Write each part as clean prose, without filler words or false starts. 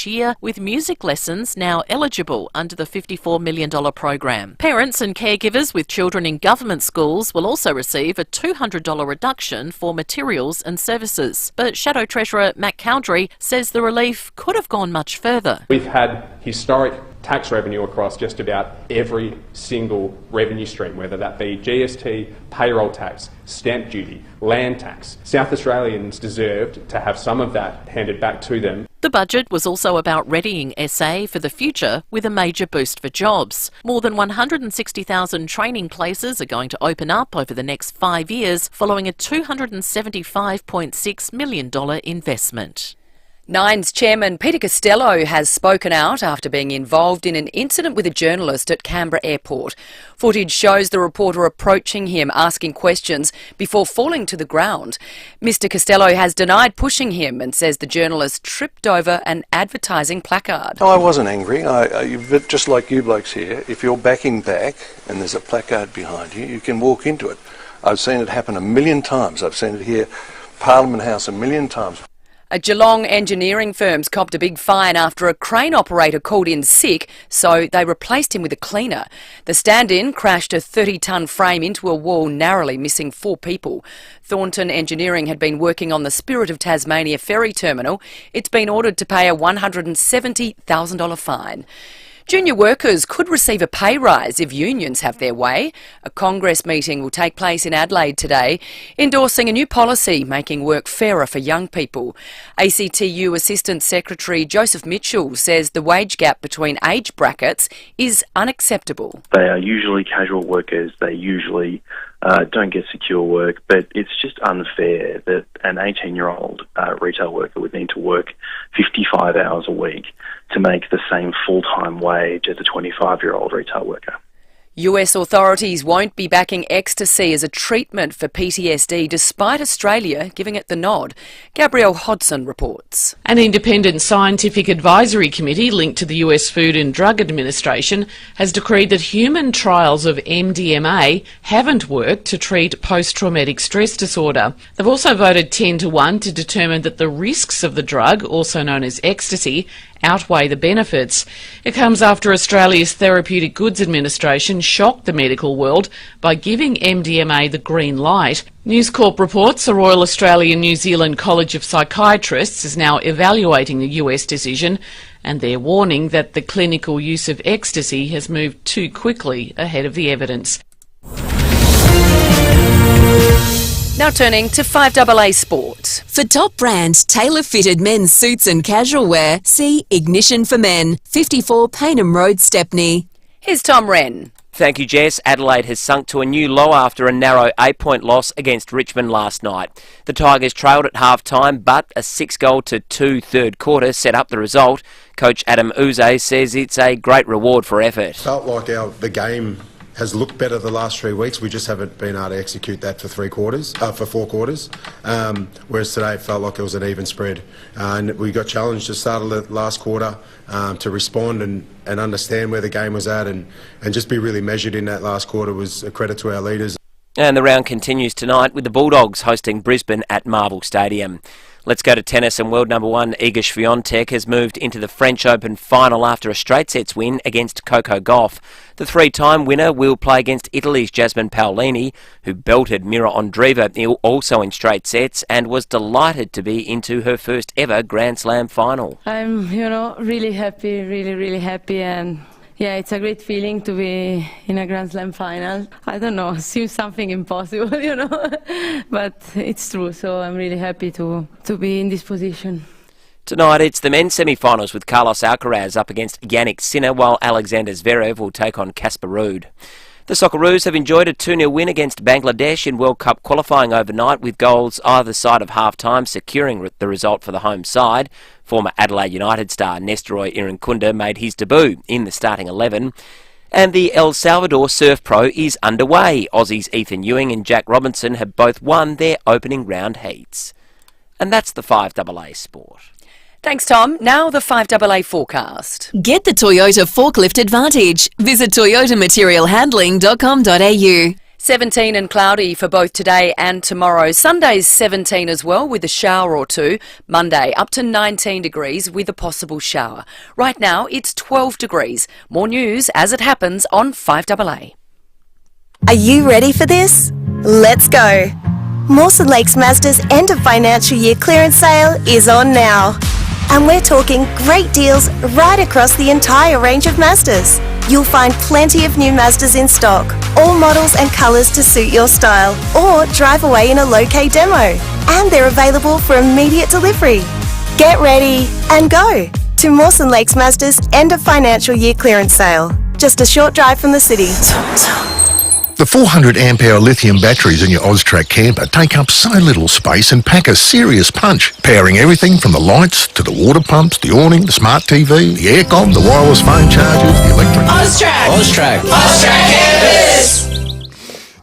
year, with music lessons now eligible under the $54 million program. Parents and caregivers with children in government schools will also receive a $200 reduction for materials and services. But Shadow Treasurer Matt Cowdrey says the relief could have gone much further. We've had historic tax revenue across just about every single revenue stream, whether that be GST, payroll tax, stamp duty, land tax. South Australians deserved to have some of that handed back to them. The budget was also about readying SA for the future with a major boost for jobs. More than 160,000 training places are going to open up over the next 5 years following a $275.6 million investment. Nine's chairman Peter Costello has spoken out after being involved in an incident with a journalist at Canberra Airport. Footage shows the reporter approaching him, asking questions before falling to the ground. Mr Costello has denied pushing him and says the journalist tripped over an advertising placard. No, I wasn't angry. Just like you blokes here, if you're backing back and there's a placard behind you, you can walk into it. I've seen it happen a million times. I've seen it here, Parliament House, a million times. A Geelong engineering firm's copped a big fine after a crane operator called in sick, so they replaced him with a cleaner. The stand-in crashed a 30-tonne frame into a wall, narrowly missing 4 people. Thornton Engineering had been working on the Spirit of Tasmania ferry terminal. It's been ordered to pay a $170,000 fine. Junior workers could receive a pay rise if unions have their way. A Congress meeting will take place in Adelaide today, endorsing a new policy making work fairer for young people. ACTU Assistant Secretary Joseph Mitchell says the wage gap between age brackets is unacceptable. They are usually casual workers. They usually don't get secure work, but it's just unfair that an 18-year-old retail worker would need to work 55 hours a week to make the same full-time wage as a 25-year-old retail worker. US authorities won't be backing ecstasy as a treatment for PTSD, despite Australia giving it the nod. Gabrielle Hodson reports. An independent scientific advisory committee linked to the US Food and Drug Administration has decreed that human trials of MDMA haven't worked to treat post-traumatic stress disorder. They've also voted 10-1 to determine that the risks of the drug, also known as ecstasy, outweigh the benefits. It comes after Australia's Therapeutic Goods Administration shocked the medical world by giving MDMA the green light. News Corp reports the Royal Australian-New Zealand College of Psychiatrists is now evaluating the US decision, and they're warning that the clinical use of ecstasy has moved too quickly ahead of the evidence. Now turning to FIVEAA Sport. For top brand, tailor-fitted men's suits and casual wear, see Ignition for Men, 54 Payneham Road, Stepney. Here's Tom Wren. Thank you, Jess. Adelaide has sunk to a new low after a narrow 8-point loss against Richmond last night. The Tigers trailed at half-time, but a 6-2 third quarter set up the result. Coach Adam Uze says it's a great reward for effort. Felt like the game has looked better the last 3 weeks. We just haven't been able to execute that for 4 quarters. Whereas today it felt like it was an even spread. And we got challenged to start the last quarter to respond and understand where the game was at and just be really measured in that last quarter was a credit to our leaders. And the round continues tonight with the Bulldogs hosting Brisbane at Marvel Stadium. Let's go to tennis, and world number 1 Iga Swiatek has moved into the French Open final after a straight sets win against Coco Gauff. The 3-time winner will play against Italy's Jasmine Paolini, who belted Mira Andreeva also in straight sets, and was delighted to be into her first ever Grand Slam final. I'm, really happy, really happy, and yeah, it's a great feeling to be in a Grand Slam final. I don't know, it seems something impossible, but it's true, so I'm really happy to be in this position. Tonight it's the men's semi-finals with Carlos Alcaraz up against Yannick Sinner, while Alexander Zverev will take on Casper Ruud. The Socceroos have enjoyed a 2-0 win against Bangladesh in World Cup qualifying overnight, with goals either side of half-time securing the result for the home side. Former Adelaide United star Nestoroy Irankunda made his debut in the starting 11. And the El Salvador Surf Pro is underway. Aussies Ethan Ewing and Jack Robinson have both won their opening round heats. And that's the FIVEAA Sport. Thanks, Tom. Now the FIVEAA forecast. Get the Toyota Forklift Advantage. Visit toyotamaterialhandling.com.au. 17 and cloudy for both today and tomorrow. Sunday's 17 as well with a shower or two. Monday up to 19 degrees with a possible shower. Right now it's 12 degrees. More news as it happens on 5AA. Are you ready for this? Let's go. Mawson Lakes Mazda's end of financial year clearance sale is on now. And we're talking great deals right across the entire range of Mazdas. You'll find plenty of new Mazdas in stock, all models and colours to suit your style, or drive away in a low-K demo. And they're available for immediate delivery. Get ready and go to Mawson Lakes Mazda's end of financial year clearance sale. Just a short drive from the city. The 400 ampere lithium batteries in your Oztrack camper take up so little space and pack a serious punch, powering everything from the lights to the water pumps, the awning, the smart TV, the aircon, the wireless phone chargers, the electric... Oztrack campus!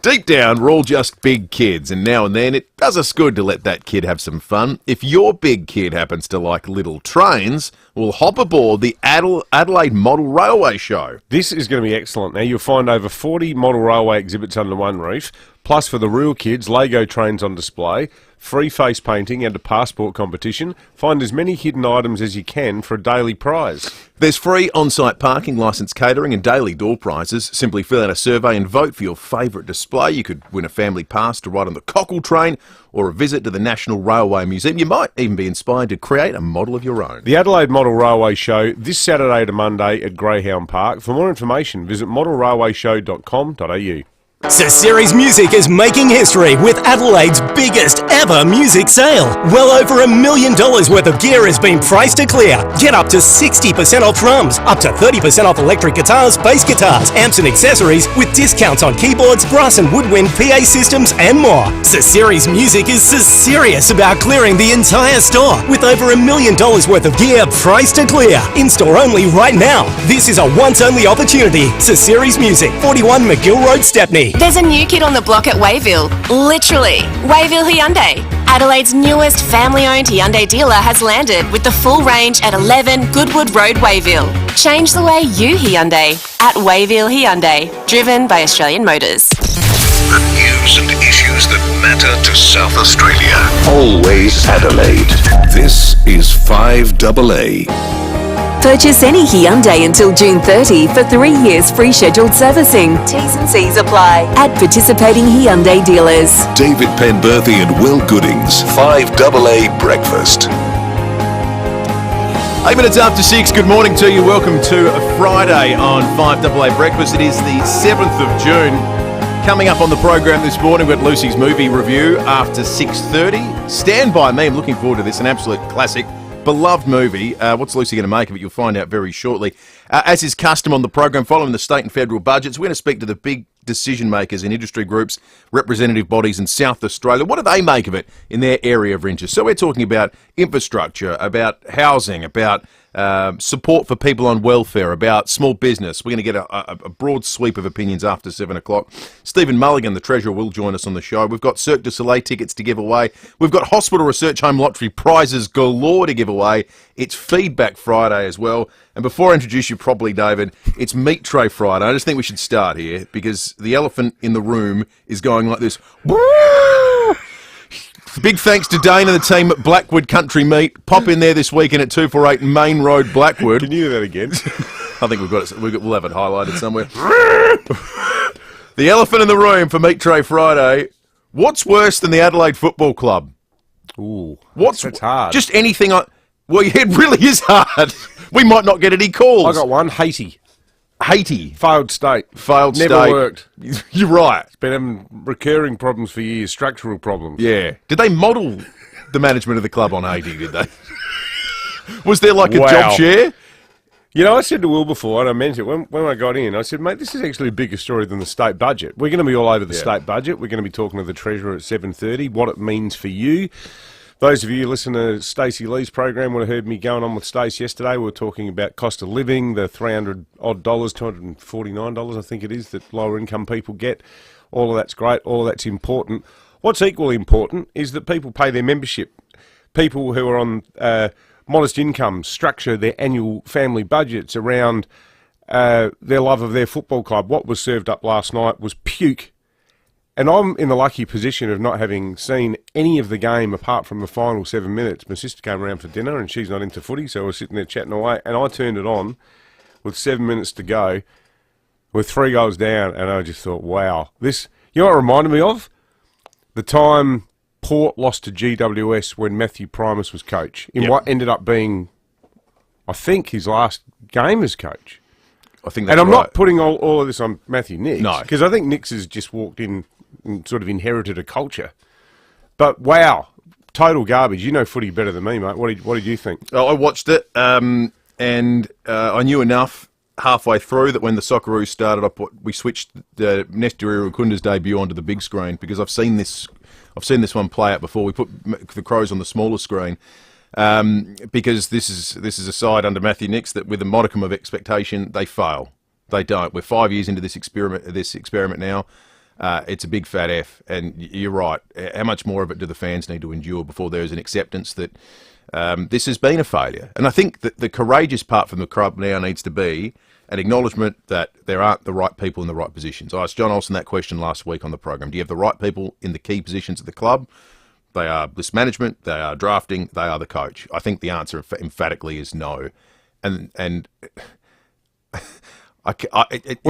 Deep down, we're all just big kids, and now and then it does us good to let that kid have some fun. If your big kid happens to like little trains, we'll hop aboard the Adelaide Model Railway Show. This is going to be excellent. Now, you'll find over 40 model railway exhibits under one roof, plus for the real kids, Lego trains on display, free face painting and a passport competition. Find as many hidden items as you can for a daily prize. There's free on-site parking, licensed catering and daily door prizes. Simply fill out a survey and vote for your favourite display. You could win a family pass to ride on the Cockle train or a visit to the National Railway Museum. You might even be inspired to create a model of your own. The Adelaide Model Railway Show this Saturday to Monday at Greyhound Park. For more information, visit modelrailwayshow.com.au. Series Music is making history with Adelaide's biggest ever music sale. Well over $1 million worth of gear has been priced to clear. Get up to 60% off drums, up to 30% off electric guitars, bass guitars, amps and accessories with discounts on keyboards, brass and woodwind PA systems and more. Series Music is serious about clearing the entire store with over $1 million worth of gear priced to clear. In store only right now. This is a once only opportunity. Series Music, 41 McGill Road, Stepney. There's a new kid on the block at Wayville. Literally. Wayville Hyundai. Adelaide's newest family-owned Hyundai dealer has landed with the full range at 11 Goodwood Road, Wayville. Change the way you Hyundai at Wayville Hyundai. Driven by Australian Motors. The news and issues that matter to South Australia. Always Adelaide. This is 5AA. Purchase any Hyundai until June 30 for 3 years free scheduled servicing. T's and C's apply at participating Hyundai dealers. David Penberthy and Will Goodings. 5AA Breakfast. 8 minutes after 6, good morning to you. Welcome to a Friday on 5AA Breakfast. It is the 7th of June. Coming up on the program this morning, we've got Lucy's movie review after 6:30. Stand by me, I'm looking forward to this, an absolute classic. Beloved movie. What's Lucy going to make of it? You'll find out very shortly. As is custom on the program, following the state and federal budgets, we're going to speak to the big decision makers in industry groups, representative bodies in South Australia. What do they make of it in their area of interest? So we're talking about infrastructure, about housing, about support for people on welfare, about small business. We're going to get a broad sweep of opinions after 7 o'clock. Stephen Mulligan, the Treasurer, will join us on the show. We've got Cirque du Soleil tickets to give away. We've got Hospital Research Home Lottery prizes galore to give away. It's Feedback Friday as well. And before I introduce you properly, David, it's Meat Tray Friday. I just think we should start here because the elephant in the room is going like this. Big thanks to Dane and the team at Blackwood Country Meat. Pop in there this weekend at 248 Main Road, Blackwood. Can you do that again? I think we'll have it highlighted somewhere. The elephant in the room for Meat Tray Friday. What's worse than the Adelaide Football Club? Ooh, that's hard. Just anything. Well, it really is hard. We might not get any calls. I got one. Haiti. Failed state. Never worked. You're right. It's been having recurring problems for years, structural problems. Yeah. Did they model the management of the club on Haiti, did they? Was there like a job share? You know, I said to Will before, and I meant it, when I got in, I said, mate, this is actually a bigger story than the state budget. We're going to be all over the state budget. We're going to be talking to the Treasurer at 7:30, what it means for you. Those of you who listen to Stacey Lee's program would have heard me going on with Stace yesterday. We were talking about cost of living, the $300-odd, $249, I think it is, that lower income people get. All of that's great. All of that's important. What's equally important is that people pay their membership. People who are on modest incomes structure their annual family budgets around their love of their football club. What was served up last night was puke. And I'm in the lucky position of not having seen any of the game apart from the final 7 minutes. My sister came around for dinner and she's not into footy, so we're sitting there chatting away. And I turned it on with 7 minutes to go, with 3 goals down, and I just thought, wow. This, you know what it reminded me of? The time Port lost to GWS when Matthew Primus was coach, in what ended up being, I think, his last game as coach. I think that's and I'm right. not putting all of this on Matthew Nix. No. Because I think Nix has just walked in and sort of inherited a culture. But, wow, total garbage. You know footy better than me, mate. What did you think? I watched it, and I knew enough halfway through that when the Socceroos started up, we switched Nestor Irakunda's debut onto the big screen because I've seen this one play out before. We put the Crows on the smaller screen because this is a side under Matthew Nix that, with a modicum of expectation, they fail. They don't. We're 5 years into this experiment now. It's a big fat F, and you're right. How much more of it do the fans need to endure before there is an acceptance that this has been a failure? And I think that the courageous part from the club now needs to be an acknowledgement that there aren't the right people in the right positions. I asked John Olsen that question last week on the program. Do you have the right people in the key positions of the club? They are this management, they are drafting, they are the coach. I think the answer emphatically is no. And well,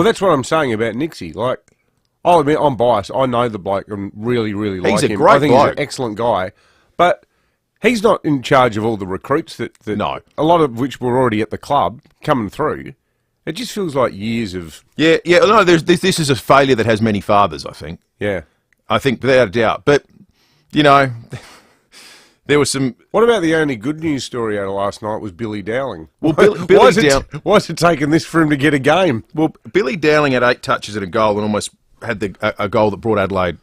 that's what I'm saying about Nixie. Like, I'll admit I'm biased. I know the bloke and really, really like him. He's a great I think bloke. He's an excellent guy. But he's not in charge of all the recruits that no. A lot of which were already at the club coming through. It just feels like years of... Yeah. No, this is a failure that has many fathers, I think. Yeah. I think, without a doubt. But, you know, there was some... What about the only good news story out of last night was Billy Dowling? Well, why is it taking this for him to get a game? Well, Billy Dowling had 8 touches and a goal and almost had a goal that brought Adelaide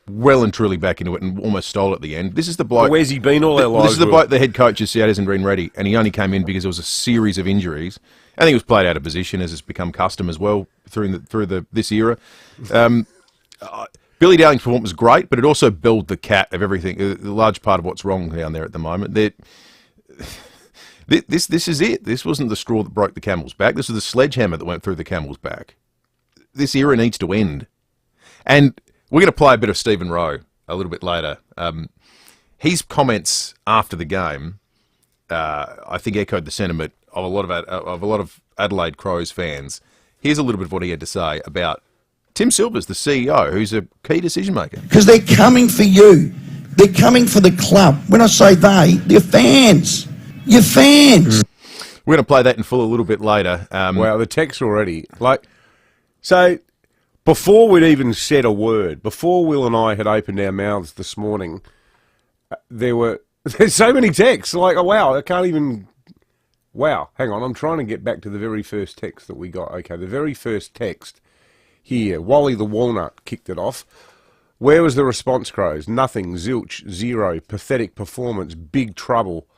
well and truly back into it and almost stole at the end. This is the bloke... Well, where's he been all our lives? This is the bloke the head coach has said hasn't been ready, and he only came in because there was a series of injuries. I think he was played out of position, as has become custom as well through this era. Billy Dowling's performance was great, but it also billed the cat of everything, a large part of what's wrong down there at the moment. This is it. This wasn't the straw that broke the camel's back. This was the sledgehammer that went through the camel's back. This era needs to end. And we're going to play a bit of Stephen Rowe a little bit later. His comments after the game, I think, echoed the sentiment of a lot of Adelaide Crows fans. Here's a little bit of what he had to say about Tim Silvers, the CEO, who's a key decision maker. Because they're coming for you. They're coming for the club. When I say they're fans. You're fans. We're going to play that in full a little bit later. Wow, the text already. So before we'd even said a word, before Will and I had opened our mouths this morning, there's so many texts. Like, oh, wow, I can't even... Wow, hang on, I'm trying to get back to the very first text that we got. Okay, the very first text here. Wally the Walnut kicked it off. Where was the response, Crows? Nothing, zilch, zero, pathetic performance, big trouble.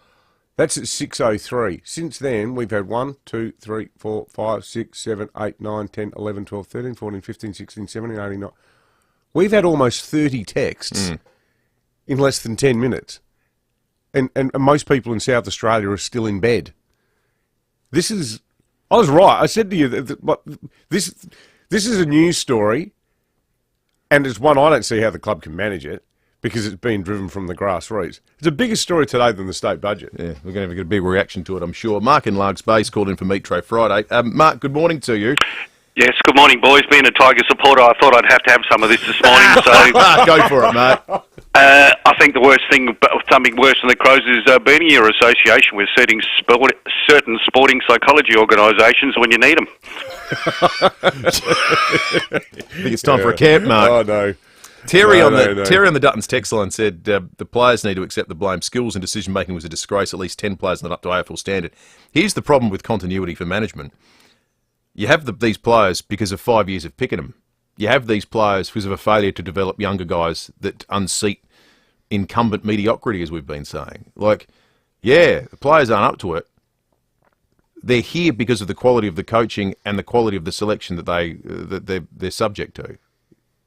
That's at 6:03. Since then, we've had 1, 2, 3, 4, 5, 6, 7, 8, 9, 10, 11, 12, 13, 14, 15, 16, 17, 18, 19. We've had almost 30 texts in less than 10 minutes. And most people in South Australia are still in bed. I was right. I said to you that this is a news story, and it's one I don't see how the club can manage it because it's been driven from the grassroots. It's a bigger story today than the state budget. Yeah, we're going to have a big reaction to it, I'm sure. Mark in Largs Bay called in for Meat Tray Friday. Mark, good morning to you. Yes, good morning, boys. Being a Tiger supporter, I thought I'd have to have some of this morning. So go for it, mate. I think the worst thing, something worse than the Crows, is being in your association with certain sporting psychology organisations when you need them. I think it's time for a camp, Mark. Oh, no. Terry on the Duttons text line said the players need to accept the blame. Skills and decision making was a disgrace. At least 10 players not up to AFL standard. Here's the problem with continuity for management. You have these players because of 5 years of picking them. You have these players because of a failure to develop younger guys that unseat incumbent mediocrity, as we've been saying. The players aren't up to it. They're here because of the quality of the coaching and the quality of the selection that they're subject to.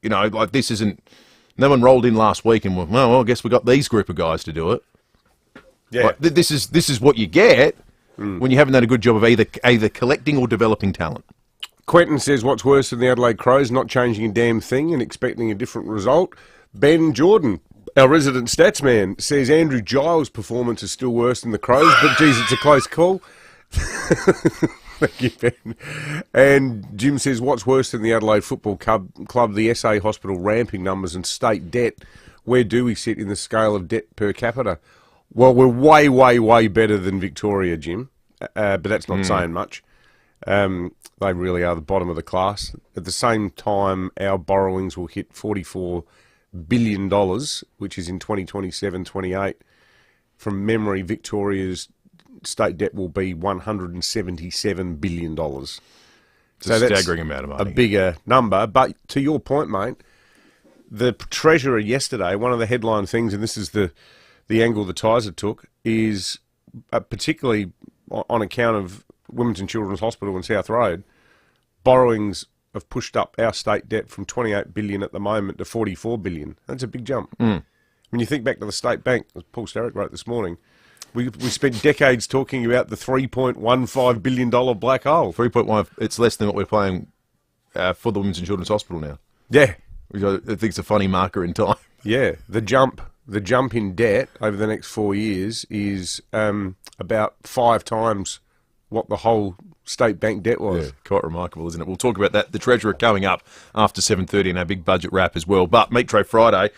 You know, this isn't... No one rolled in last week and went, well, I guess we got these group of guys to do it. Yeah. This is what you get when you haven't done a good job of either collecting or developing talent. Quentin says, what's worse than the Adelaide Crows, not changing a damn thing and expecting a different result? Ben Jordan, our resident stats man, says Andrew Giles' performance is still worse than the Crows, but geez, it's a close call. Thank you, Ben. And Jim says, what's worse than the Adelaide Football Club, the SA Hospital ramping numbers and state debt? Where do we sit in the scale of debt per capita? Well, we're way, way, way better than Victoria, Jim, but that's not saying much. They really are the bottom of the class. At the same time, our borrowings will hit $44 billion, which is in 2027-28. From memory, Victoria's state debt will be $177 billion. It's a staggering amount of money. A bigger number. But to your point, mate, the Treasurer yesterday, one of the headline things, and this is the angle the Tizer took, is particularly on account of Women's and Children's Hospital in South Road, borrowings have pushed up our state debt from $28 billion at the moment to $44 billion. That's a big jump. When you think back to the State Bank, as Paul Starrick wrote this morning, we spent decades talking about the $3.15 billion black hole. 3.1, it's less than what we're paying for the Women's and Children's Hospital now. Yeah. Which I think is a funny marker in time. Yeah, the jump in debt over the next 4 years is about 5 times what the whole state bank debt was. Yeah, quite remarkable, isn't it? We'll talk about that. The Treasurer coming up after 7:30 in our big budget wrap as well. But Meat Tray Friday,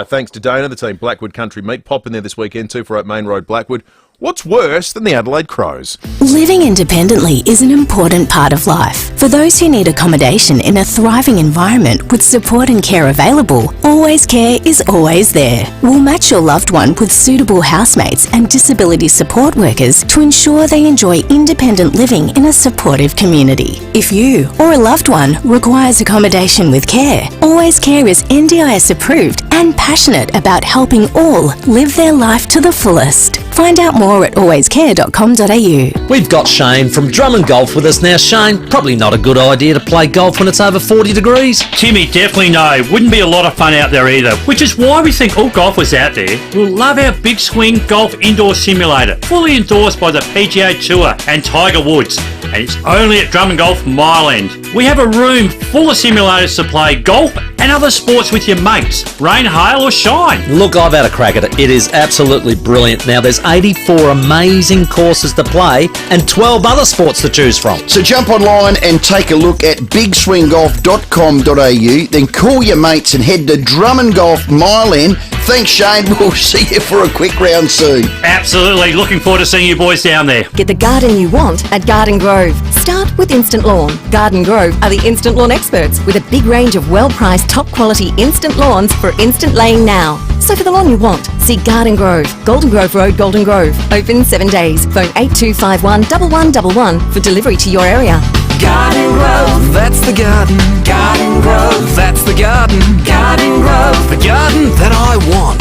thanks to Dana, the team Blackwood Country Meat. Pop in there this weekend, 248 Main Road, Blackwood. What's worse than the Adelaide Crows? Living independently is an important part of life. For those who need accommodation in a thriving environment with support and care available, Always Care is always there. We'll match your loved one with suitable housemates and disability support workers to ensure they enjoy independent living in a supportive community. If you or a loved one requires accommodation with care, Always Care is NDIS approved and passionate about helping all live their life to the fullest. Find out more at alwayscare.com.au. We've got Shane from Drummond Golf with us now. Shane, probably not a good idea to play golf when it's over 40 degrees. Timmy, definitely no. Wouldn't be a lot of fun out there either, which is why we think all golfers out there will love our Big Swing Golf Indoor Simulator, fully endorsed by the PGA Tour and Tiger Woods, and it's only at Drummond Golf Mile End. We have a room full of simulators to play golf and other sports with your mates, rain, hail or shine. Look, I've had a crack at it. It is absolutely brilliant. Now, there's 84 amazing courses to play and 12 other sports to choose from. So jump online and take a look at bigswinggolf.com.au, then call your mates and head to Drummond Golf Mile End. Thanks, Shane. We'll see you for a quick round soon. Absolutely. Looking forward to seeing you boys down there. Get the garden you want at Garden Grove. Start with Instant Lawn. Garden Grove are the instant lawn experts with a big range of well-priced, top-quality instant lawns for instant laying now. So for the lawn you want, see Garden Grove, Golden Grove Road, Golden Grove. Open 7 days. Phone 8251 1111 for delivery to your area. Garden Grove, that's the garden. Garden Grove, that's the garden. Garden Grove, the garden that I want.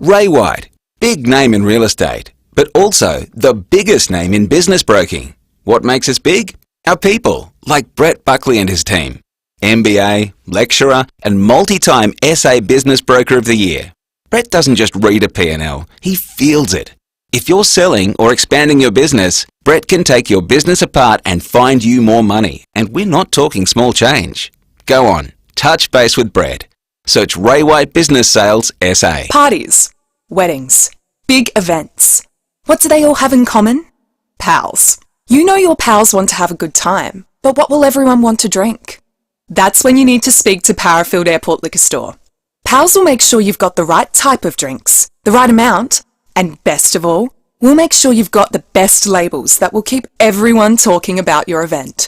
Ray White, big name in real estate, but also the biggest name in business broking. What makes us big? Our people, like Brett Buckley and his team. MBA, lecturer, and multi-time SA Business Broker of the Year. Brett doesn't just read a P&L, he feels it. If you're selling or expanding your business, Brett can take your business apart and find you more money. And we're not talking small change. Go on, touch base with Brett. Search Ray White Business Sales SA. Parties, weddings, big events. What do they all have in common? Pals. You know your pals want to have a good time, but what will everyone want to drink? That's when you need to speak to Parafield Airport Liquor Store. Pals will make sure you've got the right type of drinks, the right amount, and best of all, we'll make sure you've got the best labels that will keep everyone talking about your event.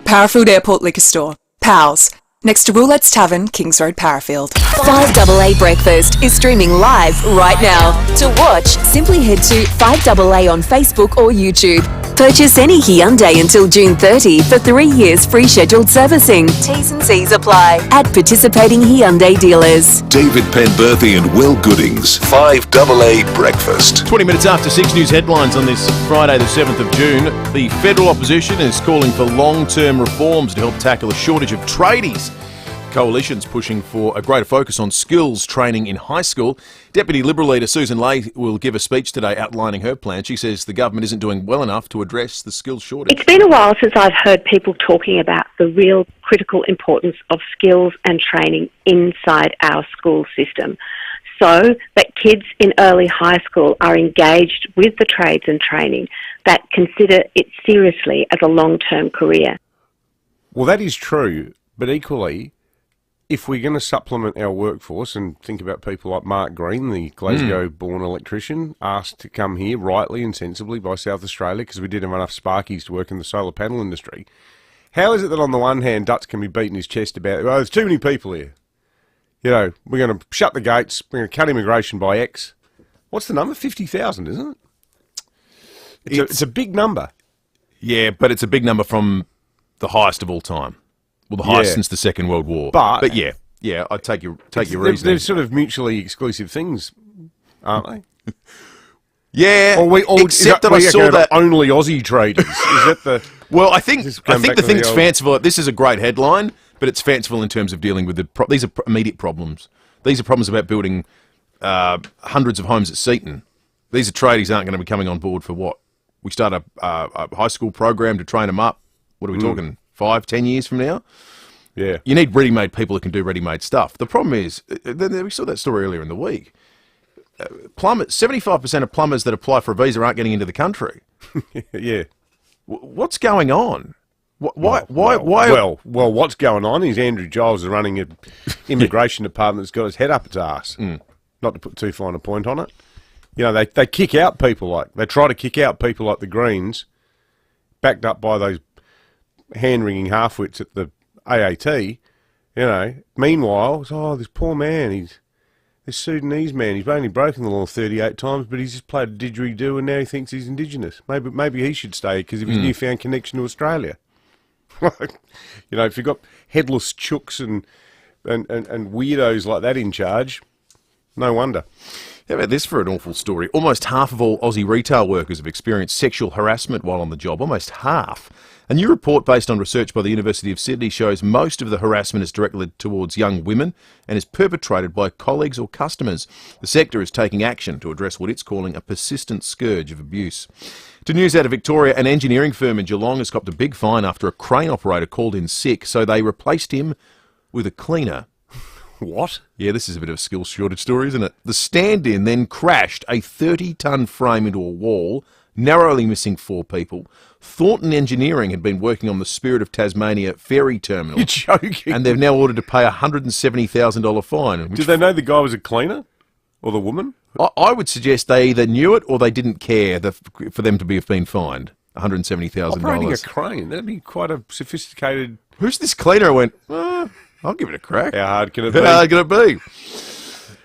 Parafield Airport Liquor Store. Pals. Next to Roulette's Tavern, Kings Road, Parafield. 5AA Breakfast is streaming live right now. To watch, simply head to 5AA on Facebook or YouTube. Purchase any Hyundai until June 30 for 3 years free scheduled servicing. T's and C's apply at participating Hyundai dealers. David Penberthy and Will Goodings, 5AA Breakfast. 20 minutes after 6 news headlines on this Friday the 7th of June. The federal opposition is calling for long-term reforms to help tackle a shortage of tradies. Coalition's pushing for a greater focus on skills training in high school. Deputy Liberal leader Susan Ley will give a speech today outlining her plan. She says the government isn't doing well enough to address the skills shortage. It's been a while since I've heard people talking about the real critical importance of skills and training inside our school system, so that kids in early high school are engaged with the trades and training, that consider it seriously as a long-term career. Well, that is true, but equally, if we're going to supplement our workforce and think about people like Mark Green, the Glasgow-born electrician, asked to come here rightly and sensibly by South Australia because we didn't have enough sparkies to work in the solar panel industry, how is it that on the one hand Dutz can be beating his chest about, oh, there's too many people here. You know, we're going to shut the gates, we're going to cut immigration by X. What's the number? 50,000, isn't it? It's a big number. Yeah, but it's a big number from the highest of all time. Well, the highest since the Second World War. But yeah, I take your reasoning. They're sort of mutually exclusive things, aren't they? Yeah, except that I saw that only Aussie traders. Is that the? Well, I think the thing that's fanciful. This is a great headline, but it's fanciful in terms of dealing with these are immediate problems. These are problems about building hundreds of homes at Seaton. These are tradies aren't going to be coming on board for what? We start a high school program to train them up. What are we talking? 5, 10 years from now? Yeah. You need ready-made people who can do ready-made stuff. The problem is, we saw that story earlier in the week. 75% of plumbers that apply for a visa aren't getting into the country. Yeah. What's going on? Why? Well, what's going on is Andrew Giles is running an immigration department that's got his head up its arse. Not to put too fine a point on it. You know, they kick out people they try to kick out people like the Greens, backed up by those hand-wringing half-wits at the AAT, you know. Meanwhile, this poor man, this Sudanese man, he's only broken the law 38 times, but he's just played a didgeridoo and now he thinks he's Indigenous. Maybe he should stay because of his newfound connection to Australia. You know, if you've got headless chooks and weirdos like that in charge, no wonder. How about this for an awful story? Almost half of all Aussie retail workers have experienced sexual harassment while on the job. Almost half. A new report based on research by the University of Sydney shows most of the harassment is directed towards young women and is perpetrated by colleagues or customers. The sector is taking action to address what it's calling a persistent scourge of abuse. To news out of Victoria, an engineering firm in Geelong has copped a big fine after a crane operator called in sick, so they replaced him with a cleaner. What? Yeah, this is a bit of a skills shortage story, isn't it? The stand-in then crashed a 30-tonne frame into a wall, narrowly missing 4 people. Thornton Engineering had been working on the Spirit of Tasmania ferry terminal. You're joking. And they've now ordered to pay a $170,000 fine. Did they know the guy was a cleaner? Or the woman? I would suggest they either knew it or they didn't care for them to have been fined $170,000. Operating a crane, that'd be quite a sophisticated... Who's this cleaner? I went, I'll give it a crack. How hard can it be? How hard can it be?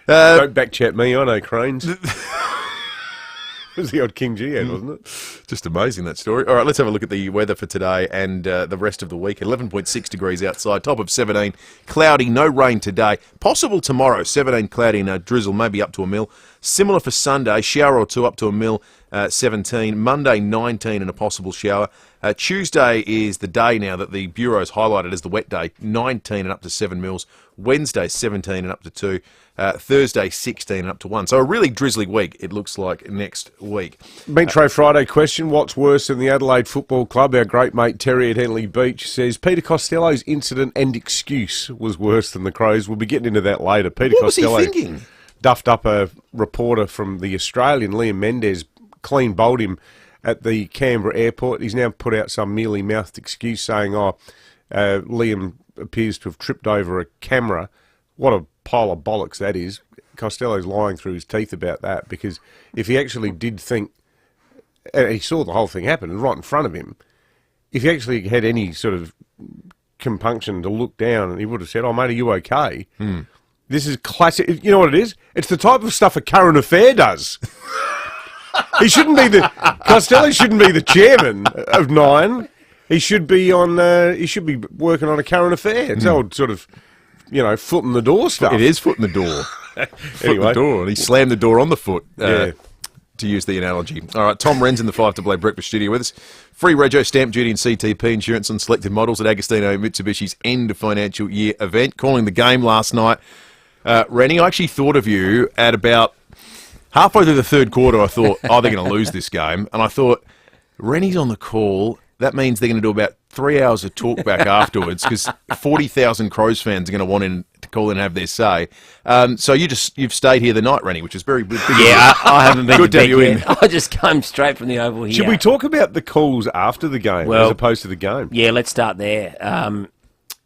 Don't backchat me, I know cranes. It was the old King G ad, wasn't it? Just amazing, that story. All right, let's have a look at the weather for today and the rest of the week. 11.6 degrees outside, top of 17. Cloudy, no rain today. Possible tomorrow, 17 cloudy and a drizzle, maybe up to a mil. Similar for Sunday, shower or two up to a mil, 17. Monday, 19 and a possible shower. Tuesday is the day now that the Bureau's highlighted as the wet day, 19 and up to 7 mils. Wednesday, 17 and up to 2. Thursday, 16 and up to 1. So a really drizzly week, it looks like, next week. Metro Friday question, what's worse than the Adelaide Football Club? Our great mate Terry at Henley Beach says Peter Costello's incident and excuse was worse than the Crows. We'll be getting into that later. Peter Costello was he thinking? Duffed up a reporter from the Australian, Liam Mendes, clean bowled him at the Canberra airport. He's now put out some mealy-mouthed excuse saying, Liam appears to have tripped over a camera. What a pile of bollocks that is. Costello's lying through his teeth about that, because if he actually did think, and he saw the whole thing happen right in front of him, if he actually had any sort of compunction to look down, he would have said, mate, are you okay? This is classic. You know what it is? It's the type of stuff a current affair does. Costello shouldn't be the chairman of Nine. He should be he should be working on a current affair. It's old sort of, foot in the door stuff. It is foot in the door. Anyway. The door, and he slammed the door on the foot. Yeah. to use the analogy. All right, Tom Wren's in the 5AA Breakfast studio with us. Free rego stamp duty and CTP insurance on selected models at Agostino Mitsubishi's end of financial year event. Calling the game last night. Rennie, I actually thought of you at about halfway through the third quarter. I thought, they're going to lose this game. And I thought, Rennie's on the call. That means they're going to do about 3 hours of talk back afterwards because 40,000 Crows fans are going to want in to call in and have their say. So you've stayed here the night, Rennie, which is very big. Yeah, I haven't been good to to bed have you yet. in. I just came straight from the Oval here. Should we talk about the calls after the game as opposed to the game? Yeah, let's start there.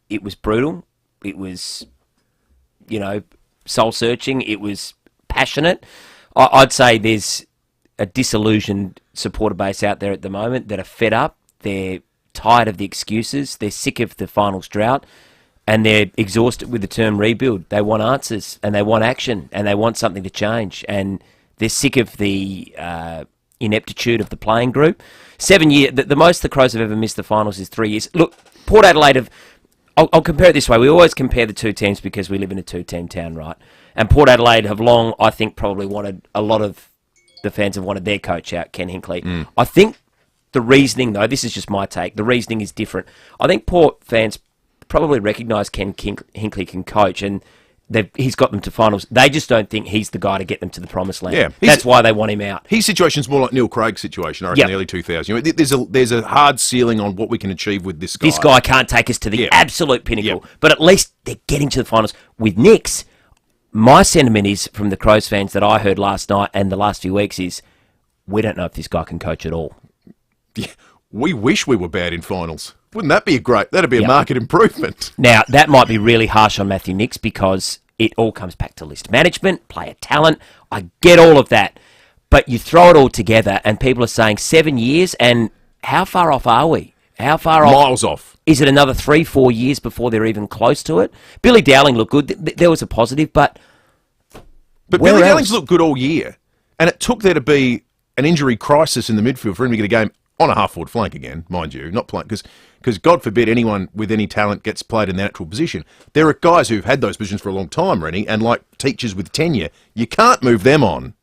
It was brutal. It was, soul-searching. It was passionate. I'd say there's a disillusioned supporter base out there at the moment that are fed up. They're tired of the excuses. They're sick of the finals drought. And they're exhausted with the term rebuild. They want answers and they want action and they want something to change. And they're sick of the ineptitude of the playing group. 7 years, the most the Crows have ever missed the finals is 3 years. Look, Port Adelaide I'll compare it this way. We always compare the two teams because we live in a two-team town, right? And Port Adelaide have long, I think, probably wanted, a lot of the fans have wanted their coach out, Ken Hinkley. I think the reasoning, though, this is just my take, the reasoning is different. I think Port fans probably recognise Ken Hinkley can coach and he's got them to finals. They just don't think he's the guy to get them to the promised land. Yeah, that's why they want him out. His situation's more like Neil Craig's situation, I reckon, in the early 2000s. There's a hard ceiling on what we can achieve with this guy. This guy can't take us to the absolute pinnacle, but at least they're getting to the finals. With Nix, my sentiment is, from the Crows fans that I heard last night and the last few weeks, is we don't know if this guy can coach at all. Yeah, we wish we were bad in finals. Wouldn't that be that'd be a market improvement. Now, that might be really harsh on Matthew Nix because it all comes back to list management, player talent. I get all of that. But you throw it all together and people are saying 7 years, and how far off are we? How far off? Miles off. Is it another 3-4 years before they're even close to it? Billy Dowling looked good. There was a positive, but Billy Dowling's looked good all year. And it took there to be an injury crisis in the midfield for him to get a game on a half-forward flank again, mind you, not playing, because God forbid anyone with any talent gets played in the natural position. There are guys who've had those positions for a long time, Rennie, and like teachers with tenure, you can't move them on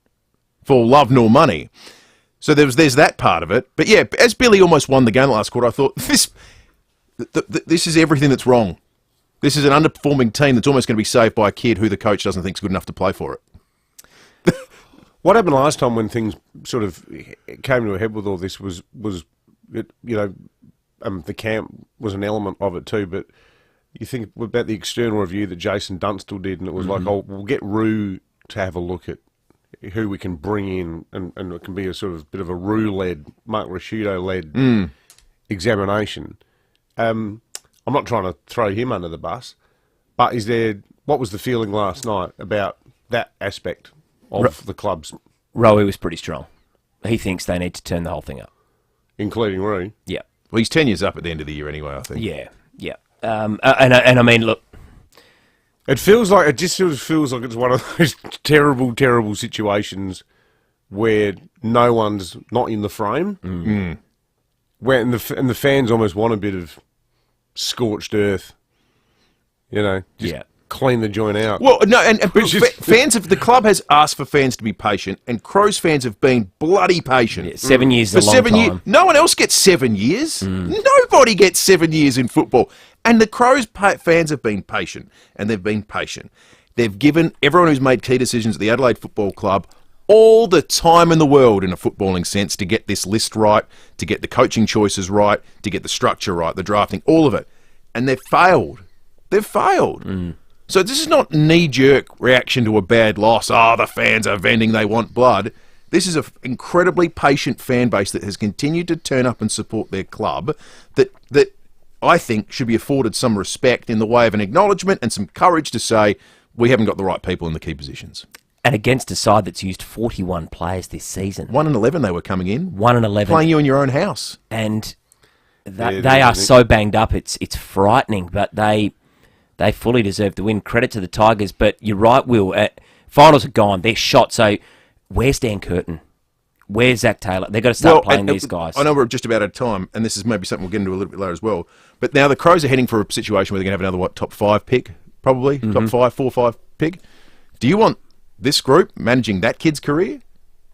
for love nor money. So there's that part of it. But yeah, as Billy almost won the game last quarter, I thought, this is everything that's wrong. This is an underperforming team that's almost going to be saved by a kid who the coach doesn't think is good enough to play for it. What happened last time when things sort of came to a head with all this was it, the camp was an element of it too, but you think about the external review that Jason Dunstall did, and it was like, we'll get Roo to have a look at who we can bring in, and it can be a sort of bit of a Roo-led, Mark Rasciuto-led examination. I'm not trying to throw him under the bus, but what was the feeling last night about that aspect of the club's? Rowie was pretty strong. He thinks they need to turn the whole thing up. Including Rowie? Yeah. Well, his tenure's up at the end of the year anyway, I think. Yeah. And I mean, look, it feels like it's one of those terrible, terrible situations where no one's not in the frame. Where and the fans almost want a bit of scorched earth, just clean the joint out. Well, no, and fans of the club has asked for fans to be patient, and Crows fans have been bloody patient. Yeah, 7 years is a long time. No one else gets 7 years. Nobody gets 7 years in football. And the Crows fans have been patient, and they've been patient. They've given everyone who's made key decisions at the Adelaide Football Club all the time in the world, in a footballing sense, to get this list right, to get the coaching choices right, to get the structure right, the drafting, all of it. And they've failed. They've failed. So this is not knee-jerk reaction to a bad loss. The fans are venting, they want blood. This is an incredibly patient fan base that has continued to turn up and support their club that I think should be afforded some respect in the way of an acknowledgement and some courage to say, we haven't got the right people in the key positions. And against a side that's used 41 players this season. 1 in 11 they were coming in. 1 in 11. Playing you in your own house. And they are so banged up, it's frightening, but they fully deserve to win. Credit to the Tigers, but you're right, Will. Finals are gone. They're shot. So where's Dan Curtin? Where's Zach Taylor? They've got to start playing these guys. I know we're just about out of time, and this is maybe something we'll get into a little bit later as well. But now the Crows are heading for a situation where they're going to have another, top 5 pick, probably? Top 5, 4 or 5 pick. Do you want this group managing that kid's career?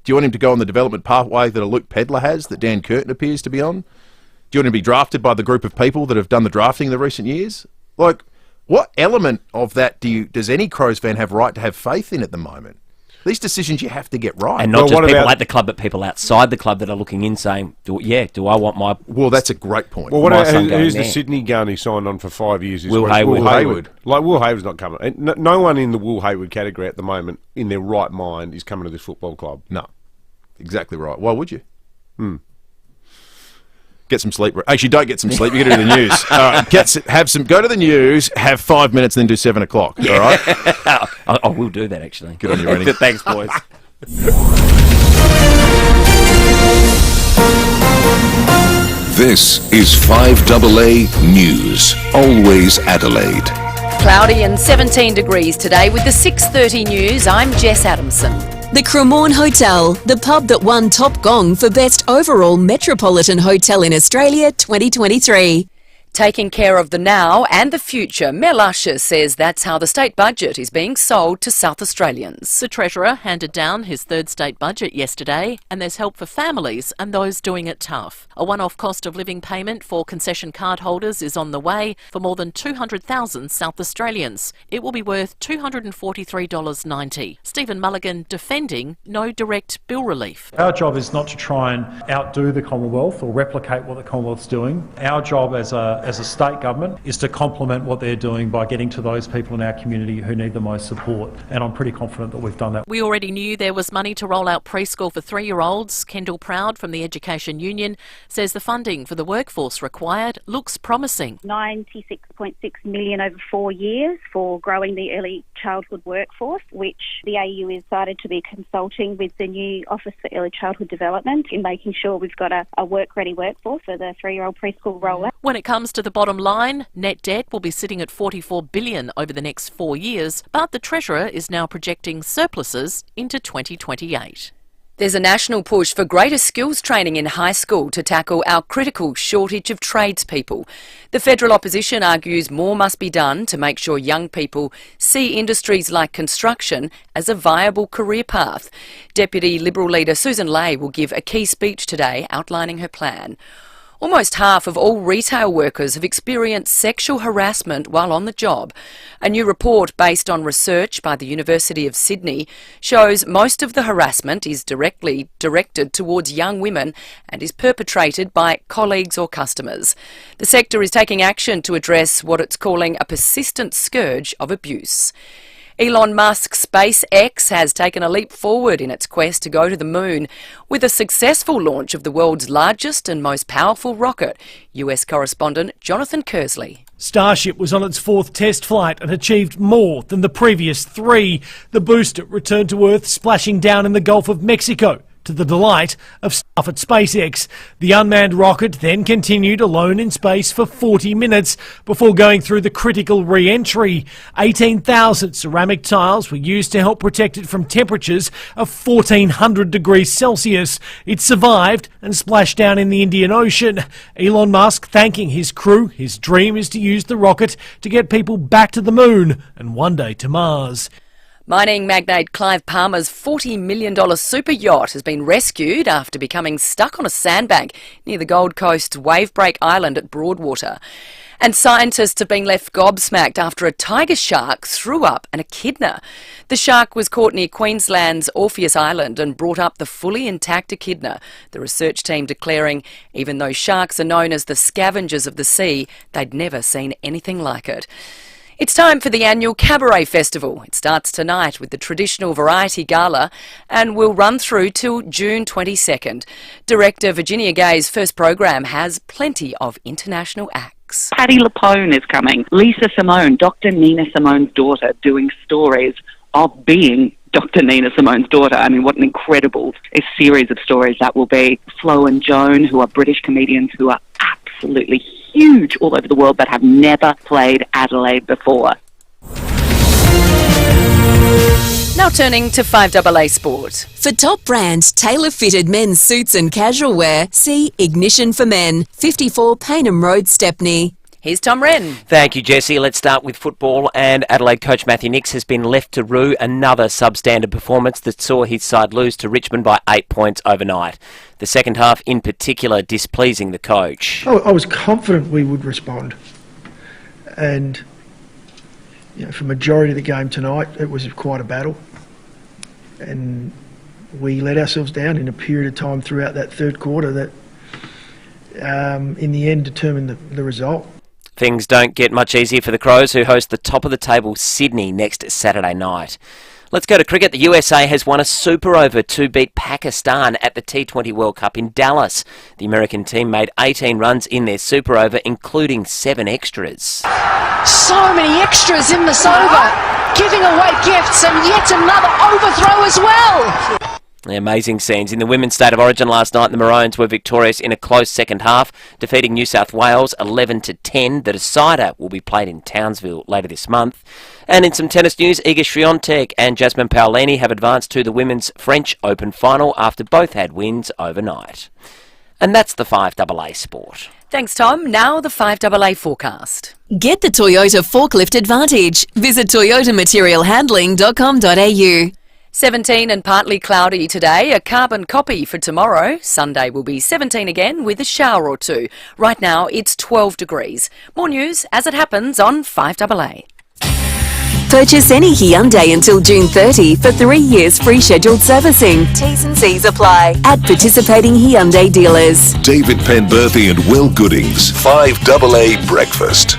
Do you want him to go on the development pathway that a Luke Pedler has, that Dan Curtin appears to be on? Do you want him to be drafted by the group of people that have done the drafting in the recent years? Like, what element of that does any Crows fan have right to have faith in at the moment? These decisions you have to get right. And not just people at the club, but people outside the club that are looking in saying, do I want my... Well, that's a great point. Well, who's the Sydney gun he signed on for 5 years? Will Hayward. Like, Will Hayward's not coming. No one in the Will Hayward category at the moment, in their right mind, is coming to this football club. No. Exactly right. Why would you? Get some sleep. Actually, don't get some sleep. You get to the news. Go to the news, have 5 minutes, then do 7 o'clock. All right? I will do that, actually. Good on you, Rennie. Thanks, boys. This is 5AA News. Always Adelaide. Cloudy and 17 degrees today with the 6:30 news. I'm Jess Adamson. The Cremorne Hotel, the pub that won Top Gong for Best Overall Metropolitan Hotel in Australia 2023. Taking care of the now and the future, Mel Usher says that's how the state budget is being sold to South Australians. The Treasurer handed down his third state budget yesterday, and there's help for families and those doing it tough. A one-off cost of living payment for concession card holders is on the way for more than 200,000 South Australians. It will be worth $243.90. Stephen Mulligan defending no direct bill relief. Our job is not to try and outdo the Commonwealth or replicate what the Commonwealth's doing. Our job as a state government is to complement what they're doing by getting to those people in our community who need the most support, and I'm pretty confident that we've done that. We already knew there was money to roll out preschool for 3-year-olds. Kendall Proud from the Education Union says the funding for the workforce required looks promising. $96.6 million over 4 years for growing the early childhood workforce, which the AU is excited to be consulting with the new Office for Early Childhood Development in making sure we've got a work-ready workforce for the 3-year-old preschool rollout. When it comes to the bottom line, net debt will be sitting at $44 billion over the next 4 years, but the Treasurer is now projecting surpluses into 2028. There's a national push for greater skills training in high school to tackle our critical shortage of tradespeople. The federal opposition argues more must be done to make sure young people see industries like construction as a viable career path. Deputy Liberal leader Susan Ley will give a key speech today outlining her plan. Almost half of all retail workers have experienced sexual harassment while on the job. A new report based on research by the University of Sydney shows most of the harassment is directly directed towards young women and is perpetrated by colleagues or customers. The sector is taking action to address what it's calling a persistent scourge of abuse. Elon Musk's SpaceX has taken a leap forward in its quest to go to the moon with a successful launch of the world's largest and most powerful rocket. US correspondent Jonathan Kersley. Starship was on its 4th test flight and achieved more than the previous 3. The booster returned to Earth, splashing down in the Gulf of Mexico, to the delight of staff at SpaceX. The unmanned rocket then continued alone in space for 40 minutes before going through the critical re-entry. 18,000 ceramic tiles were used to help protect it from temperatures of 1,400 degrees Celsius. It survived and splashed down in the Indian Ocean. Elon Musk thanking his crew. His dream is to use the rocket to get people back to the moon and one day to Mars. Mining magnate Clive Palmer's $40 million super yacht has been rescued after becoming stuck on a sandbank near the Gold Coast's Wavebreak Island at Broadwater. And scientists have been left gobsmacked after a tiger shark threw up an echidna. The shark was caught near Queensland's Orpheus Island and brought up the fully intact echidna, the research team declaring even though sharks are known as the scavengers of the sea, they'd never seen anything like it. It's time for the annual Cabaret Festival. It starts tonight with the traditional variety gala and will run through till June 22nd. Director Virginia Gay's first program has plenty of international acts. Patti LuPone is coming. Lisa Simone, Dr. Nina Simone's daughter, doing stories of being Dr. Nina Simone's daughter. I mean, what an incredible series of stories that will be. Flo and Joan, who are British comedians who are absolutely huge all over the world but have never played Adelaide before. Now turning to 5AA Sport. For top brand, tailor-fitted men's suits and casual wear, see Ignition for Men, 54 Paynham Road, Stepney. Here's Tom Wren. Thank you, Jesse. Let's start with football. And Adelaide coach Matthew Nicks has been left to rue another substandard performance that saw his side lose to Richmond by 8 points overnight. The second half in particular displeasing the coach. I was confident we would respond. And for majority of the game tonight, it was quite a battle. And we let ourselves down in a period of time throughout that third quarter that in the end determined the result. Things don't get much easier for the Crows, who host the top of the table Sydney next Saturday night. Let's go to cricket. The USA has won a super over to beat Pakistan at the T20 World Cup in Dallas. The American team made 18 runs in their super over, including 7 extras. So many extras in this over, giving away gifts and yet another overthrow as well. Amazing scenes. In the Women's State of Origin last night, the Maroons were victorious in a close second half, defeating New South Wales 11-10. The decider will be played in Townsville later this month. And in some tennis news, Iga Swiatek and Jasmine Paolini have advanced to the Women's French Open final after both had wins overnight. And that's the 5AA Sport. Thanks, Tom. Now the 5AA forecast. Get the Toyota forklift advantage. Visit toyotamaterialhandling.com.au. 17 and partly cloudy today, a carbon copy for tomorrow. Sunday will be 17 again with a shower or two. Right now it's 12 degrees. More news as it happens on 5AA. Purchase any Hyundai until June 30 for 3 years free scheduled servicing. T's and C's apply at participating Hyundai dealers. David Penberthy and Will Goodings, 5AA Breakfast.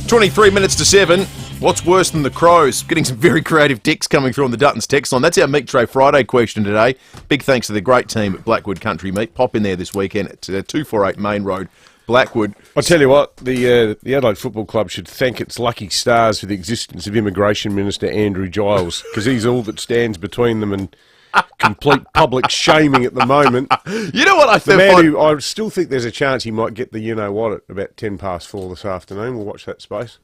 23 minutes to 7. What's worse than the Crows? Getting some very creative dicks coming through on the Duttons text line. That's our Meat Tray Friday question today. Big thanks to the great team at Blackwood Country Meat. Pop in there this weekend at 248 Main Road, Blackwood. I tell you what, the Adelaide Football Club should thank its lucky stars for the existence of Immigration Minister Andrew Giles, because he's all that stands between them and complete public shaming at the moment. You know what I think? I still think there's a chance he might get the you-know-what at about 4:10 this afternoon. We'll watch that space.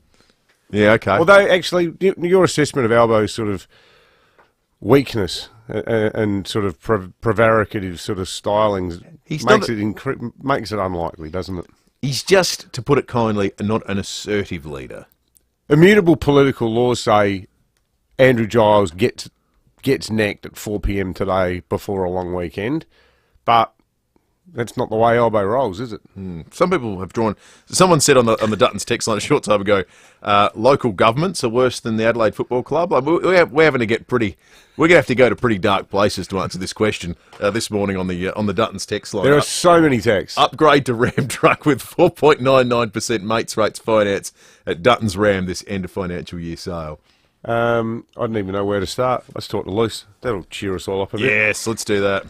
Yeah, okay. Although, actually, your assessment of Albo's sort of weakness and sort of prevaricative sort of stylings makes it unlikely, doesn't it? He's just, to put it kindly, not an assertive leader. Immutable political laws say Andrew Giles gets necked at 4 p.m. today before a long weekend, but that's not the way Albo rolls, is it? Some people have drawn. Someone said on the Duttons text line a short time ago, local governments are worse than the Adelaide Football Club. Like, we're having to get pretty. We're going to have to go to pretty dark places to answer this question this morning on the Duttons text line. There are so many texts. Upgrade to Ram truck with 4.99% mates rates finance at Duttons Ram this end of financial year sale. I didn't even know where to start. Let's talk to Luce. That'll cheer us all up a bit. Yes, let's do that.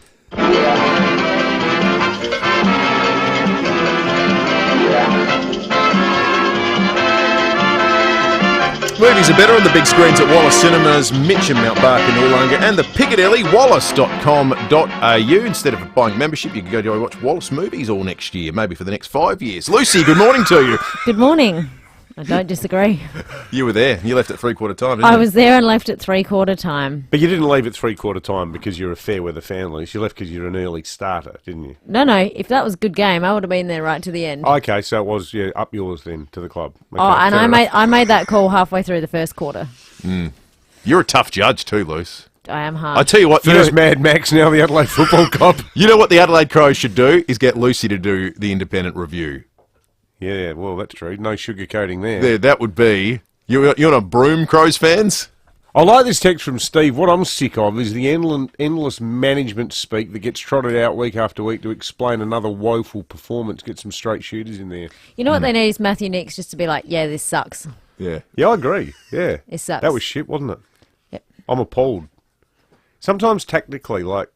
Movies are better on the big screens at Wallace Cinemas, Mitcham, Mount Barker, Noarlunga, and the Piccadilly, wallace.com.au. Instead of buying membership, you can go to watch Wallace movies all next year, maybe for the next 5 years. Lucy, good morning to you. Good morning. I don't disagree. You were there. You left at three-quarter time, didn't you? I was there and left at three-quarter time. But you didn't leave at three-quarter time because you're a fair weather fan, Lucy. You left because you're an early starter, didn't you? No. If that was a good game, I would have been there right to the end. Okay, so it was up yours then to the club. Okay, and I made that call halfway through the first quarter. You're a tough judge too, Luce. I am hard. I tell you what, first Mad Max, now the Adelaide Football Club. You know what the Adelaide Crows should do is get Lucy to do the independent review. Yeah, well, that's true. No sugarcoating there. There, that would be. You're on a broom, Crows fans? I like this text from Steve. What I'm sick of is the endless management speak that gets trotted out week after week to explain another woeful performance. Get some straight shooters in there. You know what they need is Matthew Nicks just to be like, yeah, this sucks. Yeah, I agree. Yeah. It sucks. That was shit, wasn't it? Yep. I'm appalled. Sometimes tactically, like,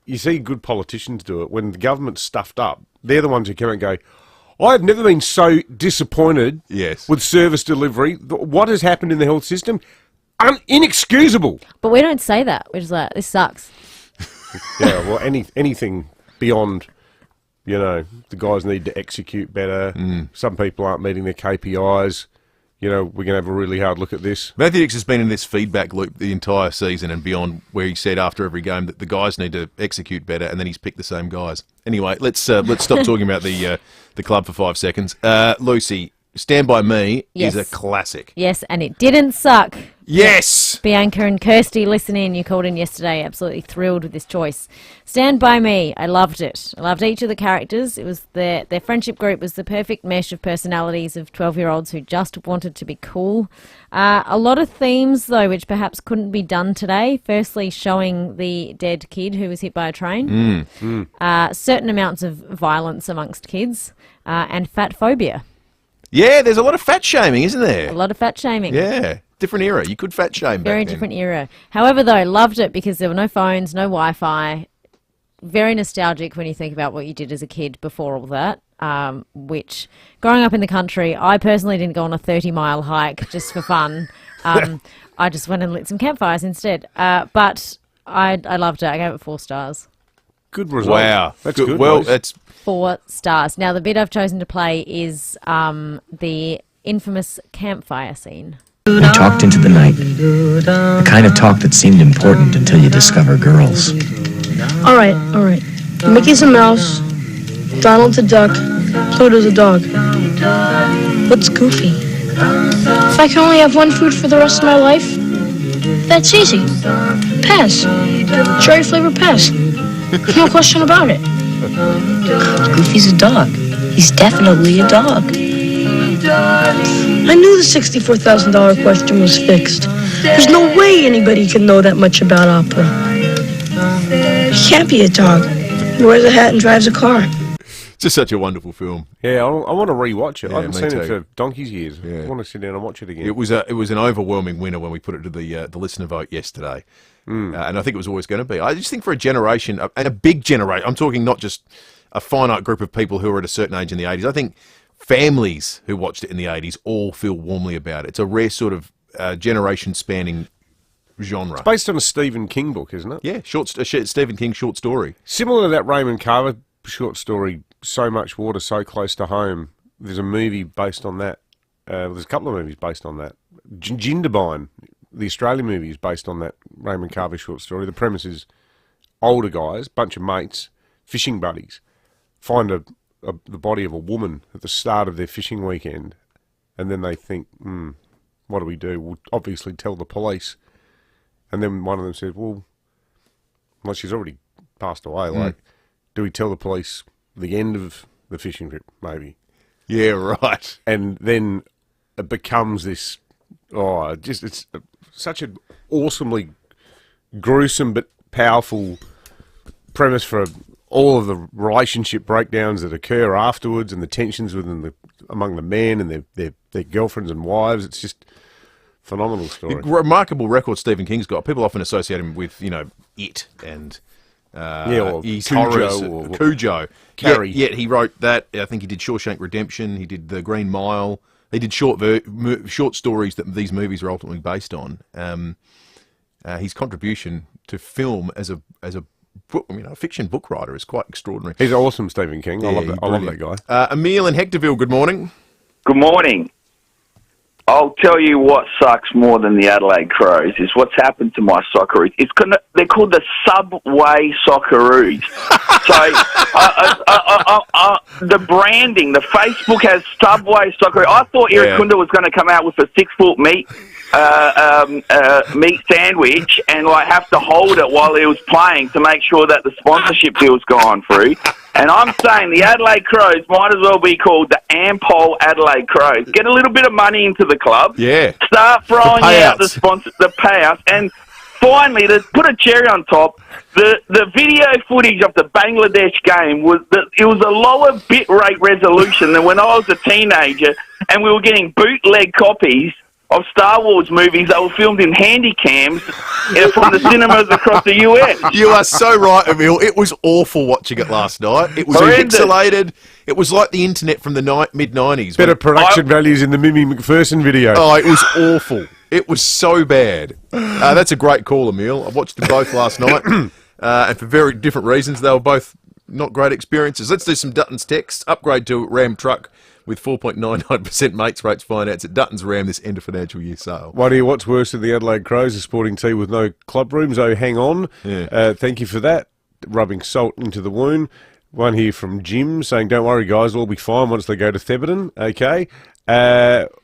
you see good politicians do it. When the government's stuffed up, they're the ones who come and go, I've never been so disappointed with service delivery. What has happened in the health system? Inexcusable. But we don't say that. We're just like, this sucks. Yeah, well, anything beyond, the guys need to execute better. Some people aren't meeting their KPIs. we're going to have a really hard look at this. Matthew Nix has been in this feedback loop the entire season and beyond, where he said after every game that the guys need to execute better, and then he's picked the same guys. Anyway, let's stop talking about the club for 5 seconds. Lucy, Stand By Me is a classic. Yes, and it didn't suck. Yes! Bianca and Kirsty, listen in. You called in yesterday, absolutely thrilled with this choice. Stand By Me, I loved it. I loved each of the characters. It was their friendship group was the perfect mesh of personalities of 12-year-olds who just wanted to be cool. A lot of themes, though, which perhaps couldn't be done today. Firstly, showing the dead kid who was hit by a train. Certain amounts of violence amongst kids. And fat phobia. Yeah, there's a lot of fat shaming, isn't there? A lot of fat shaming. Yeah, different era. You could fat shame Very back then. different era. However, though, loved it because there were no phones, no Wi-Fi. Very nostalgic when you think about what you did as a kid before all that. Which, growing up in the country, I personally didn't go on a 30-mile hike just for fun. I just went and lit some campfires instead. But I loved it. I gave it 4 stars. Good result. Wow. That's good. Well, boys. that's 4 stars. Now, the bit I've chosen to play is the infamous campfire scene. We talked into the night. The kind of talk that seemed important until you discover girls. All right. Mickey's a mouse, Donald's a duck, Toto's a dog. What's Goofy? If I can only have one food for the rest of my life, that's easy. Pass. Cherry flavor pass. No question about it. Goofy's a dog. He's definitely a dog. I knew the $64,000 question was fixed. There's no way anybody can know that much about opera. He can't be a dog. He wears a hat and drives a car. It's just such a wonderful film. Yeah, I want to re-watch it. Yeah, I haven't me seen it too. for donkey's years. Yeah. I want to sit down and watch it again. It was an overwhelming winner when we put it to the listener vote yesterday. And I think it was always going to be. I just think for a generation, and a big generation, I'm talking not just a finite group of people who were at a certain age in the 80s. I think families who watched it in the 80s all feel warmly about it. It's a rare sort of generation-spanning genre. It's based on a Stephen King book, isn't it? Yeah, Stephen King short story. Similar to that Raymond Carver short story, So Much Water, So Close to Home. There's a movie based on that. There's a couple of movies based on that. Jindabyne, the Australian movie, is based on that Raymond Carver short story. The premise is older guys, bunch of mates, fishing buddies, find the body of a woman at the start of their fishing weekend, and then they think, what do we do? We'll obviously tell the police. And then one of them says, well, she's already passed away, do we tell the police the end of the fishing trip, maybe? Yeah, right. And then it becomes this, it's such an awesomely gruesome but powerful premise for all of the relationship breakdowns that occur afterwards and the tensions among the men and their girlfriends and wives. It's just phenomenal story. Remarkable record Stephen King's got. People often associate him with, It and or his Cujo horrors, or Cujo. Carrie. Yet he wrote that. I think he did Shawshank Redemption. He did The Green Mile. He did short stories that these movies are ultimately based on. His contribution to film as a fiction book writer is quite extraordinary. He's awesome, Stephen King. Yeah, I love that guy. Emil in Hectorville, good morning. Good morning. I'll tell you what sucks more than the Adelaide Crows is what's happened to my Socceroos. They're called the Subway Socceroos. So the branding, the Facebook has Subway Socceroos. I thought Irukunda was going to come out with a 6-foot meat sandwich and have to hold it while he was playing to make sure that the sponsorship deal's gone through. And I'm saying the Adelaide Crows might as well be called the Ampol Adelaide Crows. Get a little bit of money into the club. Yeah. Start throwing out the payouts. And finally, to put a cherry on top, the video footage of the Bangladesh game was a lower bit rate resolution than when I was a teenager, and we were getting bootleg copies of Star Wars movies that were filmed in handy cams from the cinemas across the US. You are so right, Emil. It was awful watching it last night. It was pixelated. It was like the internet from the mid-90s. Better production values in the Mimi McPherson video. Oh, it was awful. It was so bad. That's a great call, Emil. I watched them both last night, and for very different reasons. They were both not great experiences. Let's do some Dutton's text. Upgrade to Ram truck with 4.99% mates rates finance at Dutton's Ram this end of financial year sale. What's worse than the Adelaide Crows, a sporting team with no club rooms? Oh, hang on. Yeah. Thank you for that. Rubbing salt into the wound. One here from Jim saying, don't worry, guys, it'll all be fine once they go to Theberton. Okay.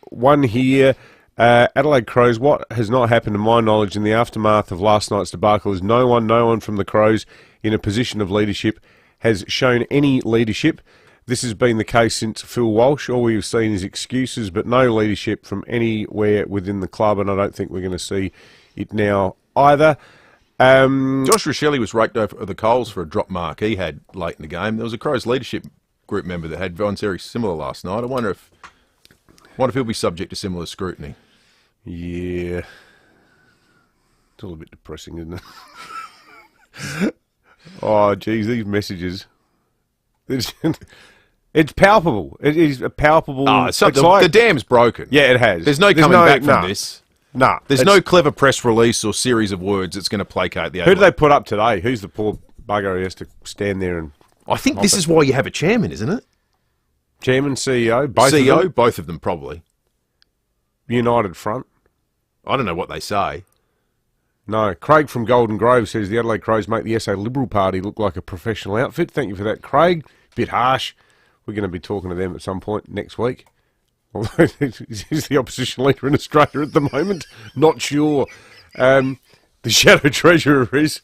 One here, Adelaide Crows, what has not happened to my knowledge in the aftermath of last night's debacle is no one from the Crows in a position of leadership has shown any leadership. This has been the case since Phil Walsh. All we've seen is excuses, but no leadership from anywhere within the club, and I don't think we're going to see it now either. Josh Rochelle was raked over the coals for a drop mark he had late in the game. There was a Crows leadership group member that had one very similar last night. I wonder if he'll be subject to similar scrutiny. Yeah. It's all a bit depressing, isn't it? Oh, geez, these messages. It's palpable. It is a palpable... the dam's broken. Yeah, it has. There's no coming back from this. Nah. There's no clever press release or series of words that's going to placate the Who do they put up today? Who's the poor bugger who has to stand there and... I think this is why you have a chairman, isn't it? Chairman, CEO, both CEO, of them? both of them probably. United Front. I don't know what they say. No. Craig from Golden Grove says the Adelaide Crows make the SA Liberal Party look like a professional outfit. Thank you for that, Craig. Bit harsh. We're going to be talking to them at some point next week. Although he's the opposition leader in Australia at the moment. Not sure. The Shadow Treasurer is...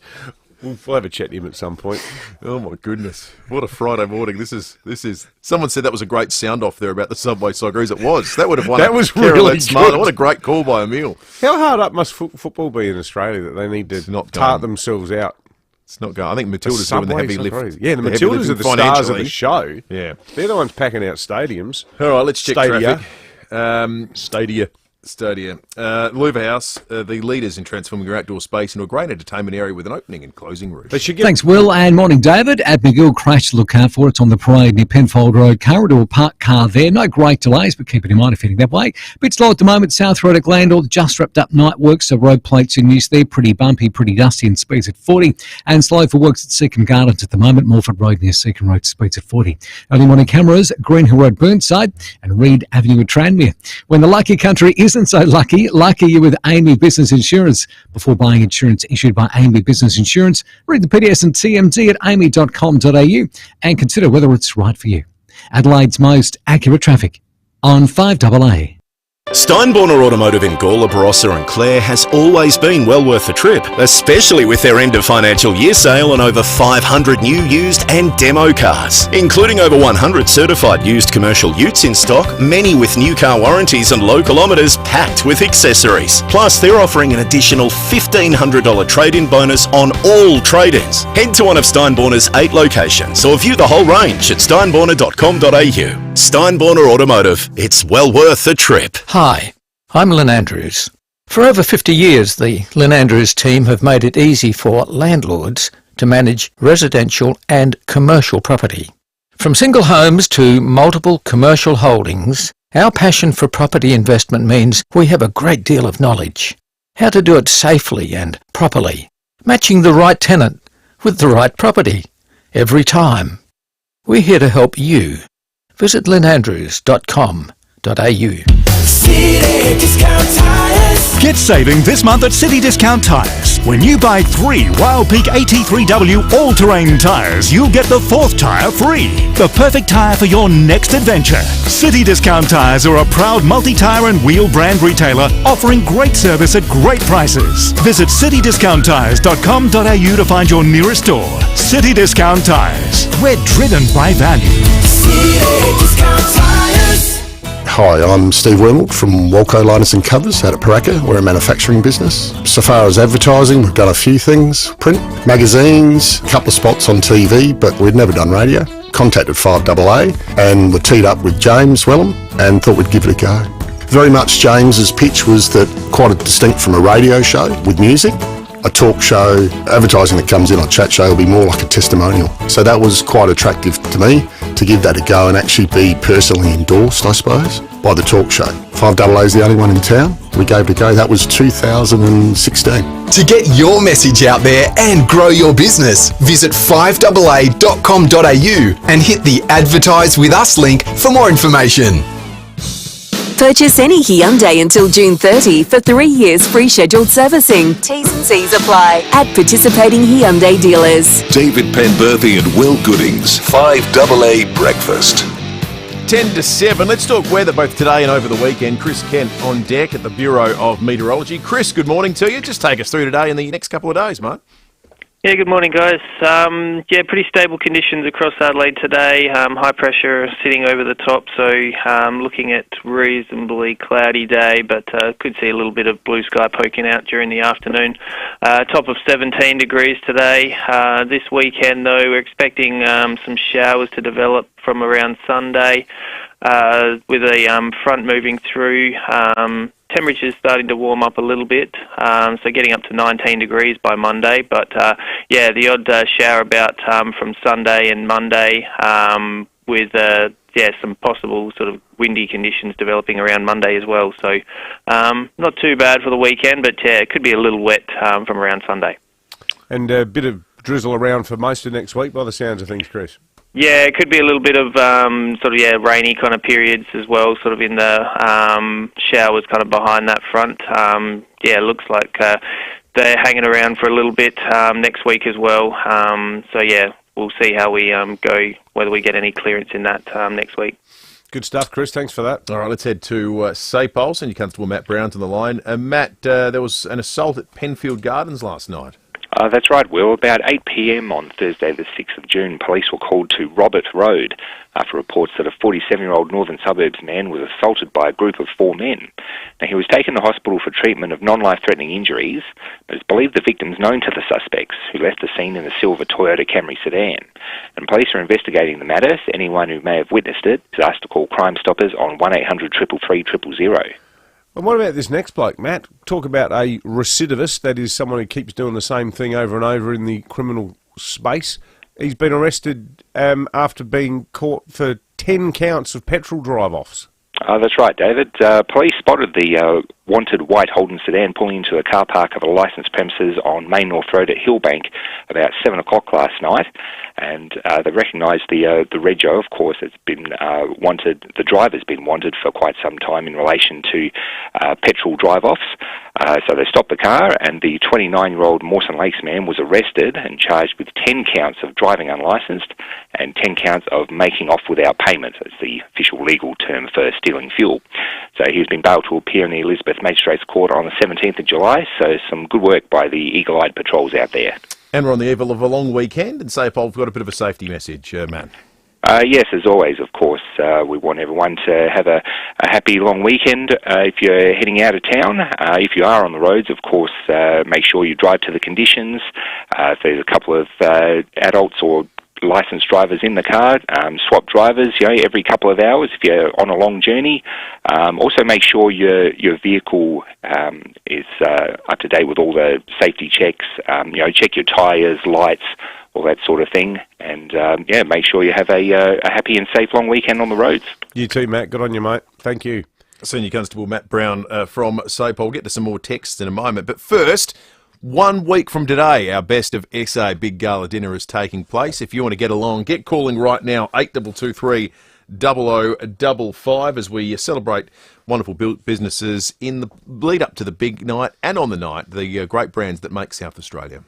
We'll have a chat to him at some point. Oh my goodness! What a Friday morning! This is. Someone said that was a great sound off there about the Subway Socceroos. It was. That would have won. That was really smart. good. What a great call by Emile. How hard up must football be in Australia that they need to tart themselves out? It's not going. I think Matilda's doing the heavy lift. Yeah, the Matildas are the stars of the show. Yeah, they're the ones packing out stadiums. All right, let's check Stadia. traffic. Stadia. Louver House, the leaders in transforming your outdoor space into a great entertainment area with an opening and closing roof. Thanks, Will, and morning, David. At McGill, crash to look out for. It's on the parade near Penfold Road. Corridor park car there. No great delays, but keep it in mind if heading that way. Bit slow at the moment. South Road at Glandor, just wrapped up night work, so road plates in use there. Pretty bumpy, pretty dusty, and speeds at 40. And slow for works at Seacombe Gardens at the moment. Morford Road near Seacombe Road, speeds at 40. Early morning cameras, Green Hill Road, Burnside, and Reed Avenue at Tranmere. When the lucky country isn't so lucky you with Amy Business Insurance. Before buying insurance issued by Amy Business Insurance, read the PDS and TMD at amy.com.au and consider whether it's right for you. Adelaide's most accurate traffic on 5AA. Steinborner Automotive in Gawler, Barossa and Clare has always been well worth the trip, especially with their end of financial year sale on over 500 new used and demo cars, including over 100 certified used commercial utes in stock, many with new car warranties and low kilometres packed with accessories. Plus, they're offering an additional $1,500 trade-in bonus on all trade-ins. Head to one of Steinborner's 8 locations or view the whole range at steinborner.com.au. Steinborner Automotive, it's well worth the trip. Hi, I'm Lynn Andrews. For over 50 years, the Lynn Andrews team have made it easy for landlords to manage residential and commercial property. From single homes to multiple commercial holdings, our passion for property investment means we have a great deal of knowledge. How to do it safely and properly, matching the right tenant with the right property every time. We're here to help you. Visit lynnandrews.com.au. City Discount Tires. Get saving this month at City Discount Tires. When you buy 3 Wild Peak AT3W all-terrain tires, you'll get the 4th tire free. The perfect tire for your next adventure. City Discount Tires are a proud multi-tire and wheel brand retailer offering great service at great prices. Visit citydiscounttires.com.au to find your nearest store. City Discount Tires. We're driven by value. City Discount Tires. Hi, I'm Steve Wormald from Walco Liners and Covers out at Paraka. We're a manufacturing business. So far as advertising, we've done a few things. Print, magazines, a couple of spots on TV, but we'd never done radio. Contacted 5AA and were teed up with James Wellham and thought we'd give it a go. Very much James's pitch was that quite distinct from a radio show with music. A talk show, advertising that comes in on chat show will be more like a testimonial. So that was quite attractive to me to give that a go and actually be personally endorsed, I suppose, by the talk show. 5AA is the only one in town. We gave it a go. That was 2016. To get your message out there and grow your business, visit 5AA.com.au and hit the Advertise With Us link for more information. Purchase any Hyundai until June 30 for 3 years free scheduled servicing. T's and C's apply at participating Hyundai dealers. David Penberthy and Will Goodings, 5AA Breakfast. 10 to 7. Let's talk weather both today and over the weekend. Chris Kent on deck at the Bureau of Meteorology. Chris, good morning to you. Just take us through today and the next couple of days, mate. Yeah, good morning, guys. Pretty stable conditions across Adelaide today. High pressure sitting over the top, so looking at reasonably cloudy day, but could see a little bit of blue sky poking out during the afternoon. Top of 17 degrees today. This weekend, though, we're expecting some showers to develop from around Sunday, with a front moving through. Temperatures starting to warm up a little bit, so getting up to 19 degrees by Monday. But the odd shower about from Sunday and Monday, with some possible sort of windy conditions developing around Monday as well. So not too bad for the weekend, but it could be a little wet from around Sunday. And a bit of drizzle around for most of next week by the sounds of things, Chris. Yeah, it could be a little bit of rainy kind of periods as well, sort of in the showers kind of behind that front. It looks like they're hanging around for a little bit next week as well. We'll see how we go, whether we get any clearance in that next week. Good stuff, Chris. Thanks for that. All right, let's head to SAPOL. Senior Constable Matt Brown's on the line. Matt, there was an assault at Penfield Gardens last night. That's right, Will. About 8 p.m. on Thursday the 6th of June, police were called to Robert Road after reports that a 47-year-old Northern Suburbs man was assaulted by a group of 4 men. Now, he was taken to hospital for treatment of non-life-threatening injuries, but it's believed the victim's known to the suspects, who left the scene in a silver Toyota Camry sedan. And police are investigating the matter, so anyone who may have witnessed it is asked to call Crime Stoppers on 1800 333 000. And what about this next bloke, Matt? Talk about a recidivist, that is someone who keeps doing the same thing over and over in the criminal space. He's been arrested after being caught for 10 counts of petrol drive-offs. That's right, David. Police spotted the wanted white Holden sedan pulling into a car park of a licensed premises on Main North Road at Hillbank about 7 o'clock last night, and they recognised the rego. Of course, it's been wanted. The driver's been wanted for quite some time in relation to petrol drive-offs. So they stopped the car, and the 29-year-old Mawson Lakes man was arrested and charged with 10 counts of driving unlicensed and 10 counts of making off without payment. That's the official legal term for stealing fuel. So he's been bailed to appear in the Elizabeth Magistrates Court on the 17th of July, so some good work by the eagle-eyed patrols out there. And we're on the eve of a long weekend, and SAPOL's got a bit of a safety message, Matt. Yes, as always, of course, we want everyone to have a happy long weekend if you're heading out of town. If you are on the roads, of course, make sure you drive to the conditions. If there's a couple of adults or licensed drivers in the car, swap drivers, every couple of hours if you're on a long journey. Also make sure your vehicle is up to date with all the safety checks. Check your tyres, lights, all that sort of thing, and make sure you have a happy and safe long weekend on the roads. You too, Matt. Good on you, mate. Thank you. Senior Constable Matt Brown from SAPOL. We'll get to some more texts in a moment, but first, 1 week from today, our Best of SA Big Gala Dinner is taking place. If you want to get along, get calling right now, 8223 0055, as we celebrate wonderful businesses in the lead up to the big night and on the night, the great brands that make South Australia.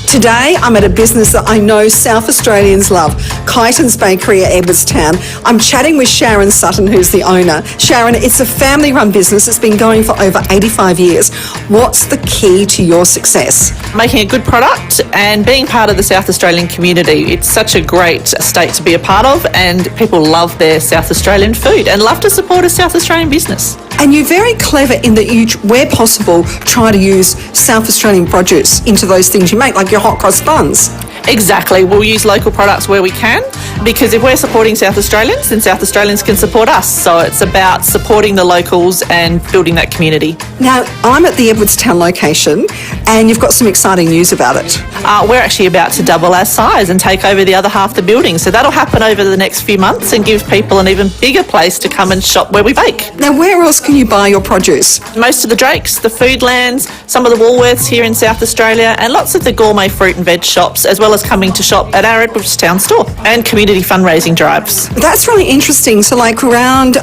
Today, I'm at a business that I know South Australians love, Kyton's Bakery at Edwardstown. I'm chatting with Sharon Sutton, who's the owner. Sharon, it's a family-run business. It's been going for over 85 years. What's the key to your success? Making a good product and being part of the South Australian community. It's such a great state to be a part of, and people love their South Australian food and love to support a South Australian business. And you're very clever in that you, where possible, try to use South Australian produce into those things you make, like your hot cross buns. Exactly. We'll use local products where we can, because if we're supporting South Australians, then South Australians can support us. So it's about supporting the locals and building that community. Now, I'm at the Edwardstown location, and you've got some exciting news about it. We're actually about to double our size and take over the other half of the building. So that'll happen over the next few months and give people an even bigger place to come and shop where we bake. Now, where else can you buy your produce? Most of the Drakes, the Foodlands, some of the Woolworths here in South Australia, and lots of the gourmet fruit and veg shops, as well as coming to shop at our Edwardstown store, and community fundraising drives. That's really interesting. So like around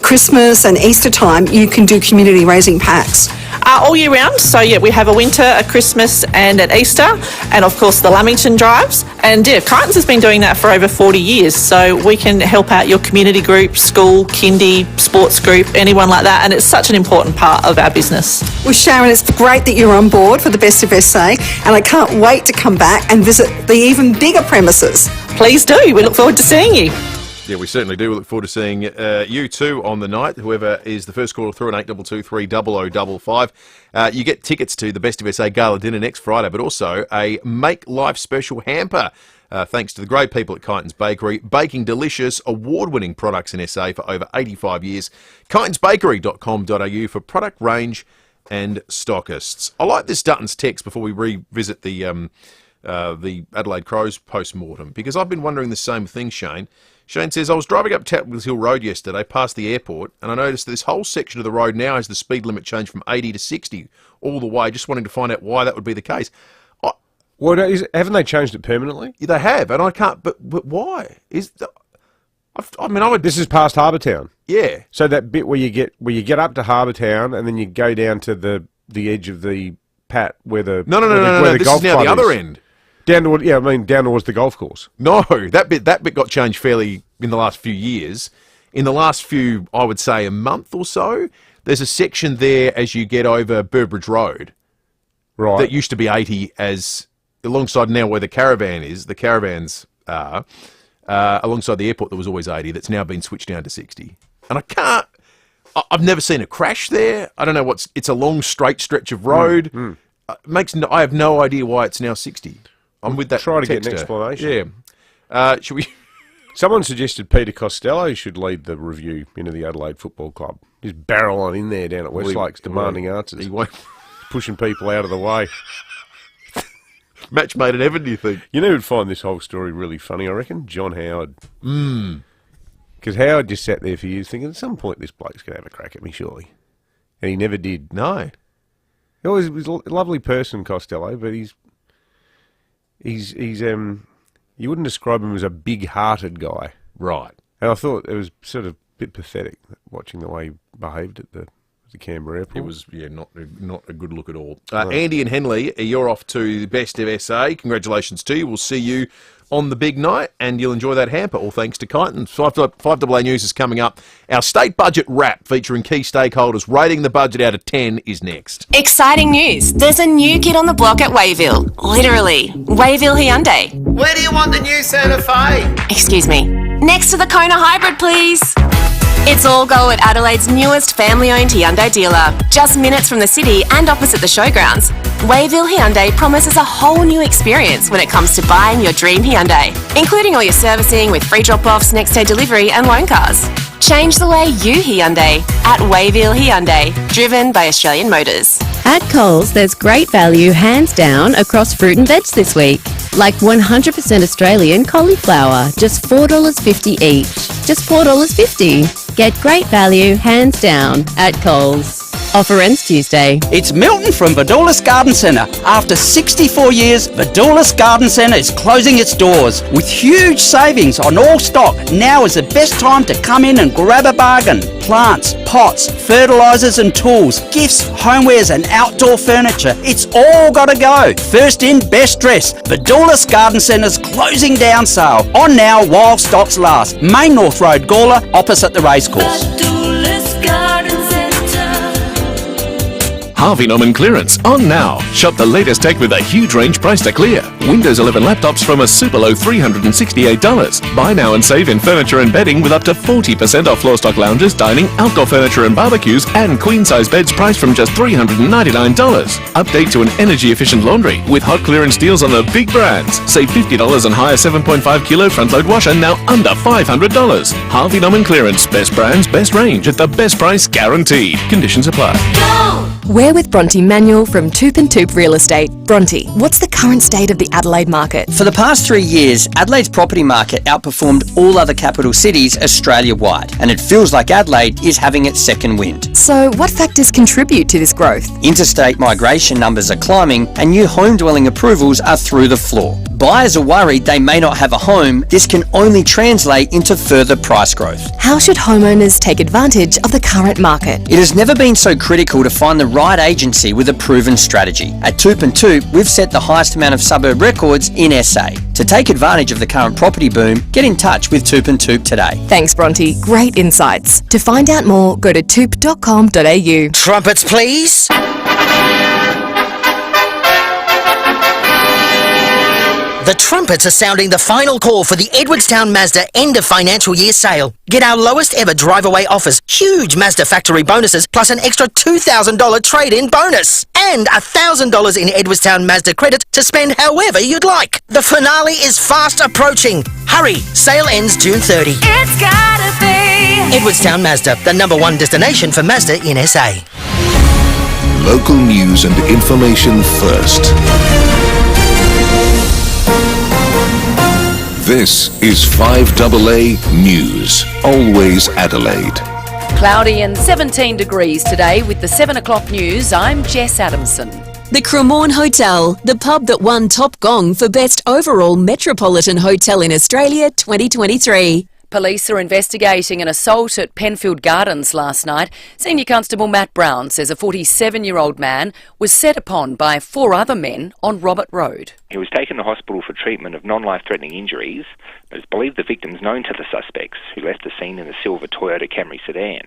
Christmas and Easter time, you can do community raising packs. All year round. So yeah, we have a winter, a Christmas and an Easter, and of course the Lamington drives. And yeah, Crichtons has been doing that for over 40 years. So we can help out your community group, school, kindy, sports group, anyone like that. And it's such an important part of our business. Well, Sharon, it's great that you're on board for the Best of SA, and I can't wait to come back and visit the even bigger premises. Please do. We look forward to seeing you. Yeah, we certainly do. We look forward to seeing you too on the night. Whoever is the first caller through on 8223 0055. You get tickets to the Best of SA Gala Dinner next Friday, but also a Make Life Special hamper. Thanks to the great people at Kyneton's Bakery, baking delicious, award-winning products in SA for over 85 years. kyntonsbakery.com.au for product range and stockists. I like this Dutton's text before we revisit the Adelaide Crows post-mortem, because I've been wondering the same thing, Shane. Shane says, I was driving up Tatwills Hill Road yesterday past the airport, and I noticed this whole section of the road now has the speed limit changed from 80 to 60 all the way, just wanting to find out why that would be the case. Haven't they changed it permanently? Yeah, they have, and I can't, but why? This is past Harbour Town. Yeah. So that bit where you get up to Harbour Town and then you go down to the edge of the pat where the No, this is now the other end. Down towards the golf course. No, that bit got changed fairly in the last few years. In the last few, I would say a month or so, there's a section there as you get over Burbridge Road. Right. That used to be 80 as alongside now where the caravans are, alongside the airport there was always 80, that's now been switched down to 60. And I've never seen a crash there. I don't know it's a long straight stretch of road. I have no idea why it's now 60. I'm with that. Try to get an explanation. Yeah. Should we? Someone suggested Peter Costello should lead the review into the Adelaide Football Club. Just barrel on in there down at Westlakes, demanding answers. He won't. Pushing people out of the way. Match made in heaven, do you think? You know who'd find this whole story really funny, I reckon? John Howard. Because Howard just sat there for years thinking, at some point this bloke's going to have a crack at me, surely. And he never did. No. He was a lovely person, Costello, but he's you wouldn't describe him as a big-hearted guy. Right. And I thought it was sort of a bit pathetic watching the way he behaved at the Canberra airport. It was, not a good look at all. Andy and Henley, you're off to the Best of SA. Congratulations to you. We'll see you on the big night, and you'll enjoy that hamper, all thanks to Kyneton. 5AA News is coming up. Our state budget wrap featuring key stakeholders rating the budget out of 10 is next. Exciting news. There's a new kid on the block at Wayville. Literally. Wayville Hyundai. Where do you want the new Santa Fe? Excuse me. Next to the Kona Hybrid, please. It's all go at Adelaide's newest family-owned Hyundai dealer. Just minutes from the city and opposite the showgrounds. Wayville Hyundai promises a whole new experience when it comes to buying your dream Hyundai, including all your servicing with free drop-offs, next-day delivery and loan cars. Change the way you Hyundai at Wayville Hyundai, driven by Australian Motors. At Coles, there's great value hands down across fruit and veg this week. Like 100% Australian cauliflower, just $4.50 each. Just $4.50. Get great value hands down at Coles. Offer ends Tuesday. It's Milton from Vidoulis Garden Centre. After 64 years, Vidoulis Garden Centre is closing its doors. With huge savings on all stock, now is the best time to come in and grab a bargain. Plants, pots, fertilisers and tools, gifts, homewares and outdoor furniture. It's all got to go. First in, best dressed. Vidoulis Garden Centre's closing down sale. On now while stocks last. Main North Road, Gawler, opposite the racecourse. Harvey Norman clearance on now. Shop the latest tech with a huge range priced to clear. Windows 11 laptops from a super low $368. Buy now and save in furniture and bedding with up to 40% off floor stock lounges, dining, outdoor furniture and barbecues, and queen size beds priced from just $399. Update to an energy efficient laundry with hot clearance deals on the big brands. Save $50 on higher 7.5 kilo front load washer, now under $500. Harvey Norman clearance. Best brands, best range at the best price guaranteed. Conditions apply. We're with Bronte Manuel from Toop and Toop Real Estate. Bronte, what's the current state of the Adelaide market? For the past 3 years, Adelaide's property market outperformed all other capital cities Australia-wide, and it feels like Adelaide is having its second wind. So what factors contribute to this growth? Interstate migration numbers are climbing, and new home dwelling approvals are through the floor. Buyers are worried they may not have a home. This can only translate into further price growth. How should homeowners take advantage of the current market? It has never been so critical to find the right agency with a proven strategy. At Toop and Toop, we've set the highest amount of suburb records in SA. To take advantage of the current property boom, get in touch with Toop and Toop today. Thanks, Bronte. Great insights. To find out more, go to toop.com.au. Trumpets, please. The trumpets are sounding the final call for the Edwardstown Mazda end of financial year sale. Get our lowest ever drive-away offers, huge Mazda factory bonuses, plus an extra $2,000 trade-in bonus. And $1,000 in Edwardstown Mazda credit to spend however you'd like. The finale is fast approaching. Hurry, sale ends June 30. It's gotta be Edwardstown Mazda, the #1 destination for Mazda in SA. Local news and information first. This is 5AA News. Always Adelaide. Cloudy and 17 degrees today with the 7 o'clock news. I'm Jess Adamson. The Cremorne Hotel, the pub that won Top Gong for Best Overall Metropolitan Hotel in Australia 2023. Police are investigating an assault at Penfield Gardens last night. Senior Constable Matt Brown says a 47-year-old man was set upon by 4 other men on Robert Road. He was taken to hospital for treatment of non-life-threatening injuries, but it's believed the victim's known to the suspects, who left the scene in a silver Toyota Camry sedan.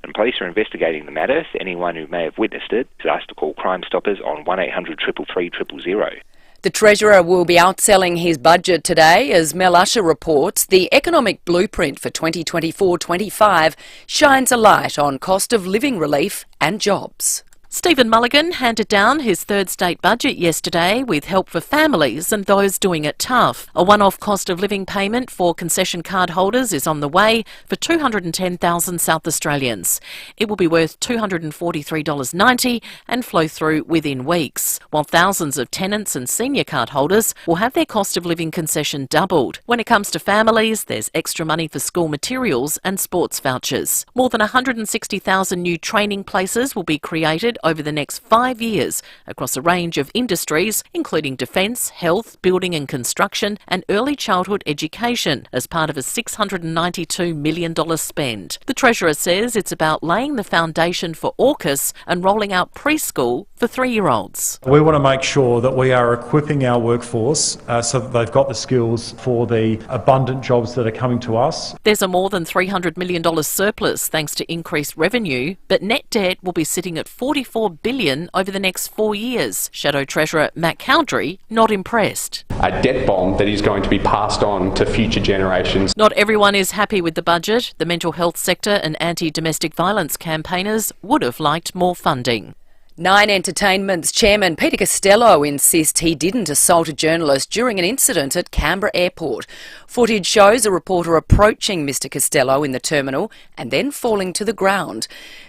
And police are investigating the matter. Anyone who may have witnessed it is asked to call Crime Stoppers on 1800 333 000. The Treasurer will be outselling his budget today. As Mel Usher reports, the economic blueprint for 2024-25 shines a light on cost of living relief and jobs. Stephen Mulligan handed down his third state budget yesterday with help for families and those doing it tough. A one-off cost of living payment for concession card holders is on the way for 210,000 South Australians. It will be worth $243.90 and flow through within weeks, while thousands of tenants and senior card holders will have their cost of living concession doubled. When it comes to families, there's extra money for school materials and sports vouchers. More than 160,000 new training places will be created over the next 5 years across a range of industries, including defence, health, building and construction, and early childhood education, as part of a $692 million spend. The Treasurer says it's about laying the foundation for AUKUS and rolling out preschool for 3-year-olds. We want to make sure that we are equipping our workforce so that they've got the skills for the abundant jobs that are coming to us. There's a more than $300 million surplus thanks to increased revenue, but net debt will be sitting at $44 billion over the next 4 years. Shadow Treasurer Matt Cowdrey not impressed. A debt bomb that is going to be passed on to future generations. Not everyone is happy with the budget. The mental health sector and anti-domestic violence campaigners would have liked more funding. Nine Entertainment's chairman Peter Costello insists he didn't assault a journalist during an incident at Canberra Airport. Footage shows a reporter approaching Mr Costello in the terminal and then falling to the ground.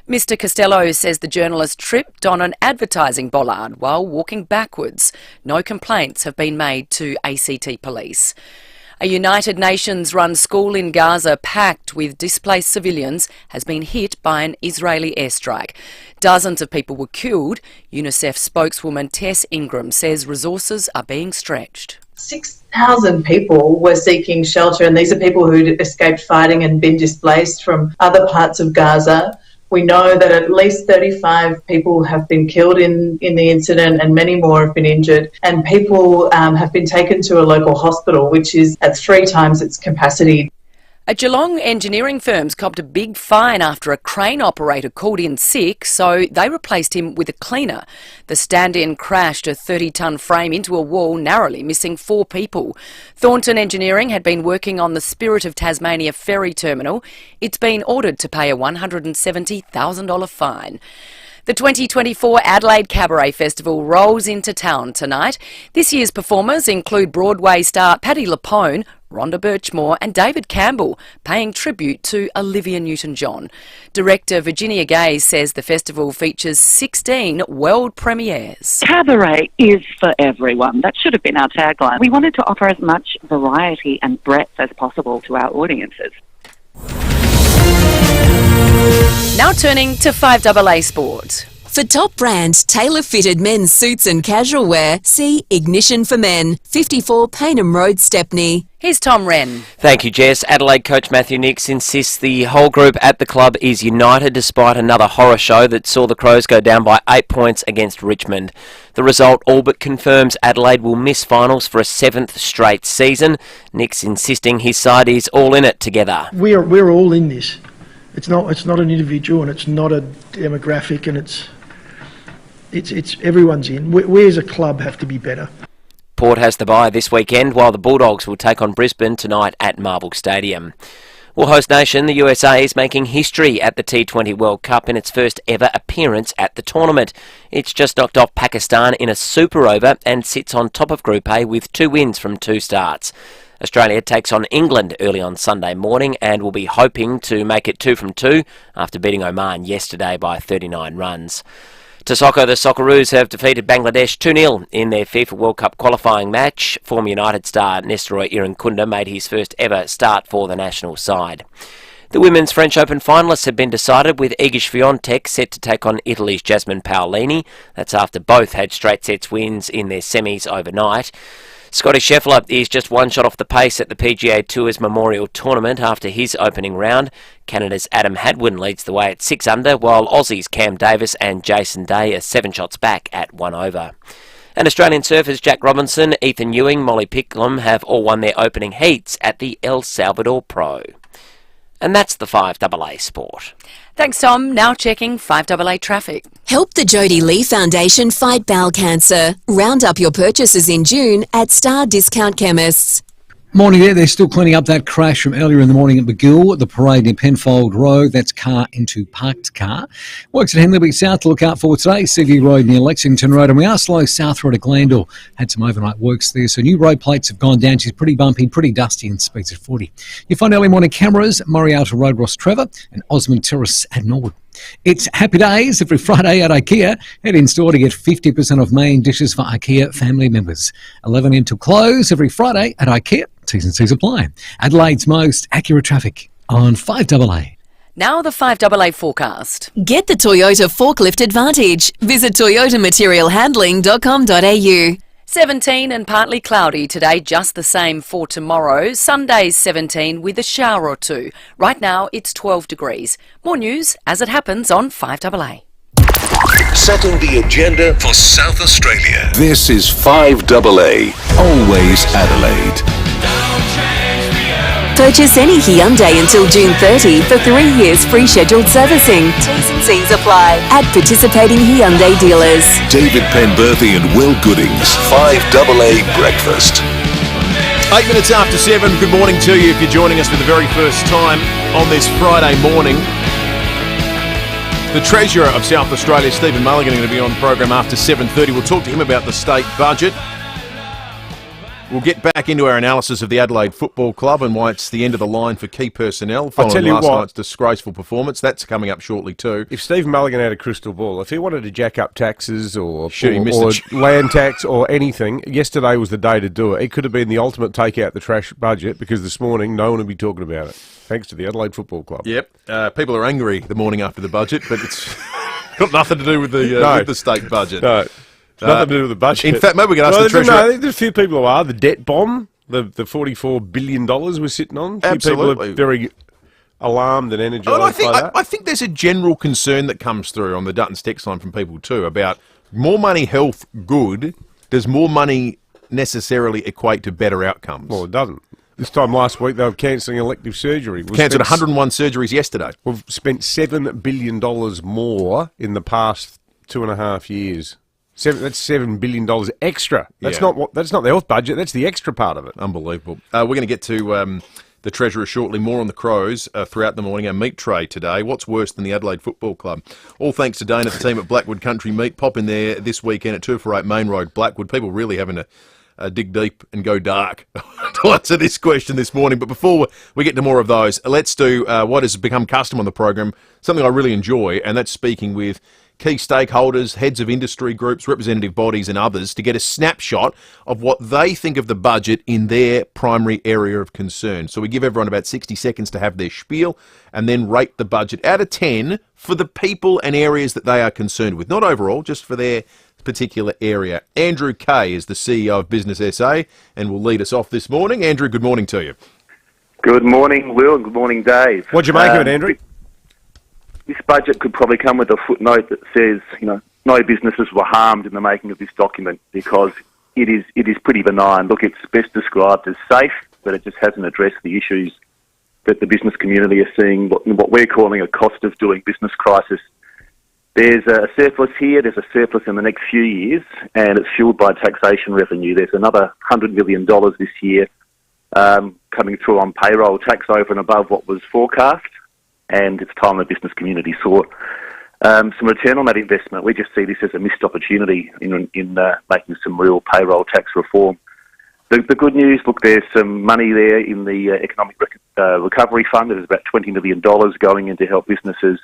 Mr Costello says the journalist tripped on an advertising bollard while walking backwards. No complaints have been made to ACT Police. A United Nations-run school in Gaza packed with displaced civilians has been hit by an Israeli airstrike. Dozens of people were killed. UNICEF spokeswoman Tess Ingram says resources are being stretched. 6,000 people were seeking shelter, and these are people who'd escaped fighting and been displaced from other parts of Gaza. We know that at least 35 people have been killed in the incident and many more have been injured, and people have been taken to a local hospital which is at 3 times its capacity. A Geelong engineering firm's copped a big fine after a crane operator called in sick, so they replaced him with a cleaner. The stand-in crashed a 30-tonne frame into a wall, narrowly missing 4 people. Thornton Engineering had been working on the Spirit of Tasmania ferry terminal. It's been ordered to pay a $170,000 fine. The 2024 Adelaide Cabaret Festival rolls into town tonight. This year's performers include Broadway star Patti LuPone, Rhonda Birchmore and David Campbell, paying tribute to Olivia Newton-John. Director Virginia Gay says the festival features 16 world premieres. Cabaret is for everyone. That should have been our tagline. We wanted to offer as much variety and breadth as possible to our audiences. Now turning to 5AA Sport. For top brand, tailor-fitted men's suits and casual wear, see Ignition for Men, 54 Paynham Road, Stepney. Here's Tom Wren. Thank you, Jess. Adelaide coach Matthew Nicks insists the whole group at the club is united despite another horror show that saw the Crows go down by 8 points against Richmond. The result all but confirms Adelaide will miss finals for a 7th straight season. Nicks insisting his side is all in it together. We're all in this. It's not an individual and it's not a demographic, and it's everyone's in. We as a club have to be better. Port has the bye this weekend, while the Bulldogs will take on Brisbane tonight at Marvel Stadium. Well, host nation, the USA is making history at the T20 World Cup in its first ever appearance at the tournament. It's just knocked off Pakistan in a super over and sits on top of Group A with 2 wins from 2 starts. Australia takes on England early on Sunday morning and will be hoping to make it 2 from 2 after beating Oman yesterday by 39 runs. To soccer, the Socceroos have defeated Bangladesh 2-0 in their FIFA World Cup qualifying match. Former United star Nestor Irankunda made his first ever start for the national side. The Women's French Open finalists have been decided, with Iga Swiatek set to take on Italy's Jasmine Paolini. That's after both had straight sets wins in their semis overnight. Scotty Scheffler is just 1 shot off the pace at the PGA Tour's Memorial Tournament after his opening round. Canada's Adam Hadwin leads the way at 6 under, while Aussies Cam Davis and Jason Day are 7 shots back at 1 over. And Australian surfers Jack Robinson, Ethan Ewing, Molly Picklum have all won their opening heats at the El Salvador Pro. And that's the 5AA Sport. Thanks, Tom. Now checking 5AA traffic. Help the Jodie Lee Foundation fight bowel cancer. Round up your purchases in June at Star Discount Chemists. Morning there. They're still cleaning up that crash from earlier in the morning at McGill, the parade near Penfold Road. That's car into parked car. Works at Henley South to look out for today. Seaview Road near Lexington Road. And we are slow South Road at Glandore. Had some overnight works there. So new road plates have gone down. She's pretty bumpy, pretty dusty, and speeds at 40. You find early morning cameras, Morialta Road, Ross Trevor, and Osmond Terrace at Norwood. It's happy days every Friday at IKEA. Head in store to get 50% off main dishes for IKEA family members. 11 a.m. till close every Friday at IKEA. T's and C's apply. Adelaide's most accurate traffic on 5AA. Now the 5AA forecast. Get the Toyota Forklift Advantage. Visit toyotamaterialhandling.com.au. 17 and partly cloudy today, just the same for tomorrow. Sunday's 17 with a shower or 2. Right now it's 12 degrees. More news as it happens on 5AA. Setting the agenda for South Australia. This is 5AA. Always Adelaide. Purchase any Hyundai until June 30 for 3 years free scheduled servicing. T's and C's apply at participating Hyundai dealers. David Penberthy and Will Goodings. 5AA Breakfast. 8 minutes after 7. Good morning to you if you're joining us for the very first time on this Friday morning. The Treasurer of South Australia, Stephen Mulligan, is going to be on the program after 7:30. We'll talk to him about the state budget. We'll get back into our analysis of the Adelaide Football Club and why it's the end of the line for key personnel following last night's disgraceful performance. That's coming up shortly too. If Stephen Mulligan had a crystal ball, if he wanted to jack up taxes or missed land tax or anything, yesterday was the day to do it. It could have been the ultimate take out the trash budget, because this morning no one would be talking about it, thanks to the Adelaide Football Club. Yep. People are angry the morning after the budget, but it's got nothing to do with the state budget. No. Nothing to do with the budget. In fact, maybe we can ask the Treasurer. No, there's a few people who are. The debt bomb, the $44 billion we're sitting on. Absolutely. People are very alarmed and energised by that. I think there's a general concern that comes through on the Dutton's text line from people too about more money, health, good. Does more money necessarily equate to better outcomes? Well, it doesn't. This time last week, they were cancelling elective surgery. Cancelled 101 surgeries yesterday. We've spent $7 billion more in the past 2.5 years. That's $7 billion extra. That's not the health budget. That's the extra part of it. Unbelievable. We're going to get to the Treasurer shortly. More on the Crows throughout the morning. Our meat tray today. What's worse than the Adelaide Football Club? All thanks to Dane and the team at Blackwood Country Meat. Pop in there this weekend at 248 Main Road, Blackwood. People really having to dig deep and go dark to answer this question this morning. But before we get to more of those, let's do what has become custom on the program, something I really enjoy, and that's speaking with key stakeholders, heads of industry groups, representative bodies and others to get a snapshot of what they think of the budget in their primary area of concern. So we give everyone about 60 seconds to have their spiel and then rate the budget out of 10 for the people and areas that they are concerned with. Not overall, just for their particular area. Andrew Kay is the CEO of Business SA and will lead us off this morning. Andrew, good morning to you. Good morning, Will. Good morning, Dave. What'd you make of it, Andrew? This budget could probably come with a footnote that says, no businesses were harmed in the making of this document, because it is pretty benign. Look, it's best described as safe, but it just hasn't addressed the issues that the business community are seeing, what we're calling a cost of doing business crisis. There's a surplus here, there's a surplus in the next few years, and it's fueled by taxation revenue. There's another $100 million this year coming through on payroll tax over and above what was forecast, and it's time the business community saw some return on that investment. We just see this as a missed opportunity in making some real payroll tax reform. The good news, look, there's some money there in the Economic Recovery Fund. There's about $20 million going in to help businesses,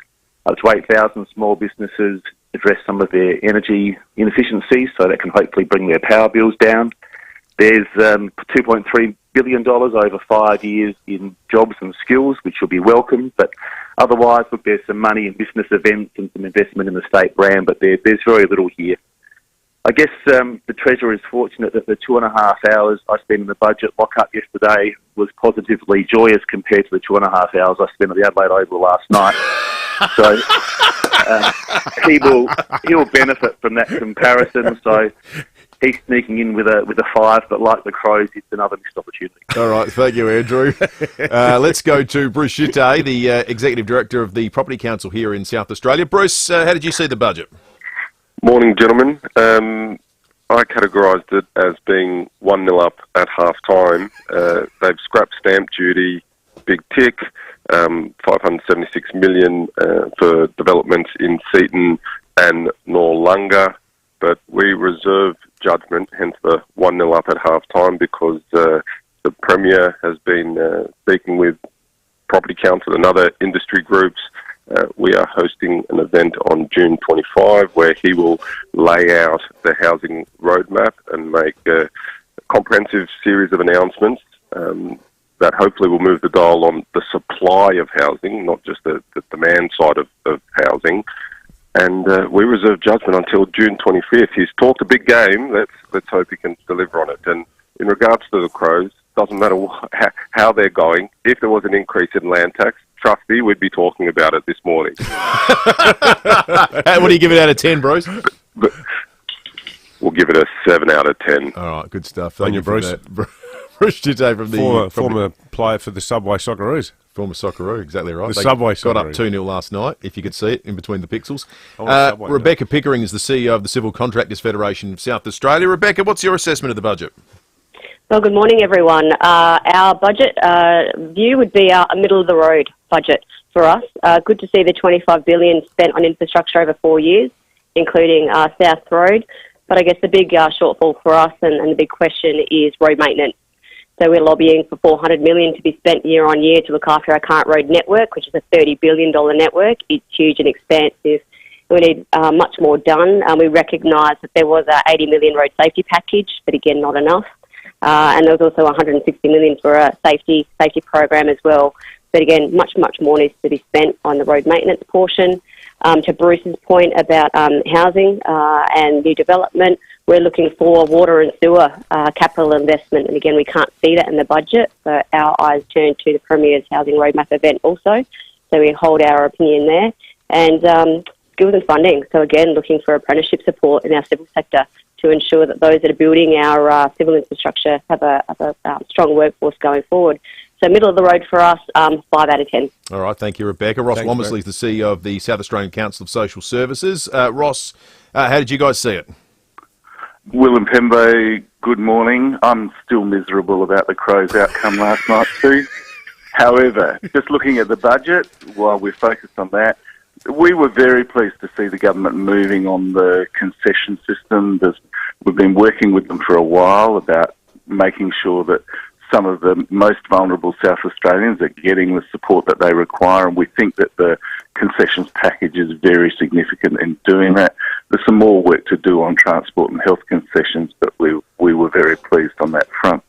up to 8,000 small businesses, address some of their energy inefficiencies so that can hopefully bring their power bills down. There's $2.3 billion over 5 years in jobs and skills, which will be welcome. But otherwise, look, there's some money in business events and some investment in the state brand, but there's very little here. I guess the Treasurer is fortunate that the 2.5 hours I spent in the budget lock-up yesterday was positively joyous compared to the 2.5 hours I spent at the Adelaide Oval last night. So he will benefit from that comparison. So he's sneaking in with a 5, but like the Crows, it's another missed opportunity. All right, thank you, Andrew. Let's go to Bruce Schutte, the Executive Director of the Property Council here in South Australia. Bruce, how did you see the budget? Morning, gentlemen. I categorised it as being 1-0 up at half-time. They've scrapped stamp duty, big tick, $576 million for developments in Seaton and Noarlunga, but we reserve judgment, hence the 1-0 up at half-time, because the Premier has been speaking with Property Council and other industry groups. We are hosting an event on June 25 where he will lay out the housing roadmap and make a comprehensive series of announcements that hopefully will move the dial on the supply of housing, not just the demand side of housing. And we reserve judgment until June 25th. He's talked a big game. Let's hope he can deliver on it. And in regards to the Crows, doesn't matter how they're going. If there was an increase in land tax, trust me, we'd be talking about it this morning. What do you give it out of 10, Bruce? We'll give it a 7 out of 10. All right, good stuff. Thank you, Bruce. Bruce Schutte from the former player for the Subway Socceroos. Former Socceroo, exactly right. The Subway got up Socceroo. 2-0 last night, if you could see it, in between the pixels. Rebecca Pickering is the CEO of the Civil Contractors Federation of South Australia. Rebecca, what's your assessment of the budget? Well, good morning, everyone. Our budget view would be a middle-of-the-road budget for us. Good to see the $25 billion spent on infrastructure over 4 years, including South Road. But I guess the big shortfall for us and the big question is road maintenance. So we're lobbying for $400 million to be spent year on year to look after our current road network, which is a $30 billion network. It's huge and expansive. We need much more done. We recognise that there was a $80 million road safety package, but again, not enough. And there was also $160 million for a safety program as well. But again, much more needs to be spent on the road maintenance portion. To Bruce's point about housing and new development, we're looking for water and sewer capital investment. And again, we can't see that in the budget, so our eyes turn to the Premier's Housing Roadmap event also. So we hold our opinion there. And skills and funding. So again, looking for apprenticeship support in our civil sector to ensure that those that are building our civil infrastructure have a strong workforce going forward. So middle of the road for us, 5 out of 10. All right, thank you, Rebecca. Ross Thanks, Womersley is the CEO of the South Australian Council of Social Services. Ross, how did you guys see it? Will and Pembe, good morning. I'm still miserable about the Crows outcome last night too. However, just looking at the budget, while we're focused on that, we were very pleased to see the government moving on the concession system. We've been working with them for a while about making sure that some of the most vulnerable South Australians are getting the support that they require, and we think that the concessions package is very significant in doing that. There's some more work to do on transport and health concessions, but we were very pleased on that front.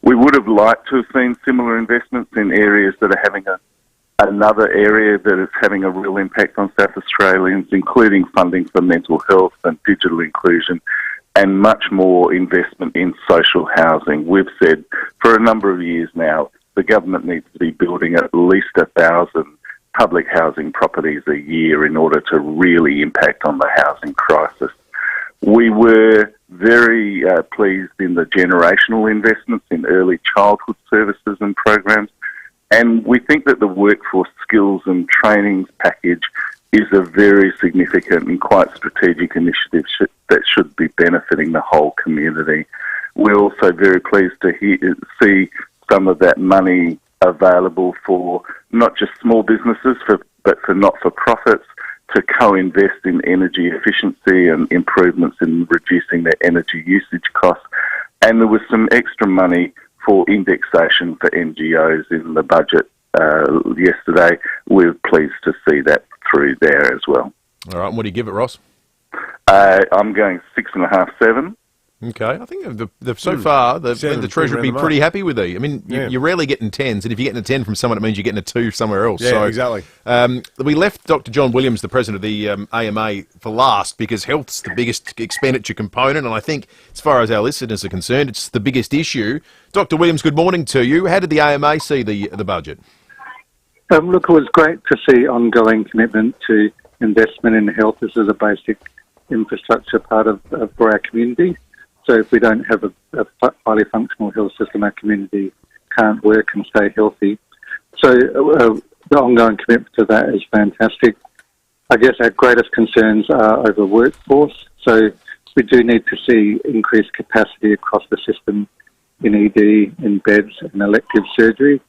We would have liked to have seen similar investments in areas that are having another area that is having a real impact on South Australians, including funding for mental health and digital inclusion, and much more investment in social housing. We've said for a number of years now, the government needs to be building at least 1,000 public housing properties a year in order to really impact on the housing crisis. We were very pleased in the generational investments in early childhood services and programs, and we think that the workforce skills and trainings package is a very significant and quite strategic initiative that should be benefiting the whole community. We're also very pleased to see some of that money available for not just small businesses, but for not-for-profits to co-invest in energy efficiency and improvements in reducing their energy usage costs. And there was some extra money for indexation for NGOs in the budget yesterday. We're pleased to see that through there as well. All right, and what do you give it, Ross? I'm going 6.5, 7. Okay, I think so far the Treasury would be pretty happy with these. I mean, you're rarely getting 10s, and if you're getting a 10 from someone, it means you're getting a 2 somewhere else. Yeah, so, exactly. We left Dr. John Williams, the president of the AMA, for last because health's the biggest expenditure component, and I think, as far as our listeners are concerned, it's the biggest issue. Dr. Williams, good morning to you. How did the AMA see the budget? Look, it was great to see ongoing commitment to investment in health. This is a basic infrastructure part for our community. So if we don't have a highly functional health system, our community can't work and stay healthy. So the ongoing commitment to that is fantastic. I guess our greatest concerns are over workforce. So we do need to see increased capacity across the system in ED, in beds and elective surgery.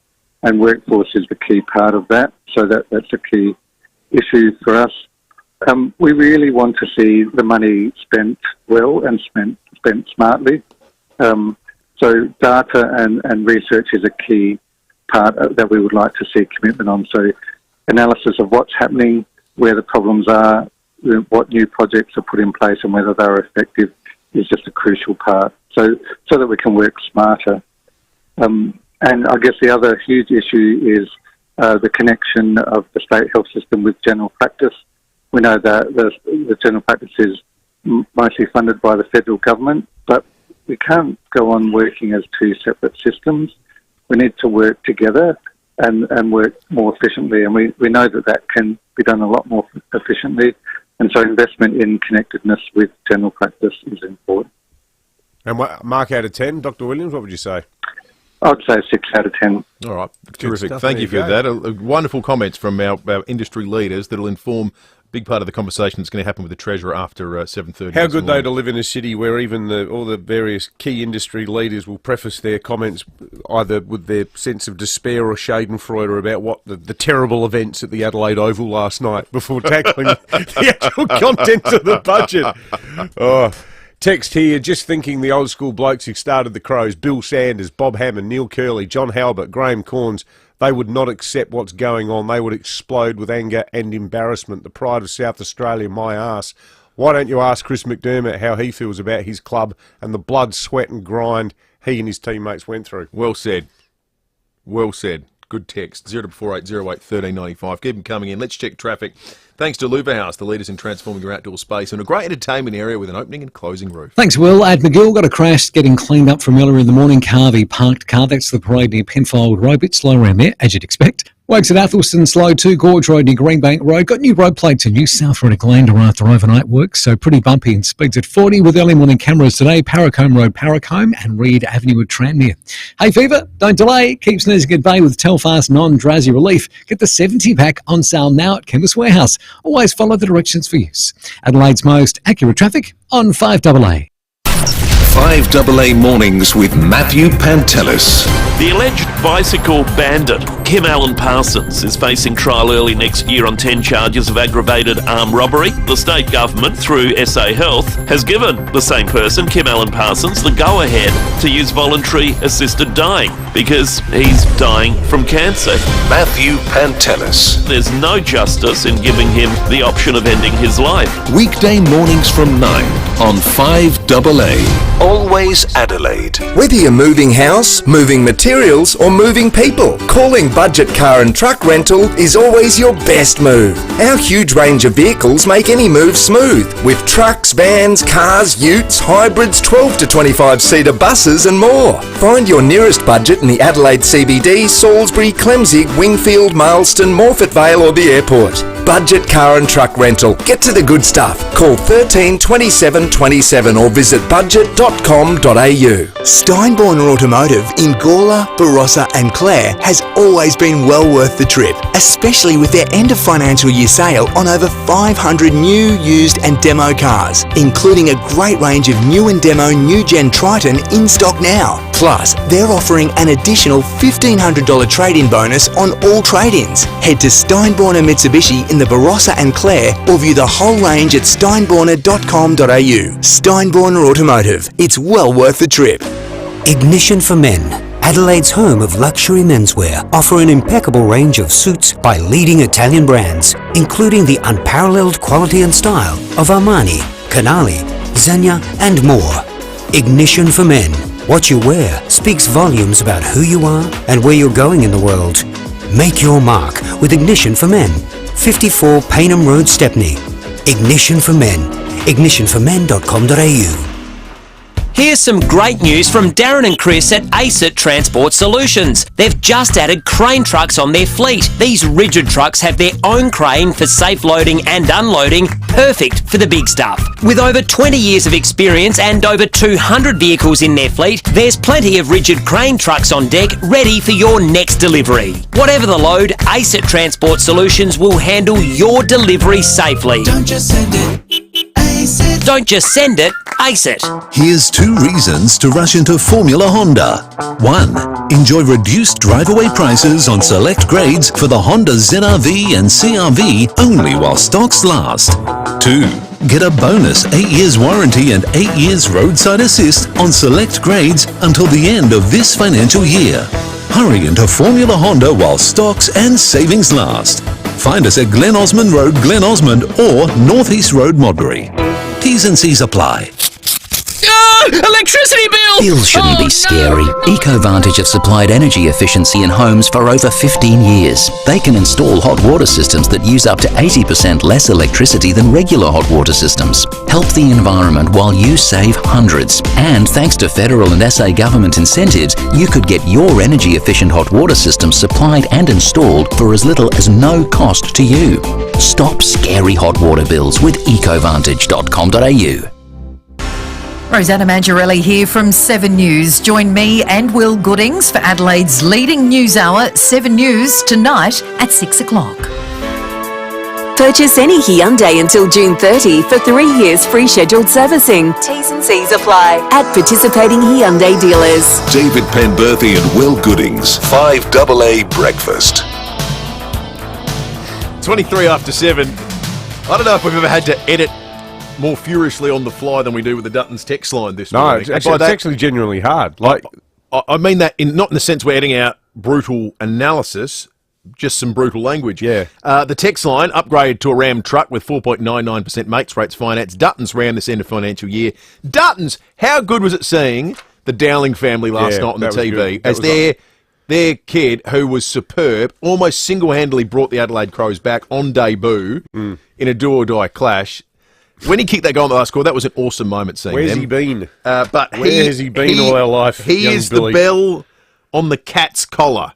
And workforce is the key part of that. So that's a key issue for us. We really want to see the money spent well and spent smartly. So data and research is a key part that we would like to see commitment on. So analysis of what's happening, where the problems are, what new projects are put in place and whether they're effective is just a crucial part. So that we can work smarter. And I guess the other huge issue is the connection of the state health system with general practice. We know that the general practice is mostly funded by the federal government, but we can't go on working as two separate systems. We need to work together and work more efficiently, and we know that can be done a lot more efficiently, and so investment in connectedness with general practice is important. And mark out of 10, Dr. Williams, what would you say? I'd say 6 out of 10. All right, terrific. Thank you for that. Wonderful comments from our industry leaders that'll inform a big part of the conversation that's going to happen with the Treasurer after 7:30. How good, though, to live in a city where even all the various key industry leaders will preface their comments either with their sense of despair or schadenfreude about what the terrible events at the Adelaide Oval last night before tackling the actual contents of the budget. Oh. Text here, just thinking the old school blokes who started the Crows, Bill Sanders, Bob Hammond, Neil Curley, John Halbert, Graham Corns, they would not accept what's going on. They would explode with anger and embarrassment. The pride of South Australia, my arse. Why don't you ask Chris McDermott how he feels about his club and the blood, sweat and grind he and his teammates went through? Well said. Well said. Good text. 048008 1395. Keep them coming in. Let's check traffic. Thanks to Louver House, the leaders in transforming your outdoor space, and a great entertainment area with an opening and closing roof. Thanks, Will. At McGill, got a crash getting cleaned up from earlier in the morning. Carvey parked car. That's the parade near Penfold Road. Bit slow around there, as you'd expect. Wakes at Athelston, slow 2 Gorge Road near Greenbank Road. Got new road plates in New South Riddick Lander after overnight work, so pretty bumpy and speeds at 40 with early morning cameras today. Paracombe Road, Paracombe and Reed Avenue at Tranmere. Hey FIVEAA, don't delay. Keep snoozing at bay with Telfast non-drowsy relief. Get the 70-pack on sale now at Chemist Warehouse. Always follow the directions for use. Adelaide's most accurate traffic on 5AA. 5AA Mornings with Matthew Pantelis. The alleged bicycle bandit, Kim Allen Parsons, is facing trial early next year on 10 charges of aggravated armed robbery. The state government, through SA Health, has given the same person, Kim Allen Parsons, the go-ahead to use voluntary assisted dying because he's dying from cancer. Matthew Pantelis. There's no justice in giving him the option of ending his life. Weekday mornings from 9 on 5AA. Always Adelaide. Whether you're moving house, moving materials or moving people, calling Budget Car and Truck Rental is always your best move. Our huge range of vehicles make any move smooth, with trucks, vans, cars, utes, hybrids, 12 to 25-seater buses and more. Find your nearest Budget in the Adelaide CBD, Salisbury, Clemsig, Wingfield, Mailstone, Morfett Vale or the airport. Budget Car and Truck Rental. Get to the good stuff. Call 13 27 27 or visit budget.com.au. Steinborner Automotive in Gawler, Barossa and Clare has always been well worth the trip, especially with their end of financial year sale on over 500 new, used and demo cars, including a great range of new and demo new gen Triton in stock now. Plus, they're offering an additional $1,500 trade-in bonus on all trade-ins. Head to Steinborner Mitsubishi in the Barossa and Clare or view the whole range at steinborner.com.au. Steinborner Automotive. It's well worth the trip. Ignition for Men, Adelaide's home of luxury menswear, offer an impeccable range of suits by leading Italian brands, including the unparalleled quality and style of Armani, Canali, Zegna and more. Ignition for Men. What you wear speaks volumes about who you are and where you're going in the world. Make your mark with Ignition for Men. 54 Paynham Road, Stepney. Ignition for Men. ignitionformen.com.au. Here's some great news from Darren and Chris at ACET Transport Solutions. They've just added crane trucks on their fleet. These rigid trucks have their own crane for safe loading and unloading, perfect for the big stuff. With over 20 years of experience and over 200 vehicles in their fleet, there's plenty of rigid crane trucks on deck ready for your next delivery. Whatever the load, ACET Transport Solutions will handle your delivery safely. Don't just send it, ACET. Don't just send it, ACET. Here's 2 reasons to rush into Formula Honda. 1. Enjoy reduced drive-away prices on select grades for the Honda ZR-V and CR-V only while stocks last. 2. Get a bonus 8 years warranty and 8 years roadside assist on select grades until the end of this financial year. Hurry into Formula Honda while stocks and savings last. Find us at Glen Osmond Road, Glen Osmond or North East Road, Modbury. T's and C's apply. Electricity bill! Bills shouldn't be scary. EcoVantage have supplied energy efficiency in homes for over 15 years. They can install hot water systems that use up to 80% less electricity than regular hot water systems. Help the environment while you save hundreds. And thanks to federal and SA government incentives, you could get your energy efficient hot water system supplied and installed for as little as no cost to you. Stop scary hot water bills with ecovantage.com.au. Rosanna Mangiarelli here from 7 News. Join me and Will Goodings for Adelaide's leading news hour, 7 News, tonight at 6 o'clock. Purchase any Hyundai until June 30 for 3 years free scheduled servicing. T's and C's apply at participating Hyundai dealers. David Penberthy and Will Goodings, 5AA Breakfast. 23 after 7. I don't know if we've ever had to edit more furiously on the fly than we do with the Duttons text line this morning. No, it's actually genuinely hard. Like, I mean that not in the sense we're editing out brutal analysis, just some brutal language. Yeah. The text line, upgraded to a Ram truck with 4.99% mates rates finance. Duttons Ram this end of financial year. Duttons, how good was it seeing the Dowling family last night on the TV as their kid, who was superb, almost single-handedly brought the Adelaide Crows back on debut in a do-or-die clash. When he kicked that goal in the last quarter, that was an awesome moment seeing Where's them. he been? But Where has he been all our life? He is Billy? the bell on the cat's collar.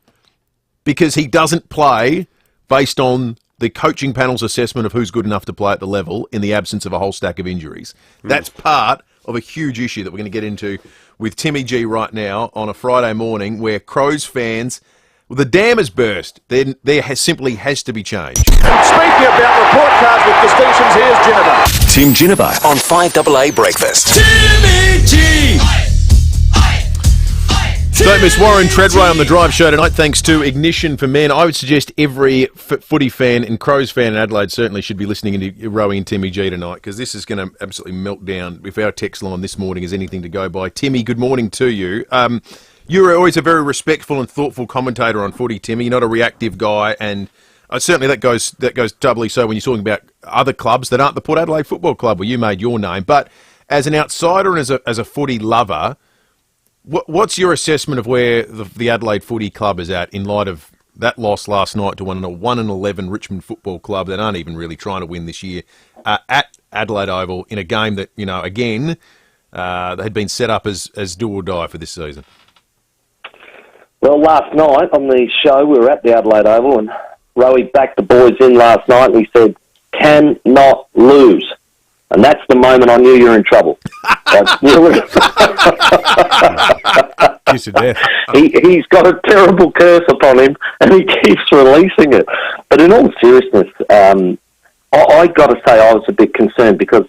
because he doesn't play based on the coaching panel's assessment of who's good enough to play at the level in the absence of a whole stack of injuries. That's part of a huge issue that we're going to get into with Timmy G right now on a Friday morning, where Crows fans, the dam has burst. Simply has to be changed. And speaking about report cards with distinctions, here's Ginnivan. Tim Ginnivan on 5AA Breakfast. Timmy G! Don't miss Warren Treadway on the Drive Show tonight, thanks to Ignition for Men. I would suggest every footy fan and Crows fan in Adelaide certainly should be listening to Rowie and Timmy G tonight, because this is going to absolutely melt down if our text line this morning is anything to go by. Timmy, good morning to you. You're always a very respectful and thoughtful commentator on footy, Timmy. You're not a reactive guy, and certainly that goes doubly so when you're talking about other clubs that aren't the Port Adelaide Football Club where you made your name. But as an outsider and as a footy lover, what's your assessment of where the Adelaide Footy Club is at in light of that loss last night to a 1-11 Richmond Football Club that aren't even really trying to win this year at Adelaide Oval in a game that, again, had been set up as do or die for this season? Well, last night on the show, we were at the Adelaide Oval, and Rowie backed the boys in last night, and he said, "Cannot lose." And that's the moment I knew you were in trouble. He's got a terrible curse upon him, and he keeps releasing it. But in all seriousness, I got to say I was a bit concerned, because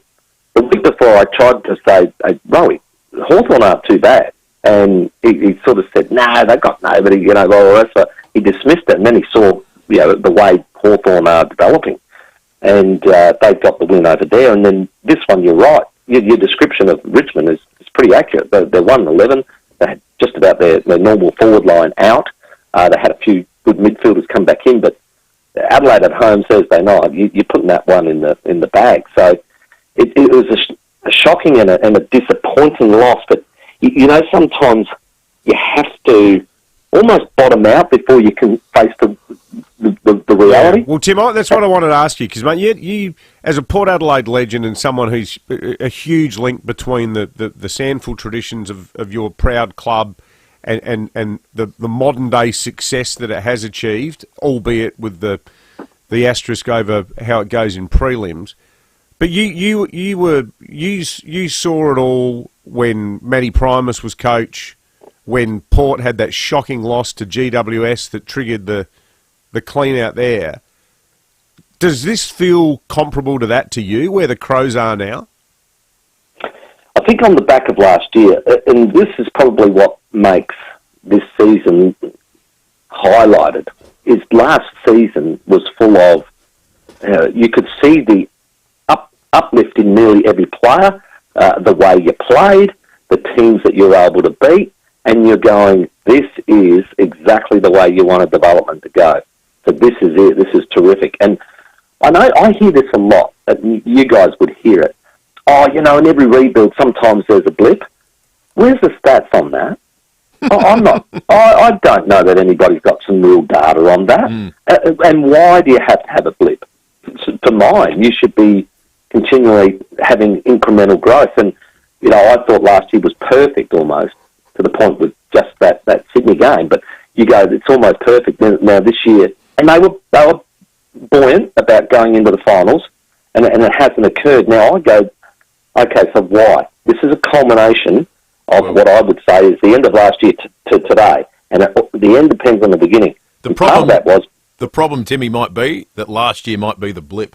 the week before I tried to say, "Hey, Rowie, Hawthorn aren't too bad." And he sort of said, "No, they've got nobody," blah, blah, blah. So he dismissed it, and then he saw, the way Hawthorn are developing. And they got the win over there. And then this one, you're right. Your description of Richmond is pretty accurate. They're 1-11. They had just about their normal forward line out. They had a few good midfielders come back in, but Adelaide at home Thursday night, you're putting that one in the bag. So it was a shocking and a disappointing loss. But sometimes you have to almost bottom out before you can face the reality. Yeah. Well, Tim, that's what I wanted to ask you, because, mate, you, as a Port Adelaide legend and someone who's a huge link between the Sandful traditions of your proud club and the modern-day success that it has achieved, albeit with the asterisk over how it goes in prelims. But you saw it all when Matty Primus was coach, when Port had that shocking loss to GWS that triggered the clean out there. Does this feel comparable to that to you, where the Crows are now? I think on the back of last year, and this is probably what makes this season highlighted, is last season was full of, you could see the uplift in nearly every player, the way you played, the teams that you were able to beat, and you're going, this is exactly the way you want a development to go. So this is it. This is terrific. And I know I hear this a lot, and you guys would hear it. Oh, in every rebuild, sometimes there's a blip. Where's the stats on that? I don't know that anybody's got some real data on that. And why do you have to have a blip? For mine, you should be continually having incremental growth. And, I thought last year was perfect almost, to the point with just that Sydney game. But you go, it's almost perfect now this year. And they were buoyant about going into the finals, and it hasn't occurred. Now I go, okay, so why? This is a culmination of what I would say is the end of last year to today, and the end depends on the beginning. The problem, Timmy, might be that last year might be the blip.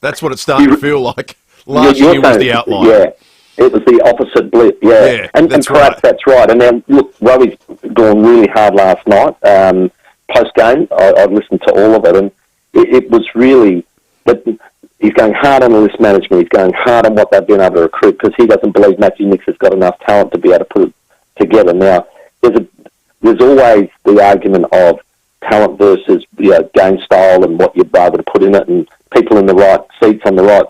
That's what it's starting to feel like. Last year was the outlier. Yeah, it was the opposite blip. Yeah, and perhaps that's right. And then look, Rowie's gone really hard last night. Post game, I listened to all of it, and it was really that he's going hard on the list management. He's going hard on what they've been able to recruit, because he doesn't believe Matthew Nicks has got enough talent to be able to put it together. Now, there's always the argument of talent versus game style and what you're able to put in it, and people in the right seats on the right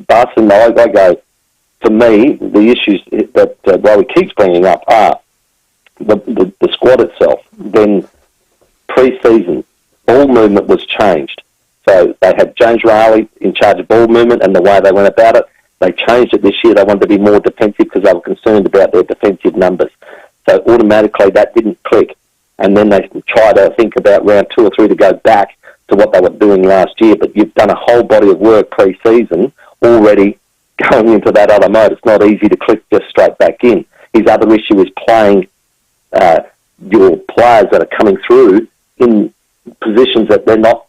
bus. And I go, for me, the issues that Rowie keeps bringing up are the squad itself. Then pre-season, ball movement was changed. So they had James Riley in charge of ball movement and the way they went about it. They changed it this year. They wanted to be more defensive because they were concerned about their defensive numbers. So automatically that didn't click. and then they try to think about round 2 or 3 to go back to what they were doing last year. But you've done a whole body of work pre-season already going into that other mode. It's not easy to click just straight back in. His other issue is playing your players that are coming through in positions that they're not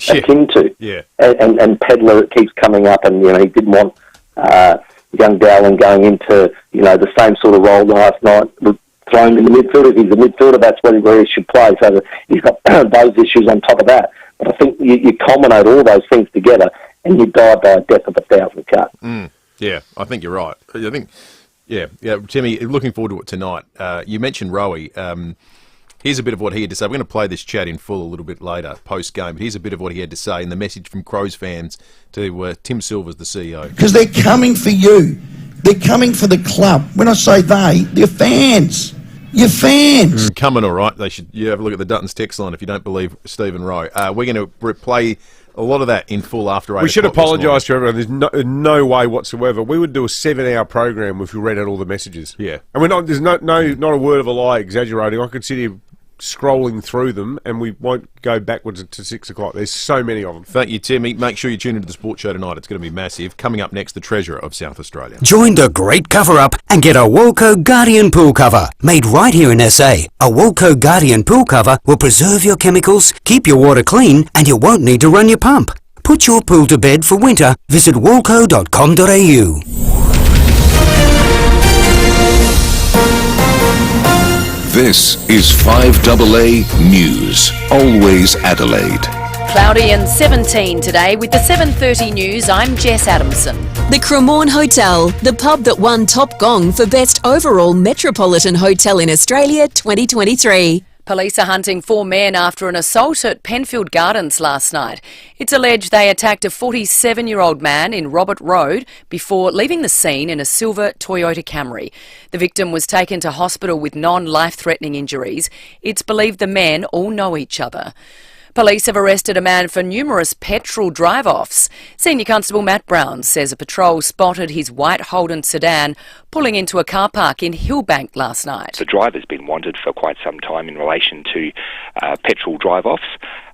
akin to. Yeah. And Pedler keeps coming up, and he didn't want young Dowling going into the same sort of role last night, thrown in the midfield. If he's a midfielder, that's where he should play. So he's got those issues on top of that. But I think you culminate all those things together, and you die by a death of 1,000 cuts. Yeah, I think you're right. I think, yeah, Timmy, looking forward to it tonight. You mentioned Rowie. Here's a bit of what he had to say. We're going to play this chat in full a little bit later, post-game, but here's a bit of what he had to say and the message from Crows fans to Tim Silvers, the CEO. Because they're coming for you. They're coming for the club. When I say they're fans. You're fans. Coming all right. They should. You have a look at the Duttons text line if you don't believe Stephen Rowe. We're going to play a lot of that in full after 8 We should o'clock apologise to everyone. There's no way whatsoever. We would do a 7-hour program if we read out all the messages. Yeah. And we're not. There's not a word of a lie exaggerating. I could sit here scrolling through them, and we won't go backwards to 6 o'clock. There's so many of them. Thank you, Timmy. Make sure you tune into the Sports Show tonight. It's going to be massive. Coming up next, the Treasurer of South Australia. Join the great cover-up and get a Walco Guardian pool cover. Made right here in SA, a Walco Guardian pool cover will preserve your chemicals, keep your water clean, and you won't need to run your pump. Put your pool to bed for winter. Visit walco.com.au. This is 5AA News. Always Adelaide. Cloudy and 17 today. With the 7:30 news, I'm Jess Adamson. The Cremorne Hotel, the pub that won Top Gong for Best Overall Metropolitan Hotel in Australia 2023. Police are hunting 4 men after an assault at Penfield Gardens last night. It's alleged they attacked a 47-year-old man in Robert Road before leaving the scene in a silver Toyota Camry. The victim was taken to hospital with non-life-threatening injuries. It's believed the men all know each other. Police have arrested a man for numerous petrol drive-offs. Senior Constable Matt Brown says a patrol spotted his white Holden sedan pulling into a car park in Hillbank last night. The driver's been wanted for quite some time in relation to petrol drive-offs.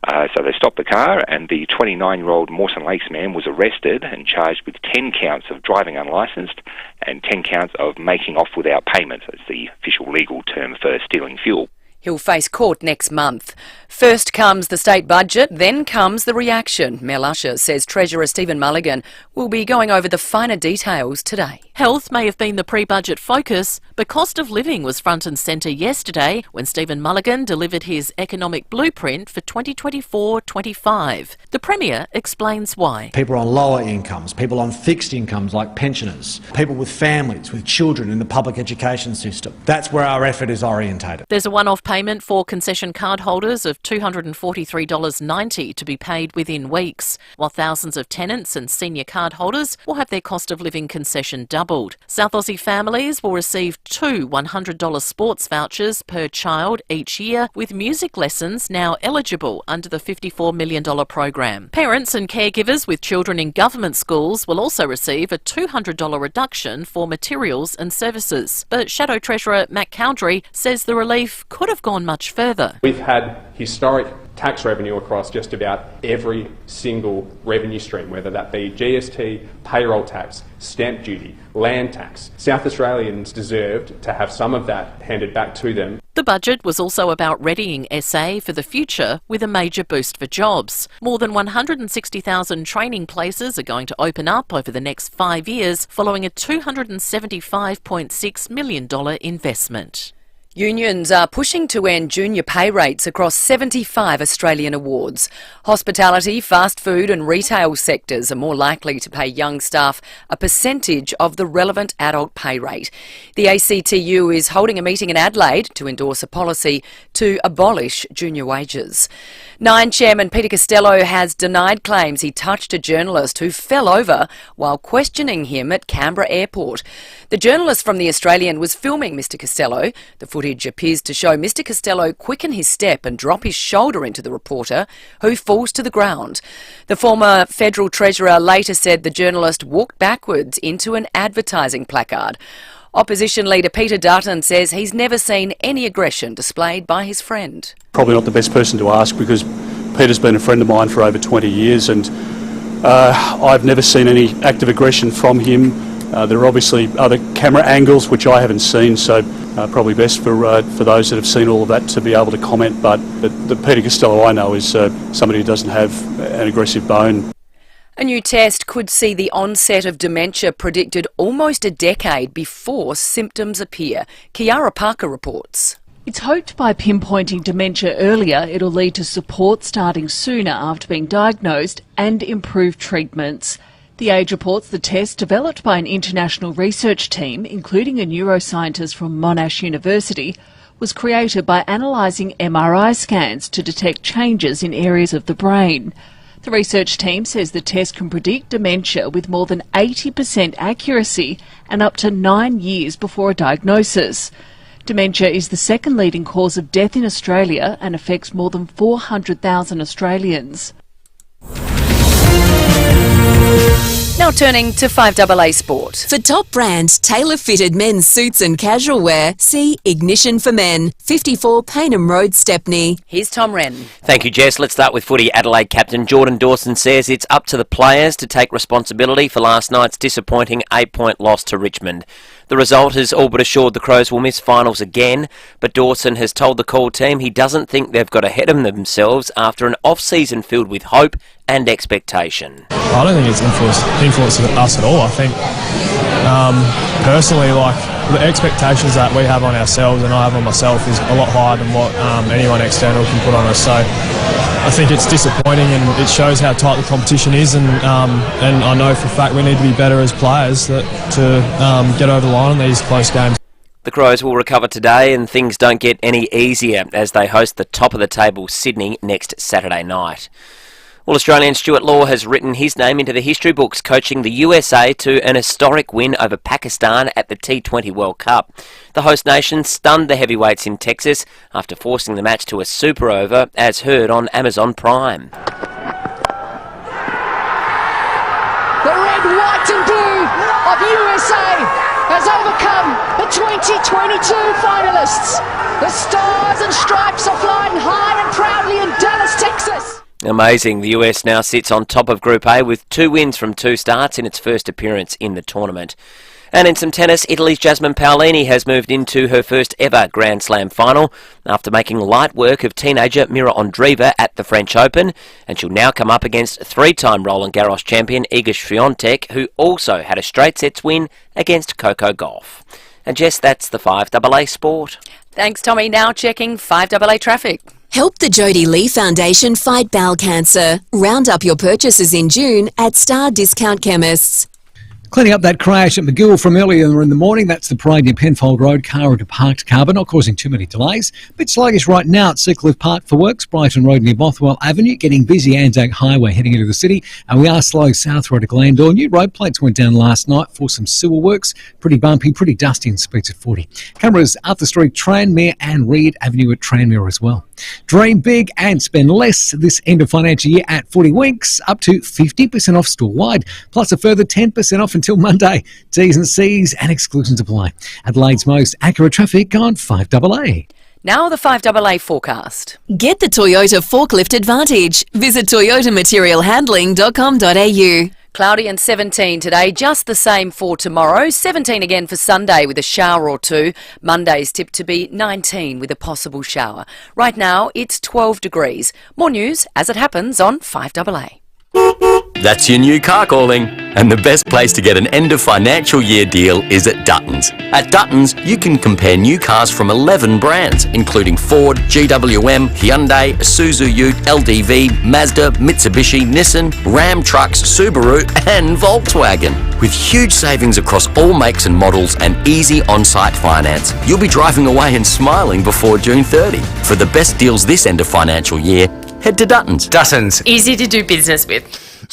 So they stopped the car, and the 29-year-old Mawson Lakes man was arrested and charged with 10 counts of driving unlicensed and 10 counts of making off without payment. That's the official legal term for stealing fuel. He'll face court next month. First comes the state budget, then comes the reaction. Mel Usher says Treasurer Stephen Mulligan will be going over the finer details today. Health may have been the pre-budget focus, but cost of living was front and centre yesterday when Stephen Mulligan delivered his economic blueprint for 2024-25. The Premier explains why. People on lower incomes, people on fixed incomes like pensioners, people with families, with children in the public education system. That's where our effort is orientated. There's a one-off payment for concession card holders of $243.90 to be paid within weeks, while thousands of tenants and senior card holders will have their cost of living concession doubled. South Aussie families will receive 2 $100 sports vouchers per child each year, with music lessons now eligible under the $54 million program. Parents and caregivers with children in government schools will also receive a $200 reduction for materials and services. But Shadow Treasurer Matt Cowdrey says the relief could have gone much further. We've had historic tax revenue across just about every single revenue stream, whether that be GST, payroll tax, stamp duty, land tax. South Australians deserved to have some of that handed back to them. The budget was also about readying SA for the future with a major boost for jobs. More than 160,000 training places are going to open up over the next 5 years following a $275.6 million investment. Unions are pushing to end junior pay rates across 75 Australian awards. Hospitality, fast food and retail sectors are more likely to pay young staff a percentage of the relevant adult pay rate. The ACTU is holding a meeting in Adelaide to endorse a policy to abolish junior wages. Nine Chairman Peter Costello has denied claims he touched a journalist who fell over while questioning him at Canberra Airport. The journalist from The Australian was filming Mr Costello. The footage appears to show Mr Costello quicken his step and drop his shoulder into the reporter, who falls to the ground. The former Federal Treasurer later said the journalist walked backwards into an advertising placard. Opposition leader Peter Dutton says he's never seen any aggression displayed by his friend. Probably not the best person to ask because Peter's been a friend of mine for over 20 years and I've never seen any act of aggression from him. There are obviously other camera angles which I haven't seen, so probably best for those that have seen all of that to be able to comment, but the Peter Costello I know is somebody who doesn't have an aggressive bone. A new test could see the onset of dementia predicted almost a decade before symptoms appear. Kiara Parker reports. It's hoped by pinpointing dementia earlier, it'll lead to support starting sooner after being diagnosed and improved treatments. The Age reports the test, developed by an international research team, including a neuroscientist from Monash University, was created by analysing MRI scans to detect changes in areas of the brain. The research team says the test can predict dementia with more than 80% accuracy and up to 9 years before a diagnosis. Dementia is the second leading cause of death in Australia and affects more than 400,000 Australians. Now turning to 5AA Sport. For top brand, tailor-fitted men's suits and casual wear, see Ignition for Men, 54 Paynham Road, Stepney. Here's Tom Wren. Thank you, Jess. Let's start with footy. Adelaide captain Jordan Dawson says it's up to the players to take responsibility for last night's disappointing 8-point loss to Richmond. The result has all but assured the Crows will miss finals again, but Dawson has told the call team he doesn't think they've got ahead of themselves after an off-season filled with hope and expectation. I don't think it's influenced us at all. I think personally, like, the expectations that we have on ourselves and I have on myself is a lot higher than what anyone external can put on us. So I think it's disappointing and it shows how tight the competition is, and I know for a fact we need to be better as players to get over the line in these close games. The Crows will recover today and things don't get any easier as they host the top of the table Sydney next Saturday night. Well, Australian Stuart Law has written his name into the history books, coaching the USA to an historic win over Pakistan at the T20 World Cup. The host nation stunned the heavyweights in Texas after forcing the match to a super over, as heard on Amazon Prime. The red, white and blue of USA has overcome the 2022 finalists. The stars and stripes are flying high and proudly in Dallas, Texas. Amazing. The US now sits on top of Group A with 2 wins from 2 starts in its first appearance in the tournament. And in some tennis, Italy's Jasmine Paolini has moved into her first ever Grand Slam final after making light work of teenager Mira Andreeva at the French Open, and she'll now come up against 3-time Roland Garros champion Iga Swiatek, who also had a straight sets win against Coco Gauff. And Jess, that's the 5AA Sport. Thanks, Tommy. Now checking 5AA traffic. Help the Jodie Lee Foundation fight bowel cancer. Round up your purchases in June at Star Discount Chemists. Cleaning up that crash at McGill from earlier in the morning. That's the parade near Penfold Road, car into Parked Carbon, not causing too many delays. Bit sluggish right now at Seacliff Park for works. Brighton Road near Bothwell Avenue, getting busy. Anzac Highway heading into the city. And we are slow south road to Glandore. New road plates went down last night for some sewer works. Pretty bumpy, pretty dusty, and speeds at 40. Cameras Arthur Street, Tranmere and Reed Avenue at Tranmere as well. Dream big and spend less this end of financial year at 40 Winks, up to 50% off store-wide, plus a further 10% off until Monday. T's and C's and exclusions apply. Adelaide's most accurate traffic on 5AA. Now the 5AA forecast. Get the Toyota Forklift Advantage. Visit toyotamaterialhandling.com.au. Cloudy and 17 today, just the same for tomorrow. 17 again for Sunday with a shower or two. Monday's tipped to be 19 with a possible shower. Right now, it's 12 degrees. More news as it happens on 5AA. That's your new car calling. And the best place to get an end of financial year deal is at Dutton's. At Dutton's, you can compare new cars from 11 brands, including Ford, GWM, Hyundai, Isuzu Ute, LDV, Mazda, Mitsubishi, Nissan, Ram Trucks, Subaru and Volkswagen. With huge savings across all makes and models and easy on-site finance, you'll be driving away and smiling before June 30. For the best deals this end of financial year, head to Dutton's. Dutton's. Easy to do business with.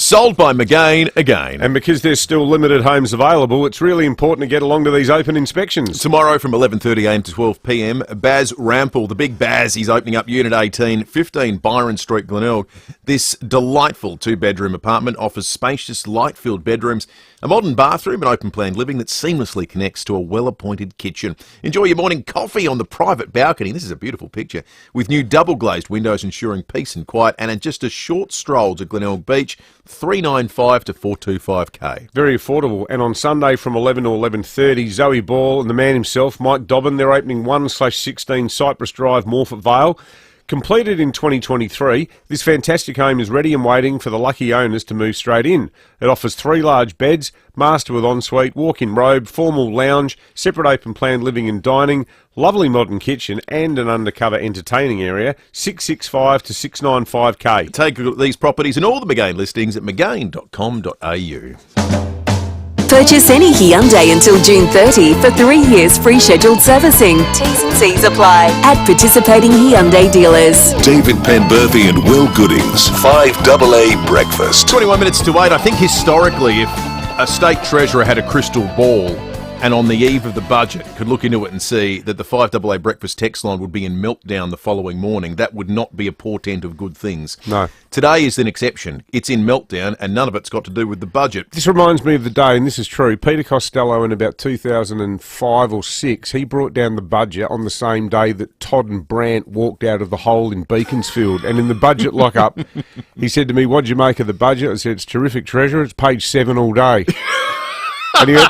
Sold by McGain again. And because there's still limited homes available, it's really important to get along to these open inspections. Tomorrow from 11:30am to 12pm, Baz Rampel, the big Baz, he's opening up Unit 18, 15 Byron Street, Glenelg. This delightful two-bedroom apartment offers spacious, light-filled bedrooms, a modern bathroom and open-plan living that seamlessly connects to a well-appointed kitchen. Enjoy your morning coffee on the private balcony. This is a beautiful picture, with new double-glazed windows ensuring peace and quiet, and just a short stroll to Glenelg Beach, $395 to $425K. Very affordable. And on Sunday from 11 to 11:30, Zoe Ball and the man himself, Mike Dobbin, they're opening 1/16 Cypress Drive, Morphett Vale. Completed in 2023, this fantastic home is ready and waiting for the lucky owners to move straight in. It offers 3 large beds, master with ensuite, walk-in robe, formal lounge, separate open-plan living and dining, lovely modern kitchen and an undercover entertaining area, $665 to $695K. Take a look at these properties and all the McGain listings at mcgain.com.au. Purchase any Hyundai until June 30 for 3 years free scheduled servicing. T's and C's apply at participating Hyundai dealers. David Penberthy and Will Goodings, 5AA Breakfast. 21 minutes to 8. I think historically, if a state treasurer had a crystal ball and on the eve of the budget could look into it and see that the 5AA Breakfast text line would be in meltdown the following morning, that would not be a portent of good things. No. Today is an exception. It's in meltdown and none of it's got to do with the budget. This reminds me of the day, and this is true, Peter Costello in about 2005 or 6, he brought down the budget on the same day that Todd and Brandt walked out of the hole in Beaconsfield. And in the budget lock-up, he said to me, "What'd you make of the budget?" I said, "It's terrific, Treasurer. It's page 7 all day." And he went,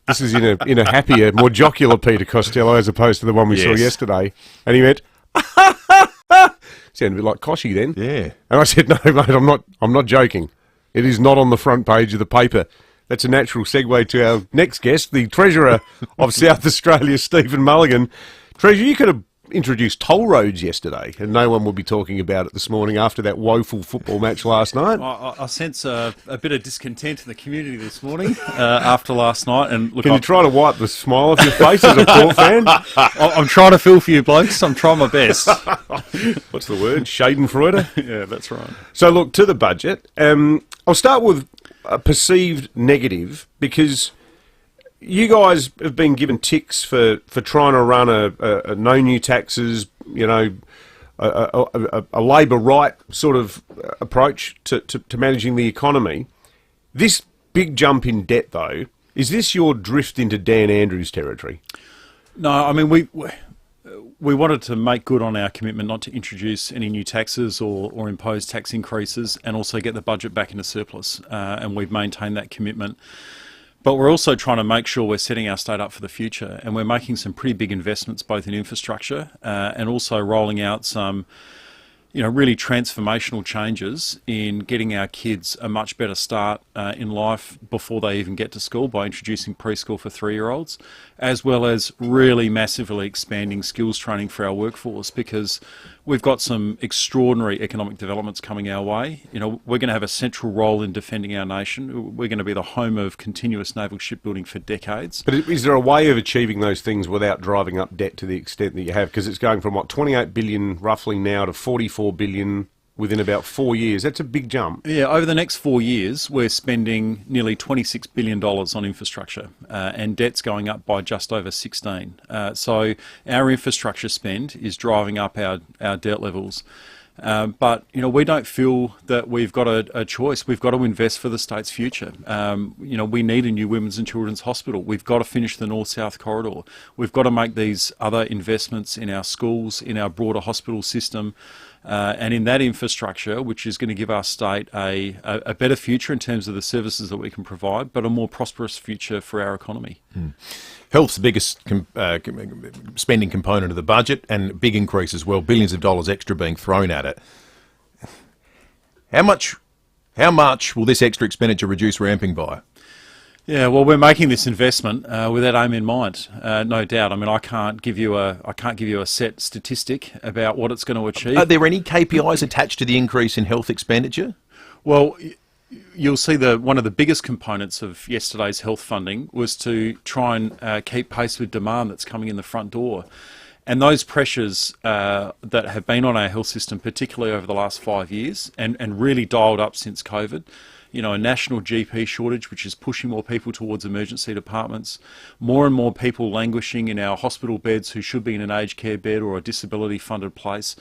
this is in a happier, more jocular Peter Costello as opposed to the one we saw yesterday. And he went, sounded a bit like Koshy then. Yeah. And I said, "No, mate, I'm not joking. It is not on the front page of the paper." That's a natural segue to our next guest, the Treasurer of South Australia, Stephen Mulligan. Treasurer, you could have introduced toll roads yesterday, and no one will be talking about it this morning after that woeful football match last night. I sense a bit of discontent in the community this morning after last night. And look, can you try to wipe the smile off your face as a Port fan? I'm trying to feel for you blokes. I'm trying my best. What's the word? Schadenfreude? Yeah, that's right. So look, to the budget. I'll start with a perceived negative, because you guys have been given ticks for trying to run a no new taxes, a labour right sort of approach to managing the economy. This big jump in debt, though, is this your drift into Dan Andrews territory? No, I mean, we wanted to make good on our commitment not to introduce any new taxes or impose tax increases, and also get the budget back into surplus, and we've maintained that commitment. But we're also trying to make sure we're setting our state up for the future, and we're making some pretty big investments both in infrastructure and also rolling out some really transformational changes in getting our kids a much better start in life before they even get to school, by introducing preschool for 3-year-olds, as well as really massively expanding skills training for our workforce, because we've got some extraordinary economic developments coming our way. We're going to have a central role in defending our nation. We're going to be the home of continuous naval shipbuilding for decades. But is there a way of achieving those things without driving up debt to the extent that you have? Because it's going from, 28 billion roughly now to 44 billion within about 4 years. That's a big jump. Yeah, over the next 4 years, we're spending nearly $26 billion on infrastructure, and debt's going up by just over 16. So our infrastructure spend is driving up our debt levels. But we don't feel that we've got a choice. We've got to invest for the state's future. We need a new women's and children's hospital. We've got to finish the North-South corridor. We've got to make these other investments in our schools, in our broader hospital system, and in that infrastructure, which is going to give our state a better future in terms of the services that we can provide, but a more prosperous future for our economy. Health's the biggest spending component of the budget, and big increase as well, billions of dollars extra being thrown at it. How much will this extra expenditure reduce ramping by? Yeah, well, we're making this investment with that aim in mind, no doubt. I mean, I can't give you a set statistic about what it's going to achieve. Are there any KPIs attached to the increase in health expenditure? Well, you'll see one of the biggest components of yesterday's health funding was to try and keep pace with demand that's coming in the front door. And those pressures that have been on our health system, particularly over the last 5 years, and really dialed up since COVID, you know, a national GP shortage, which is pushing more people towards emergency departments, more and more people languishing in our hospital beds who should be in an aged care bed or a disability funded place.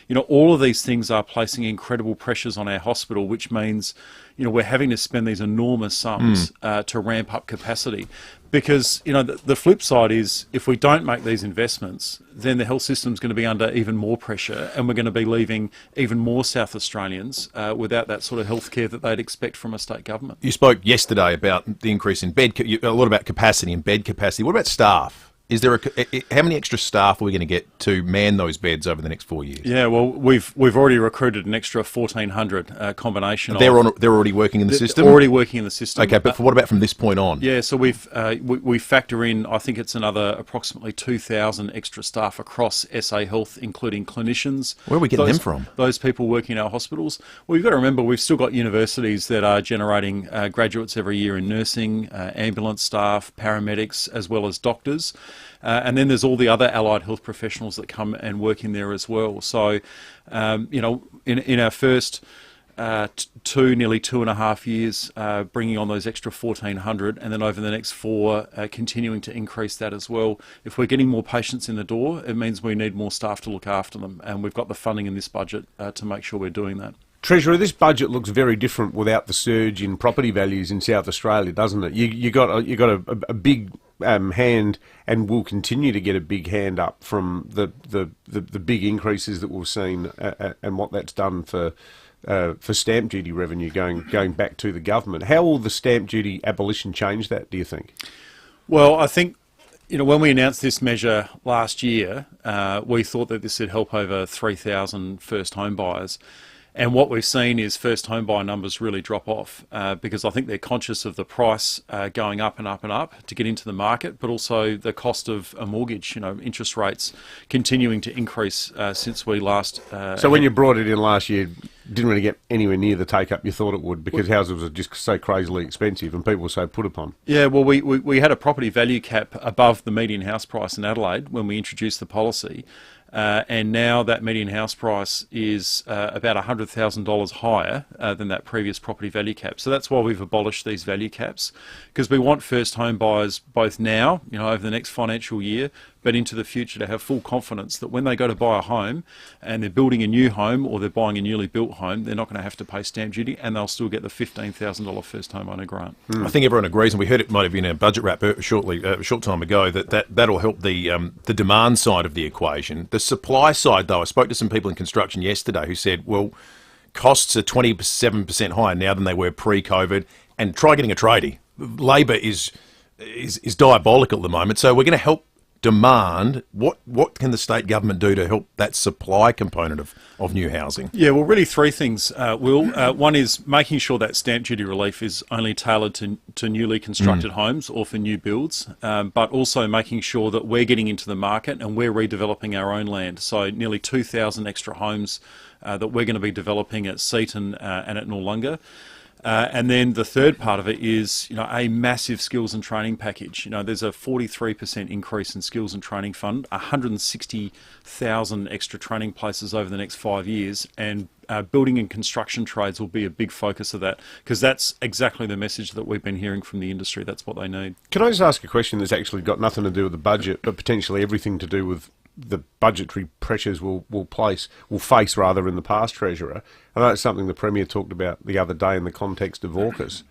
You know, all of these things are placing incredible pressures on our hospital, which means, you know, we're having to spend these enormous sums to ramp up capacity. Because, you know, the flip side is if we don't make these investments, then the health system's going to be under even more pressure, and we're going to be leaving even more South Australians without that sort of health care that they'd expect from a state government. You spoke yesterday about the increase in bed, a lot about capacity and bed capacity. What about staff? Is there how many extra staff are we going to get to man those beds over the next 4 years? Yeah, well, we've already recruited an extra 1,400 combination. They're already working in the system? Already working in the system. Okay, but what about from this point on? Yeah, so we factor in, I think it's another approximately 2,000 extra staff across SA Health, including clinicians. Where are we getting them from? Those people working in our hospitals. Well, you've got to remember, we've still got universities that are generating graduates every year in nursing, ambulance staff, paramedics, as well as doctors. And then there's all the other allied health professionals that come and work in there as well. So, you know, in our first nearly 2.5 years, bringing on those extra 1,400, and then over the next 4, continuing to increase that as well. If we're getting more patients in the door, it means we need more staff to look after them, and we've got the funding in this budget to make sure we're doing that. Treasurer, this budget looks very different without the surge in property values in South Australia, doesn't it? You got a big hand, and will continue to get a big hand up from the big increases that we've seen, and what that's done for stamp duty revenue going back to the government. How will the stamp duty abolition change that, do you think? Well, I think, you know, when we announced this measure last year, we thought that this would help over 3,000 first home buyers. And what we've seen is first home buyer numbers really drop off because I think they're conscious of the price going up and up and up to get into the market, but also the cost of a mortgage, you know, interest rates continuing to increase since we last... So when you brought it in last year, didn't really get anywhere near the take-up you thought it would, because houses were just so crazily expensive and people were so put upon. Yeah, well, we had a property value cap above the median house price in Adelaide when we introduced the policy. And now that median house price is about $100,000 higher than that previous property value cap. So that's why we've abolished these value caps, because we want first home buyers both now, you know, over the next financial year, but into the future to have full confidence that when they go to buy a home and they're building a new home or they're buying a newly built home, they're not going to have to pay stamp duty, and they'll still get the $15,000 first home owner grant. I think everyone agrees, and we heard it might have been a budget wrap a short time ago, that'll help the demand side of the equation. The supply side, though, I spoke to some people in construction yesterday who said, well, costs are 27% higher now than they were pre-COVID, and try getting a tradie. Labour is diabolical at the moment, so we're going to help demand. What can the state government do to help that supply component of new housing? Yeah, well, really 3 things, Will. One is making sure that stamp duty relief is only tailored to newly constructed homes or for new builds, but also making sure that we're getting into the market and we're redeveloping our own land. So nearly 2,000 extra homes that we're going to be developing at Seaton and at Noarlunga. And then the third part of it is, you know, a massive skills and training package. You know, there's a 43% increase in skills and training fund, 160,000 extra training places over the next 5 years, and building and construction trades will be a big focus of that, because that's exactly the message that we've been hearing from the industry. That's what they need. Can I just ask a question that's actually got nothing to do with the budget, but potentially everything to do with the budgetary pressures we'll face in the past, Treasurer? I know it's something the Premier talked about the other day in the context of AUKUS.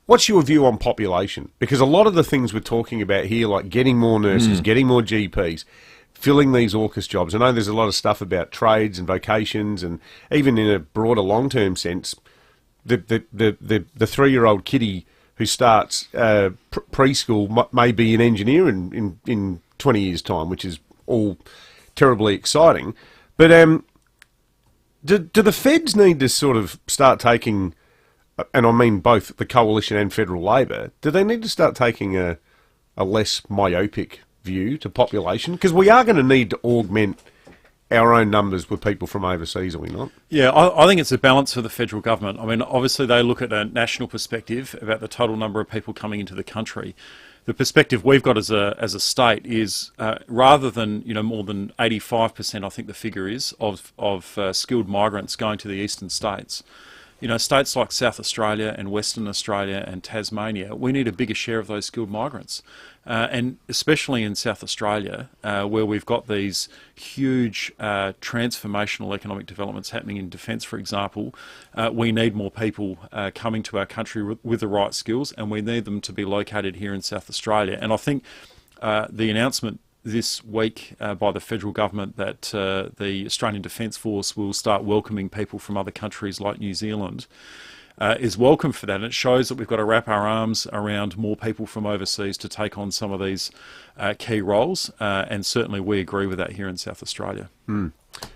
What's your view on population? Because a lot of the things we're talking about here, like getting more nurses, getting more GPs, filling these AUKUS jobs, I know there's a lot of stuff about trades and vocations, and even in a broader long-term sense, the 3-year-old kiddie who starts preschool may be an engineer in 20 years' time, which is all terribly exciting. But do the feds need to sort of start taking, and I mean both the Coalition and federal Labor, do they need to start taking a less myopic view to population? Because we are going to need to augment our own numbers with people from overseas, are we not? Yeah, I think it's a balance for the federal government. I mean, obviously they look at a national perspective about the total number of people coming into the country. the perspective we've got as a state is rather than more than 85%, I think the figure is, of skilled migrants going to the eastern states. States like South Australia and Western Australia and Tasmania, we need a bigger share of those skilled migrants. And especially in South Australia, where we've got these huge transformational economic developments happening in defence, for example, we need more people coming to our country with the right skills, and we need them to be located here in South Australia. And I think the announcement this week by the federal government that the Australian Defence Force will start welcoming people from other countries like New Zealand is welcome for that. And it shows that we've got to wrap our arms around more people from overseas to take on some of these key roles, and certainly we agree with that here in South Australia.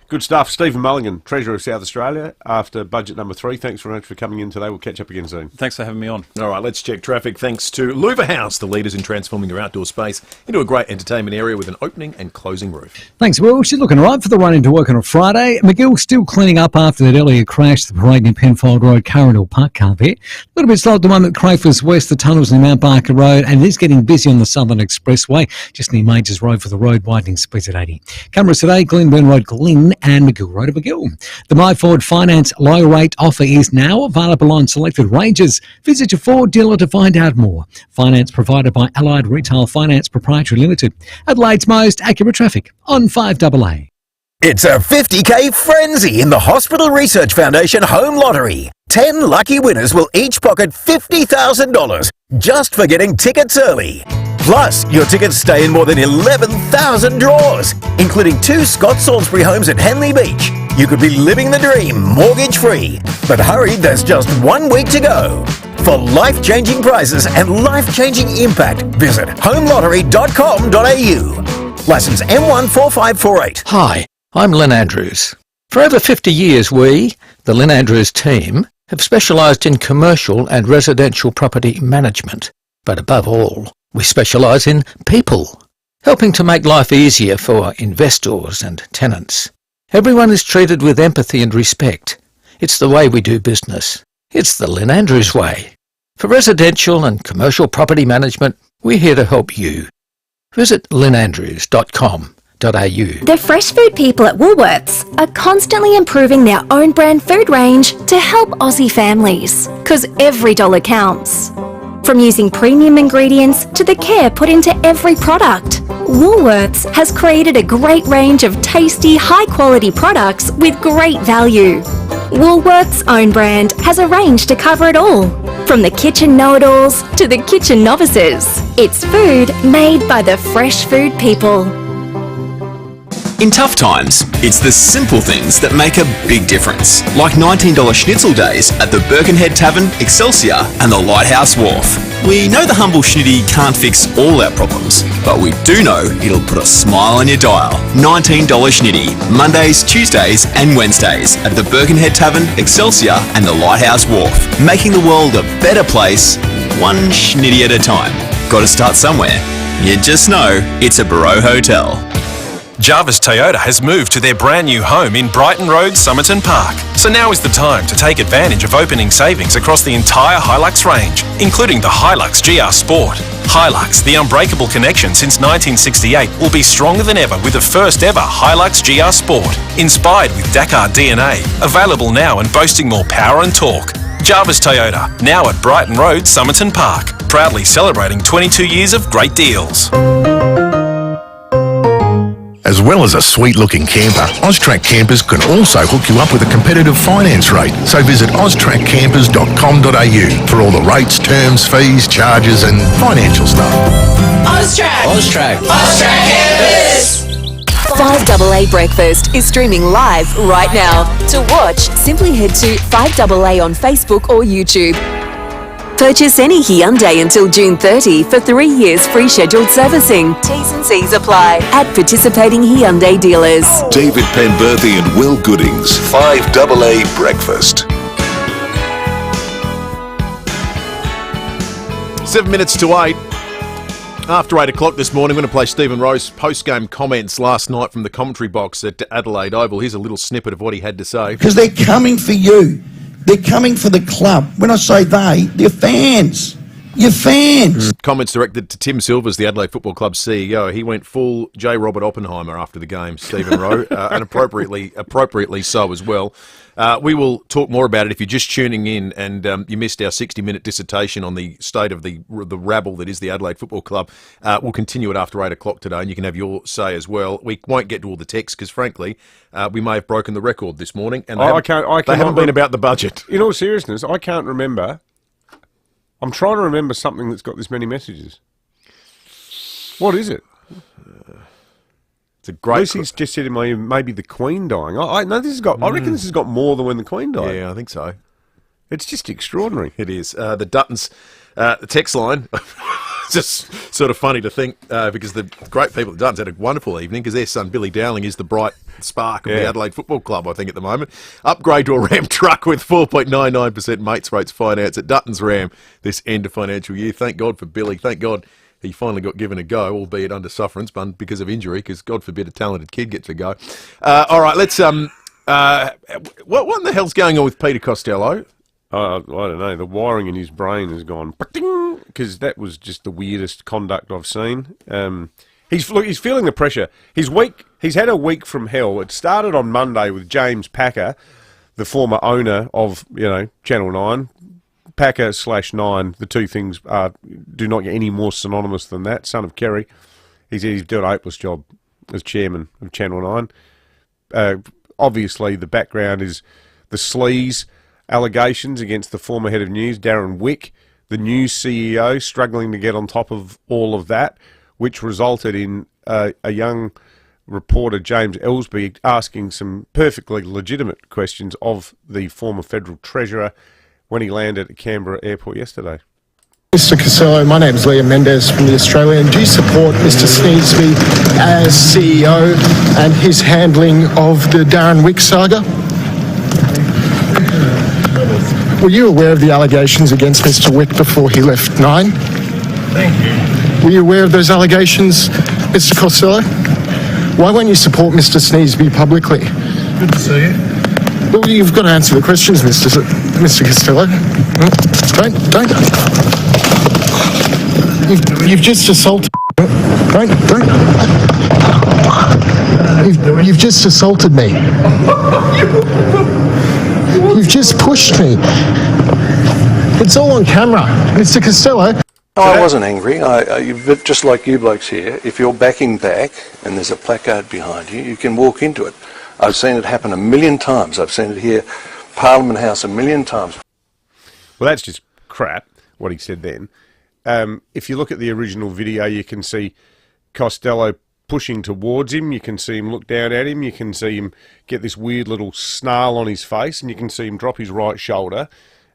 Good stuff. Stephen Mulligan, Treasurer of South Australia, after budget number 3. Thanks very much for coming in today. We'll catch up again soon. Thanks for having me on. All right, let's check traffic. Thanks to Louver House, the leaders in transforming your outdoor space into a great entertainment area with an opening and closing roof. Thanks, Will. She's looking all right for the run into work on a Friday. McGill still cleaning up after that earlier crash, the parade near Penfold Road, Currandall Park car there. A little bit slow at the moment, Crayfords West, the tunnels near Mount Barker Road, and it is getting busy on the Southern Expressway, just near Majors Road for the road widening split at 80. Cameras today, Glenburn Road, Glyn, and McGill Road of McGill. The My Ford Finance low rate offer is now available on selected ranges. Visit your Ford dealer to find out more. Finance provided by Allied Retail Finance Proprietary Limited. Adelaide's most accurate traffic on 5AA. It's a 50k frenzy in the Hospital Research Foundation Home Lottery. 10 lucky winners will each pocket $50,000 just for getting tickets early. Plus, your tickets stay in more than 11,000 draws, including 2 Scott Salisbury homes at Henley Beach. You could be living the dream mortgage-free. But hurry, there's just 1 week to go. For life-changing prizes and life-changing impact, visit homelottery.com.au. Licence M14548. Hi, I'm Lynn Andrews. For over 50 years, we, the Lynn Andrews team, have specialised in commercial and residential property management. But above all, we specialise in people, helping to make life easier for investors and tenants. Everyone is treated with empathy and respect. It's the way we do business. It's the Lynn Andrews way. For residential and commercial property management, we're here to help you. Visit lynandrews.com.au. The fresh food people at Woolworths are constantly improving their own brand food range to help Aussie families, because every dollar counts. From using premium ingredients to the care put into every product, Woolworths has created a great range of tasty, high-quality products with great value. Woolworths' own brand has a range to cover it all, from the kitchen know-it-alls to the kitchen novices. It's food made by the fresh food people. In tough times, it's the simple things that make a big difference, like $19 schnitzel days at the Birkenhead Tavern, Excelsior and the Lighthouse Wharf. We know the humble schnitty can't fix all our problems, but we do know it'll put a smile on your dial. $19 schnitty, Mondays, Tuesdays and Wednesdays at the Birkenhead Tavern, Excelsior and the Lighthouse Wharf, making the world a better place, one schnitty at a time. Got to start somewhere. You just know it's a Barreau Hotel. Jarvis Toyota has moved to their brand new home in Brighton Road, Somerton Park. So now is the time to take advantage of opening savings across the entire Hilux range, including the Hilux GR Sport. Hilux, the unbreakable connection since 1968, will be stronger than ever with the first ever Hilux GR Sport, inspired with Dakar DNA, available now and boasting more power and torque. Jarvis Toyota, now at Brighton Road, Somerton Park, proudly celebrating 22 years of great deals. As well as a sweet-looking camper, Austrac Campers can also hook you up with a competitive finance rate. So visit austraccampers.com.au for all the rates, terms, fees, charges and financial stuff. Austrac Campers! 5AA Breakfast is streaming live right now. To watch, simply head to 5AA on Facebook or YouTube. Purchase any Hyundai until June 30 for 3 years free scheduled servicing. T's and C's apply at participating Hyundai dealers. David Penberthy and Will Goodings, 5AA Breakfast. 7 minutes to 8. After 8 o'clock this morning, I'm going to play Stephen Rowe's post-game comments last night from the commentary box at Adelaide Oval. Here's a little snippet of what he had to say. Because they're coming for you. They're coming for the club. When I say they, they're fans. Your fans. Comments directed to Tim Silvers, the Adelaide Football Club CEO. He went full J. Robert Oppenheimer after the game, Stephen Rowe, and appropriately so as well. We will talk more about it if you're just tuning in and you missed our 60-minute dissertation on the state of the rabble that is the Adelaide Football Club. We'll continue it after 8 o'clock today, and you can have your say as well. We won't get to all the texts because, frankly, we may have broken the record this morning, and they haven't been about the budget. In all seriousness, I can't remember. I'm trying to remember something that's got this many messages. What is it? It's a great. Lucy's just said in my ear, maybe the Queen dying. I reckon this has got more than when the Queen died. Yeah, I think so. It's just extraordinary. It is. The Duttons, the text line. It's just sort of funny to think because the great people at Duttons had a wonderful evening because their son Billy Dowling is the bright spark of the Adelaide Football Club, I think, at the moment. Upgrade to a Ram truck with 4.99% mates rates finance at Duttons Ram this end of financial year. Thank God for Billy. Thank God he finally got given a go, albeit under sufferance, but because of injury, because God forbid a talented kid gets a go. All right, let's... what in the hell's going on with Peter Costello? I don't know. The wiring in his brain has gone because that was just the weirdest conduct I've seen. He's feeling the pressure. He's weak. He's had a week from hell. It started on Monday with James Packer, the former owner of Channel 9. Packer /9. The two things do not get any more synonymous than that. Son of Kerry. He's doing a hopeless job as chairman of Channel 9. Obviously, the background is the sleaze allegations against the former head of news, Darren Wick, the news CEO, struggling to get on top of all of that, which resulted in a young reporter, James Ellsby, asking some perfectly legitimate questions of the former federal treasurer when he landed at Canberra Airport yesterday. Mr Costello, my name is Liam Mendes from The Australian. Do you support Mr Sneesby as CEO and his handling of the Darren Wick saga? Were you aware of the allegations against Mr Wick before he left Nine? Thank you. Were you aware of those allegations, Mr Costello? Why won't you support Mr Sneesby publicly? Good to see you. Well, you've got to answer the questions, Mr Costello. Don't. You've just assaulted. Don't. You've just assaulted me. You've just pushed me. It's all on camera, Mr Costello. No, I wasn't angry. Just like you blokes here, if you're backing back and there's a placard behind you, you can walk into it. I've seen it happen a million times. I've seen it here, Parliament House, a million times. Well, that's just crap, what he said then. If you look at the original video, you can see Costello pushing towards him. You can see him look down at him. You can see him get this weird little snarl on his face, and you can see him drop his right shoulder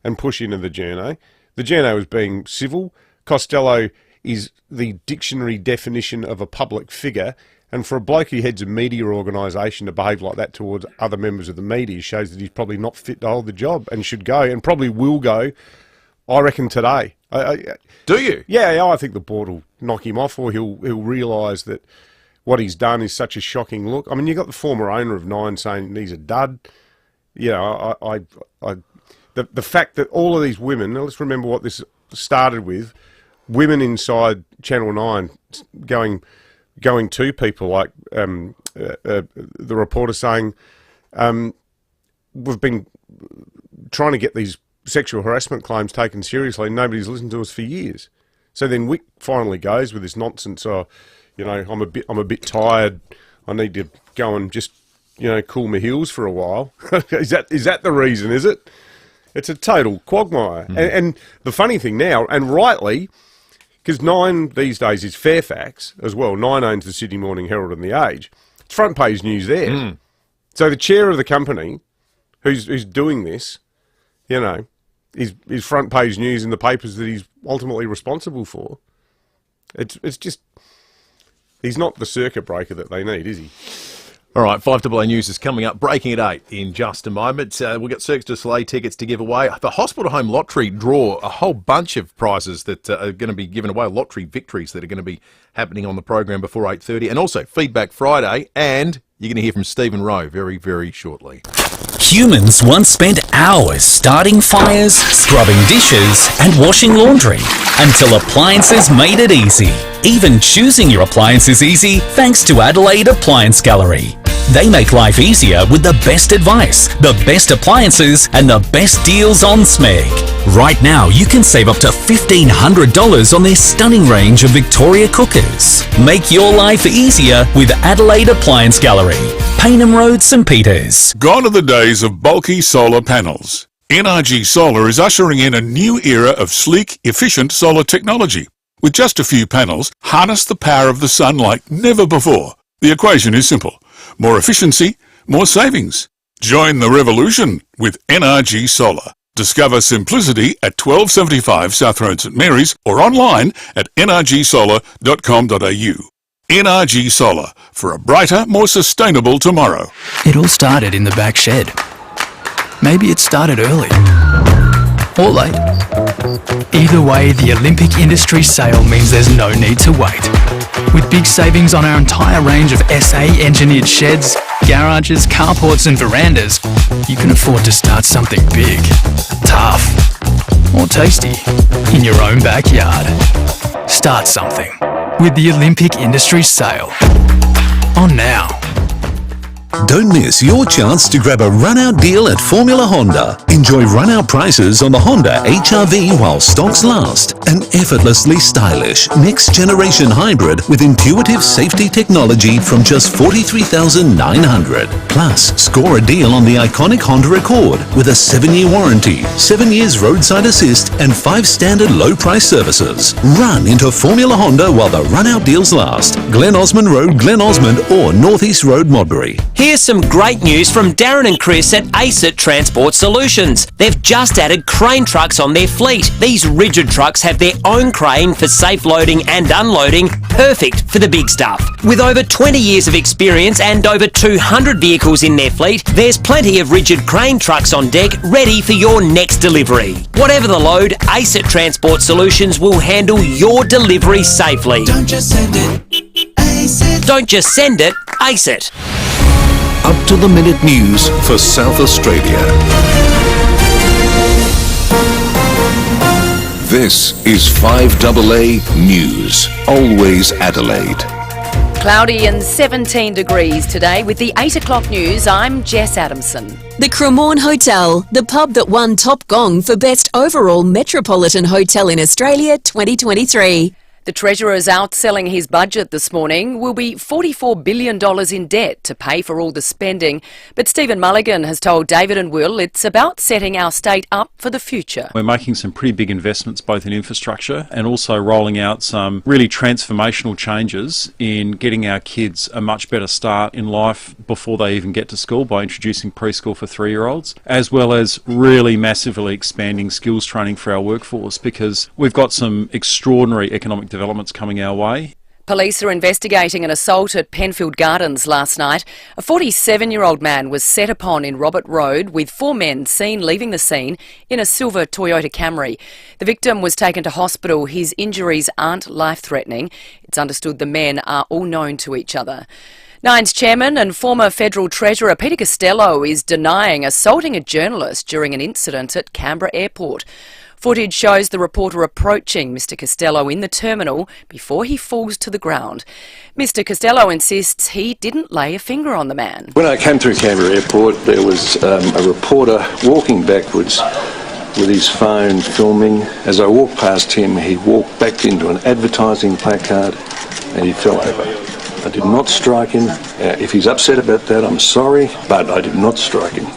and push into the journo. The journo is being civil. Costello is the dictionary definition of a public figure, and for a bloke who heads a media organisation to behave like that towards other members of the media shows that he's probably not fit to hold the job and should go, and probably will go, I reckon, today. Do you? Yeah, I think the board will knock him off, or he'll realise that what he's done is such a shocking look. I mean, you got the former owner of Nine saying he's a dud. You know, the fact that all of these women, now let's remember what this started with, women inside Channel 9 going to people like the reporter saying, we've been trying to get these sexual harassment claims taken seriously and nobody's listened to us for years. So then Wick finally goes with this nonsense, I'm a bit tired, I need to go and just, cool my heels for a while. Is that the reason, is it? It's a total quagmire. And the funny thing now, and rightly, because Nine these days is Fairfax as well. Nine owns the Sydney Morning Herald and the Age. It's front page news there. So the chair of the company who's doing this, is front page news in the papers that he's ultimately responsible for. It's just, he's not the circuit breaker that they need, is he? All right, 5AA News is coming up, breaking at 8 in just a moment. We've got Cirque du Soleil tickets to give away. The Hospital Home Lottery draw a whole bunch of prizes that are going to be given away, lottery victories that are going to be happening on the program before 8:30. And also, Feedback Friday, and you're going to hear from Stephen Rowe very, very shortly. Humans once spent hours starting fires, scrubbing dishes, and washing laundry, until appliances made it easy. Even choosing your appliance is easy thanks to Adelaide Appliance Gallery. They make life easier with the best advice, the best appliances, and the best deals on SMEG. Right now, you can save up to $1,500 on their stunning range of Victoria cookers. Make your life easier with Adelaide Appliance Gallery, Payneham Road, St Peters. Gone are the days of bulky solar panels. NRG Solar is ushering in a new era of sleek, efficient solar technology. With just a few panels, harness the power of the sun like never before. The equation is simple. More efficiency, more savings. Join the revolution with NRG Solar. Discover simplicity at 1275 South Road, St Mary's, or online at nrgsolar.com.au. NRG Solar, for a brighter, more sustainable tomorrow. It all started in the back shed. Maybe it started early. Or late. Either way, the Olympic Industries sale means there's no need to wait. With big savings on our entire range of SA engineered sheds, garages, carports and verandas, you can afford to start something big, tough, or tasty in your own backyard. Start something with the Olympic Industries sale. On now. Don't miss your chance to grab a run-out deal at Formula Honda. Enjoy run-out prices on the Honda HR-V while stocks last. An effortlessly stylish, next-generation hybrid with intuitive safety technology from just $43,900. Plus, score a deal on the iconic Honda Accord with a 7-year warranty, 7 years roadside assist, and 5 standard low-price services. Run into Formula Honda while the run-out deals last. Glen Osmond Road, Glen Osmond, or North East Road, Modbury. Here's some great news from Darren and Chris at ACET Transport Solutions. They've just added crane trucks on their fleet. These rigid trucks have their own crane for safe loading and unloading, perfect for the big stuff. With over 20 years of experience and over 200 vehicles in their fleet, there's plenty of rigid crane trucks on deck ready for your next delivery. Whatever the load, ACET Transport Solutions will handle your delivery safely. Don't just send it, ACET. Don't just send it, ACET. Up-to-the-minute news for South Australia. This is 5AA News. Always Adelaide. Cloudy and 17 degrees today. With the 8 o'clock news, I'm Jess Adamson. The Cremorne Hotel, the pub that won Top Gong for Best Overall Metropolitan Hotel in Australia 2023. The Treasurer's outselling his budget this morning. Will be $44 billion in debt to pay for all the spending. But Stephen Mulligan has told David and Will it's about setting our state up for the future. We're making some pretty big investments both in infrastructure and also rolling out some really transformational changes in getting our kids a much better start in life before they even get to school by introducing preschool for 3-year-olds, as well as really massively expanding skills training for our workforce, because we've got some extraordinary economic developments coming our way. Police are investigating an assault at Penfield Gardens last night. A 47-year-old man was set upon in Robert Road with 4 men seen leaving the scene in a silver Toyota Camry. The victim was taken to hospital. His injuries aren't life-threatening. It's understood the men are all known to each other. Nine's chairman and former federal treasurer Peter Costello is denying assaulting a journalist during an incident at Canberra Airport. Footage shows the reporter approaching Mr Costello in the terminal before he falls to the ground. Mr Costello insists he didn't lay a finger on the man. When I came through Canberra Airport, there was a reporter walking backwards with his phone filming. As I walked past him, he walked back into an advertising placard and he fell over. I did not strike him. If he's upset about that, I'm sorry, but I did not strike him.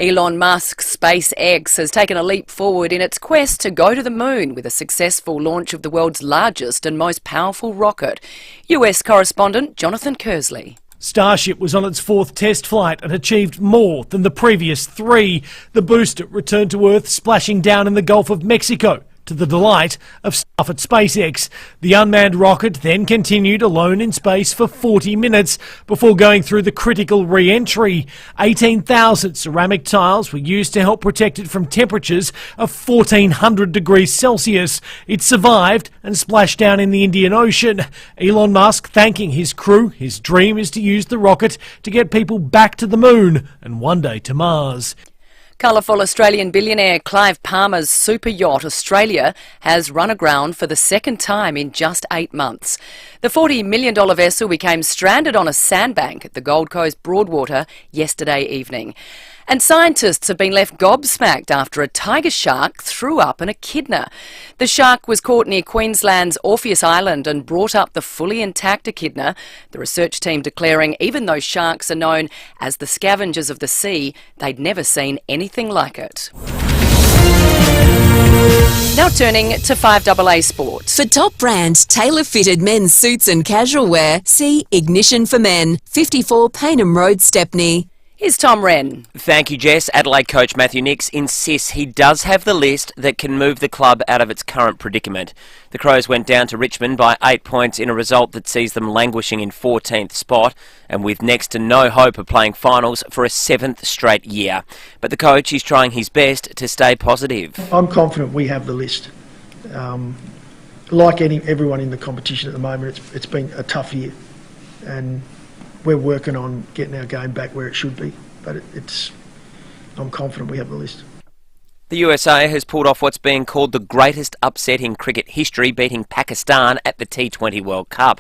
Elon Musk's SpaceX has taken a leap forward in its quest to go to the moon with a successful launch of the world's largest and most powerful rocket. US correspondent Jonathan Kersley. Starship was on its 4th test flight and achieved more than the previous 3. The booster returned to Earth, splashing down in the Gulf of Mexico to the delight of staff at SpaceX. The unmanned rocket then continued alone in space for 40 minutes before going through the critical re-entry. 18,000 ceramic tiles were used to help protect it from temperatures of 1400 degrees Celsius. It survived and splashed down in the Indian Ocean. Elon Musk thanking his crew. His dream is to use the rocket to get people back to the moon and one day to Mars. Colourful Australian billionaire Clive Palmer's super yacht Australia has run aground for the second time in just 8 months. The $40 million vessel became stranded on a sandbank at the Gold Coast Broadwater yesterday evening. And scientists have been left gobsmacked after a tiger shark threw up an echidna. The shark was caught near Queensland's Orpheus Island and brought up the fully intact echidna, the research team declaring even though sharks are known as the scavengers of the sea, they'd never seen anything like it. Now turning to FIVEAA Sport. For top brand, tailor-fitted men's suits and casual wear, see Ignition for Men, 54 Payneham Road, Stepney. Here's Tom Wren. Thank you, Jess. Adelaide coach Matthew Nicks insists he does have the list that can move the club out of its current predicament. The Crows went down to Richmond by 8 points in a result that sees them languishing in 14th spot and with next to no hope of playing finals for a 7th straight year. But the coach is trying his best to stay positive. I'm confident we have the list. Like everyone in the competition at the moment, it's been a tough year, and we're working on getting our game back where it should be, but I'm confident we have the list. The USA has pulled off what's being called the greatest upset in cricket history, beating Pakistan at the T20 World Cup.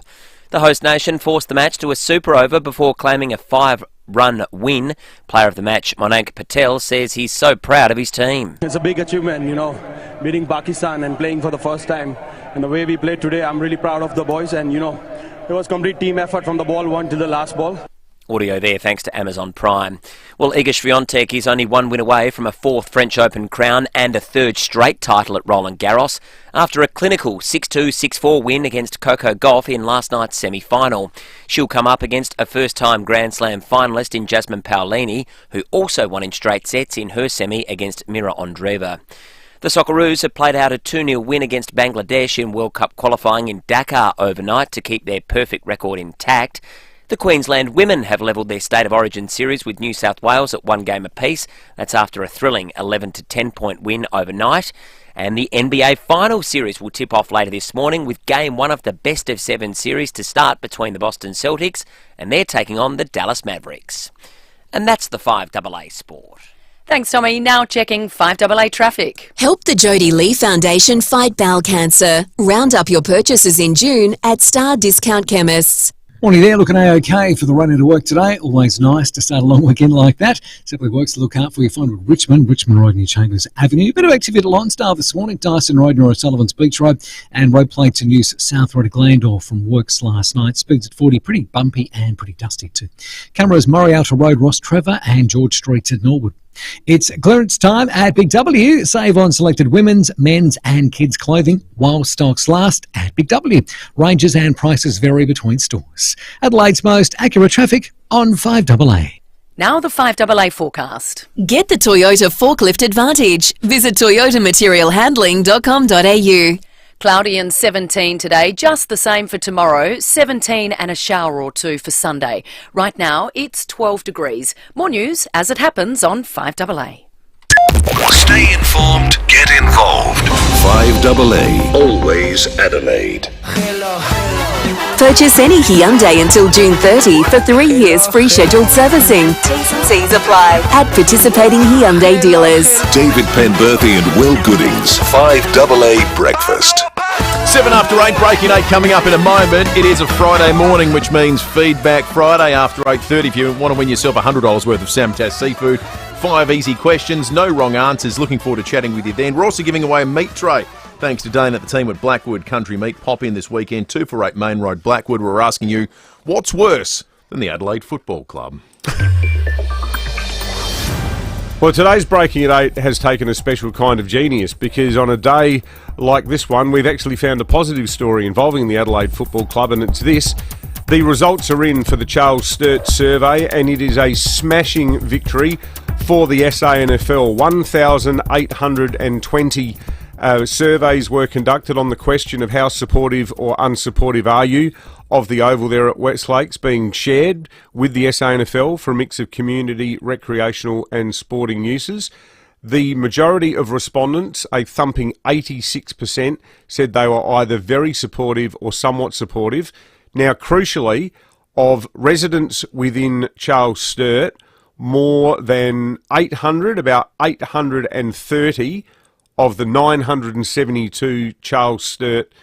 The host nation forced the match to a super over before claiming a 5-run win. Player of the match, Monaik Patel, says he's so proud of his team. It's a big achievement, beating Pakistan and playing for the first time. And the way we played today, I'm really proud of the boys, and it was complete team effort from the ball one to the last ball. Audio there thanks to Amazon Prime. Well, Iga Swiatek is only one win away from a 4th French Open crown and a 3rd straight title at Roland Garros after a clinical 6-2, 6-4 win against Coco Gauff in last night's semi-final. She'll come up against a first-time Grand Slam finalist in Jasmine Paolini, who also won in straight sets in her semi against Mira Andreeva. The Socceroos have played out a 2-0 win against Bangladesh in World Cup qualifying in Dakar overnight to keep their perfect record intact. The Queensland women have levelled their State of Origin series with New South Wales at 1 game apiece. That's after a thrilling 11-10 point win overnight. And the NBA Finals series will tip off later this morning with Game 1 of the Best of 7 series to start between the Boston Celtics and they're taking on the Dallas Mavericks. And that's the FIVEAA Sport. Thanks, Tommy. Now checking FIVEAA traffic. Help the Jodie Lee Foundation fight bowel cancer. Round up your purchases in June at Star Discount Chemists. Morning there, looking A-OK for the run into work today. Always nice to start a long weekend like that. Simply works to look out for you. Find with Richmond Road near Chambers Avenue. Bit of activity at Lonsdale this morning. Dyson Road near O'Sullivan's Beach Road and road plates in use South Road to Glandore from works last night. Speeds at 40, pretty bumpy and pretty dusty too. Cameras Murray Outer Road, Ross Trevor and George Street at Norwood. It's clearance time at Big W. Save on selected women's, men's and kids' clothing while stocks last at Big W. Ranges and prices vary between stores. Adelaide's most accurate traffic on FIVEAA. Now the FIVEAA forecast. Get the Toyota Forklift Advantage. Visit toyotamaterialhandling.com.au. Cloudy and 17 today, just the same for tomorrow, 17 and a shower or two for Sunday. Right now, it's 12 degrees. More news as it happens on FIVEAA. Stay informed, get involved. FIVEAA, always Adelaide. Purchase any Hyundai until June 30 for 3 years free scheduled servicing. T's and C's apply at participating Hyundai dealers. David Penberthy and Will Goodings, FIVEAA Breakfast. 7 after 8, breaking 8 coming up in a moment. It is a Friday morning, which means Feedback Friday after 8:30. If you want to win yourself $100 worth of Samtas seafood, 5 easy questions, no wrong answers. Looking forward to chatting with you then. We're also giving away a meat tray. Thanks to Dane at the team at Blackwood Country Meat. Pop in this weekend, 248 Main Road, Blackwood. We're asking you, what's worse than the Adelaide Football Club? Well, today's Breaking at 8 has taken a special kind of genius because on a day like this one, we've actually found a positive story involving the Adelaide Football Club, and it's this. The results are in for the Charles Sturt survey, and it is a smashing victory for the SANFL. 1,820 Surveys were conducted on the question of how supportive or unsupportive are you of the oval there at Westlakes being shared with the SANFL for a mix of community, recreational and sporting uses. The majority of respondents, a thumping 86%, said they were either very supportive or somewhat supportive. Now, crucially, of residents within Charles Sturt, more than 800, about 830 of the 972 Charles Sturt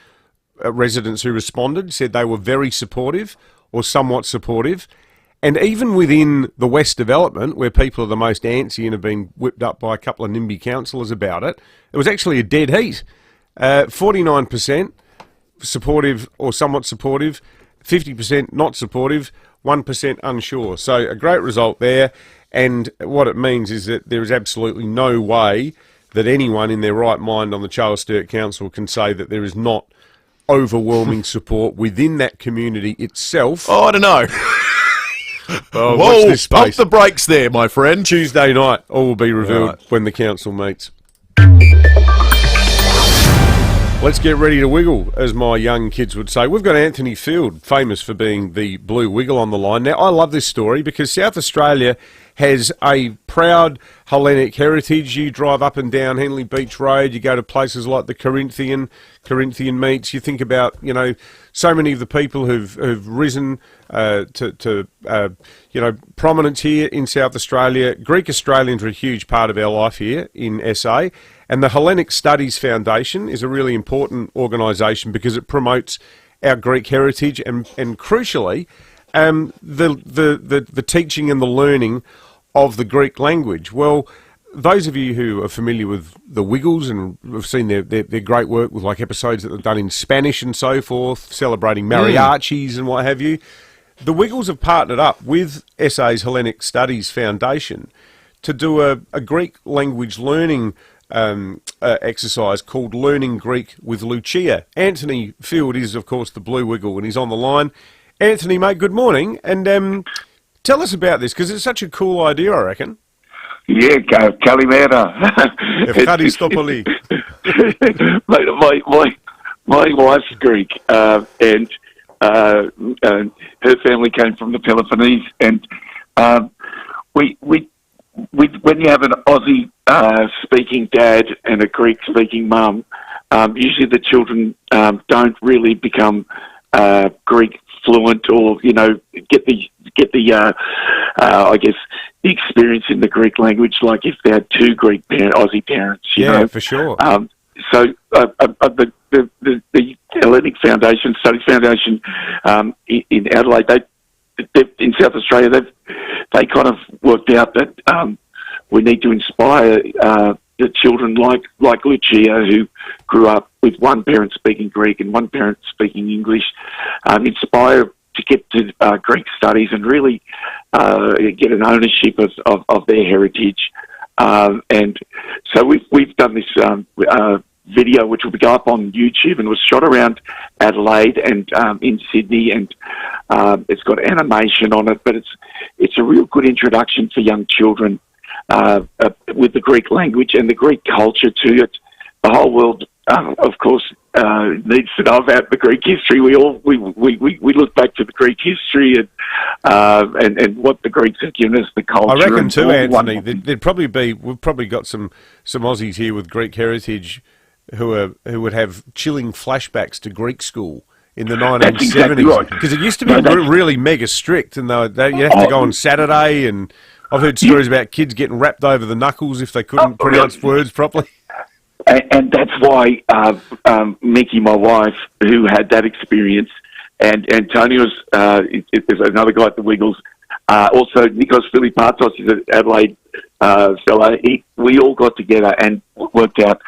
residents who responded said they were very supportive or somewhat supportive. And even within the West Development, where people are the most antsy and have been whipped up by a couple of NIMBY councillors about it, it was actually a dead heat. 49% supportive or somewhat supportive, 50% not supportive, 1% unsure. So a great result there. And what it means is that there is absolutely no way that anyone in their right mind on the Charles Sturt Council can say that there is not overwhelming support within that community itself. Oh, I don't know. Oh, whoa, watch this space. pump the brakes there, my friend. Tuesday night, all will be revealed when the council meets. Let's get ready to wiggle, as my young kids would say. We've got Anthony Field, famous for being the Blue Wiggle, on the line. Now, I love this story because South Australia has a proud Hellenic heritage. You drive up and down Henley Beach Road, you go to places like the Corinthian meets. You think about, you know, so many of the people who've risen to prominence here in South Australia. Greek Australians are a huge part of our life here in SA. And the Hellenic Studies Foundation is a really important organisation because it promotes our Greek heritage and crucially, the teaching and the learning of the Greek language. Well, those of you who are familiar with the Wiggles and have seen their great work with like episodes that they've done in Spanish and so forth, celebrating mariachis and what have you, the Wiggles have partnered up with SA's Hellenic Studies Foundation to do a Greek language learning exercise called Learning Greek with Lucia. Anthony Field is, of course, the Blue Wiggle, and he's on the line. Anthony, mate, good morning, and tell us about this, because it's such a cool idea, I reckon. Yeah, Kalimera. Mate, my wife's Greek, and her family came from the Peloponnese, and we when you have an Aussie speaking dad and a Greek speaking mum, usually the children don't really become Greek fluent, or get the I guess the experience in the Greek language, like if they had two Greek Aussie parents. You know? For sure. So the Hellenic Foundation, Studies Foundation in Adelaide, in South Australia, they kind of worked out that we need to inspire the children like Lucia, who grew up with one parent speaking Greek and one parent speaking English, inspire to get to Greek studies and really get an ownership of their heritage. And so we've done this video, which will go up on YouTube, and was shot around Adelaide and in Sydney, and it's got animation on it, but it's a real good introduction for young children with the Greek language and the Greek culture too. The whole world, of course, needs to know about the Greek history. We look back to the Greek history and what the Greeks have given us, the culture. I reckon too, Anthony. We've probably got some Aussies here with Greek heritage who would have chilling flashbacks to Greek school in the 1970s, because it used to be really mega strict, and you have to go on Saturday, and I've heard stories about kids getting rapped over the knuckles if they couldn't pronounce words properly. And that's why Mickey, my wife, who had that experience, and Antonio's is another guy at the Wiggles, also Nikos Philippatos is an Adelaide fellow. We all got together and worked out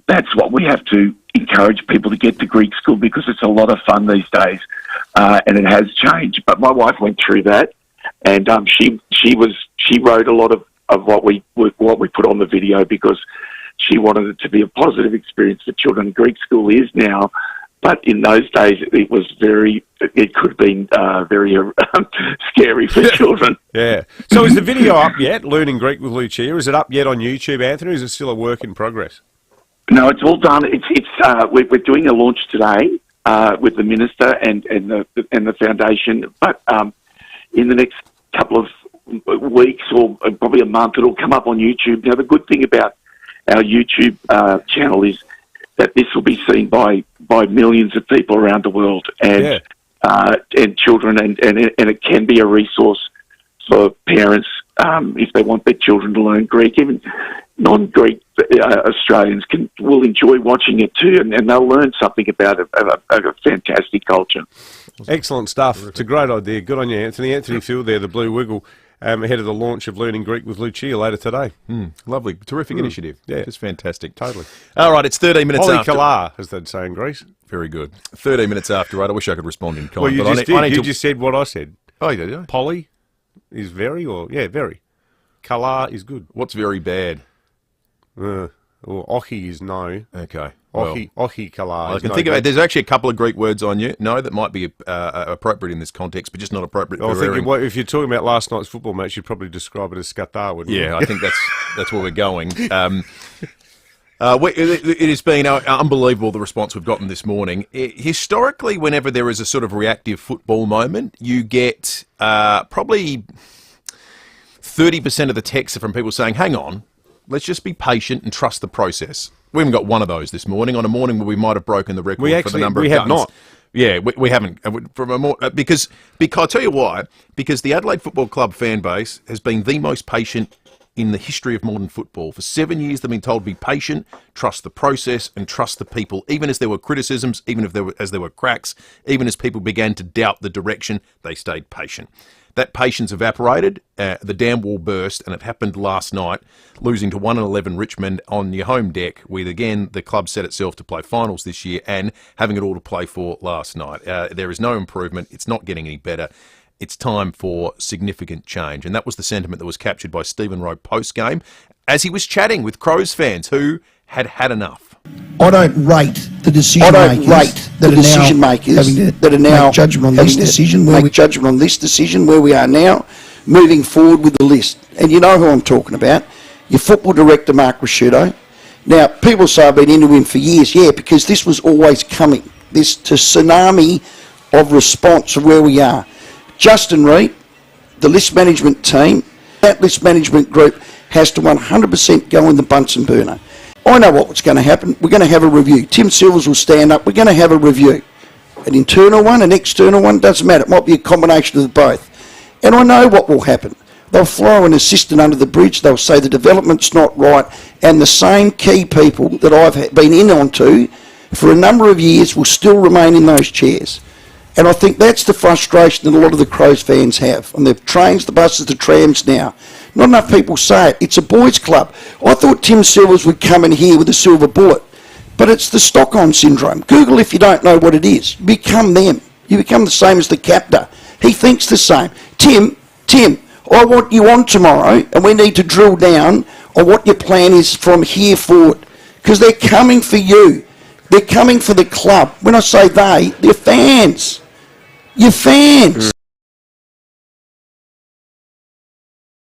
that's what we have to encourage people to get to Greek school, because it's a lot of fun these days, and it has changed. But my wife went through that, and she wrote a lot of what we put on the video, because she wanted it to be a positive experience for children. Greek school is now, but in those days it could have been very scary for children. Yeah. So is the video up yet, Learning Greek with Lucia? Is it up yet on YouTube, Anthony, or is it still a work in progress? No, it's all done. We're doing a launch today with the minister and the foundation. But in the next couple of weeks or probably a month, it'll come up on YouTube. Now, the good thing about our YouTube channel is that this will be seen by millions of people around the world and children, and it can be a resource for parents if they want their children to learn Greek. Even non-Greek Australians will enjoy watching it too, and they'll learn something about a fantastic culture. Excellent stuff. It's a great idea. Good on you, Anthony. Anthony Field there, the Blue Wiggle, ahead of the launch of Learning Greek with Lucia later today. Lovely. Terrific initiative. Yeah. It's fantastic. Totally. All right, it's 13 minutes after. Polykalar, as they'd say in Greece. Very good. 13 minutes after 8. I wish I could respond in kind. Well, you just did. You just said what I said. Oh, did you? Poly is very, or very. Kalar is good. What's very bad? Well, ochi is no. Okay. Ochi kalar. I can think of it. There's actually a couple of Greek words on you. No, that might be appropriate in this context, but just not appropriate for if you're talking about last night's football match, you'd probably describe it as skatar, wouldn't you? Yeah, I think that's where we're going. It has been unbelievable, the response we've gotten this morning. Historically, whenever there is a sort of reactive football moment, you get probably 30% of the texts are from people saying, hang on, let's just be patient and trust the process. We haven't got one of those this morning, on a morning where we might have broken the record for the number of guns. We have not. Yeah, we haven't. Because I'll tell you why. Because the Adelaide Football Club fan base has been the most patient in the history of modern football. For 7 years, they've been told to be patient, trust the process, and trust the people. Even as there were criticisms, even as there were cracks, even as people began to doubt the direction, they stayed patient. That patience evaporated, the dam wall burst, and it happened last night, losing to 1-11 Richmond on your home deck, with, again, the club set itself to play finals this year and having it all to play for last night. There is no improvement. It's not getting any better. It's time for significant change. And that was the sentiment that was captured by Stephen Rowe post-game as he was chatting with Crows fans who had had enough. I don't rate the decision makers that are now make judgment on this decision. Judgment on this decision where we are now, moving forward with the list. And you know who I'm talking about. Your football director, Mark Rasciuto. Now, people say I've been into him for years. Yeah, because this was always coming. This tsunami of response of where we are. Justin Reid, the list management team, that list management group has to 100% go in the Bunsen burner. I know what's going to happen. We're going to have a review. Tim Silvers will stand up. We're going to have a review. An internal one, an external one, doesn't matter. It might be a combination of both. And I know what will happen. They'll throw an assistant under the bridge. They'll say the development's not right. And the same key people that I've been in onto for a number of years will still remain in those chairs. And I think that's the frustration that a lot of the Crows fans have. On the trains, the buses, the trams now. Not enough people say it. It's a boys' club. I thought Tim Silvers would come in here with a silver bullet. But it's the Stockholm syndrome. Google if you don't know what it is. You become them. You become the same as the captor. He thinks the same. Tim, I want you on tomorrow, and we need to drill down on what your plan is from here forward. Because they're coming for you. They're coming for the club. When I say they're fans. You're fans.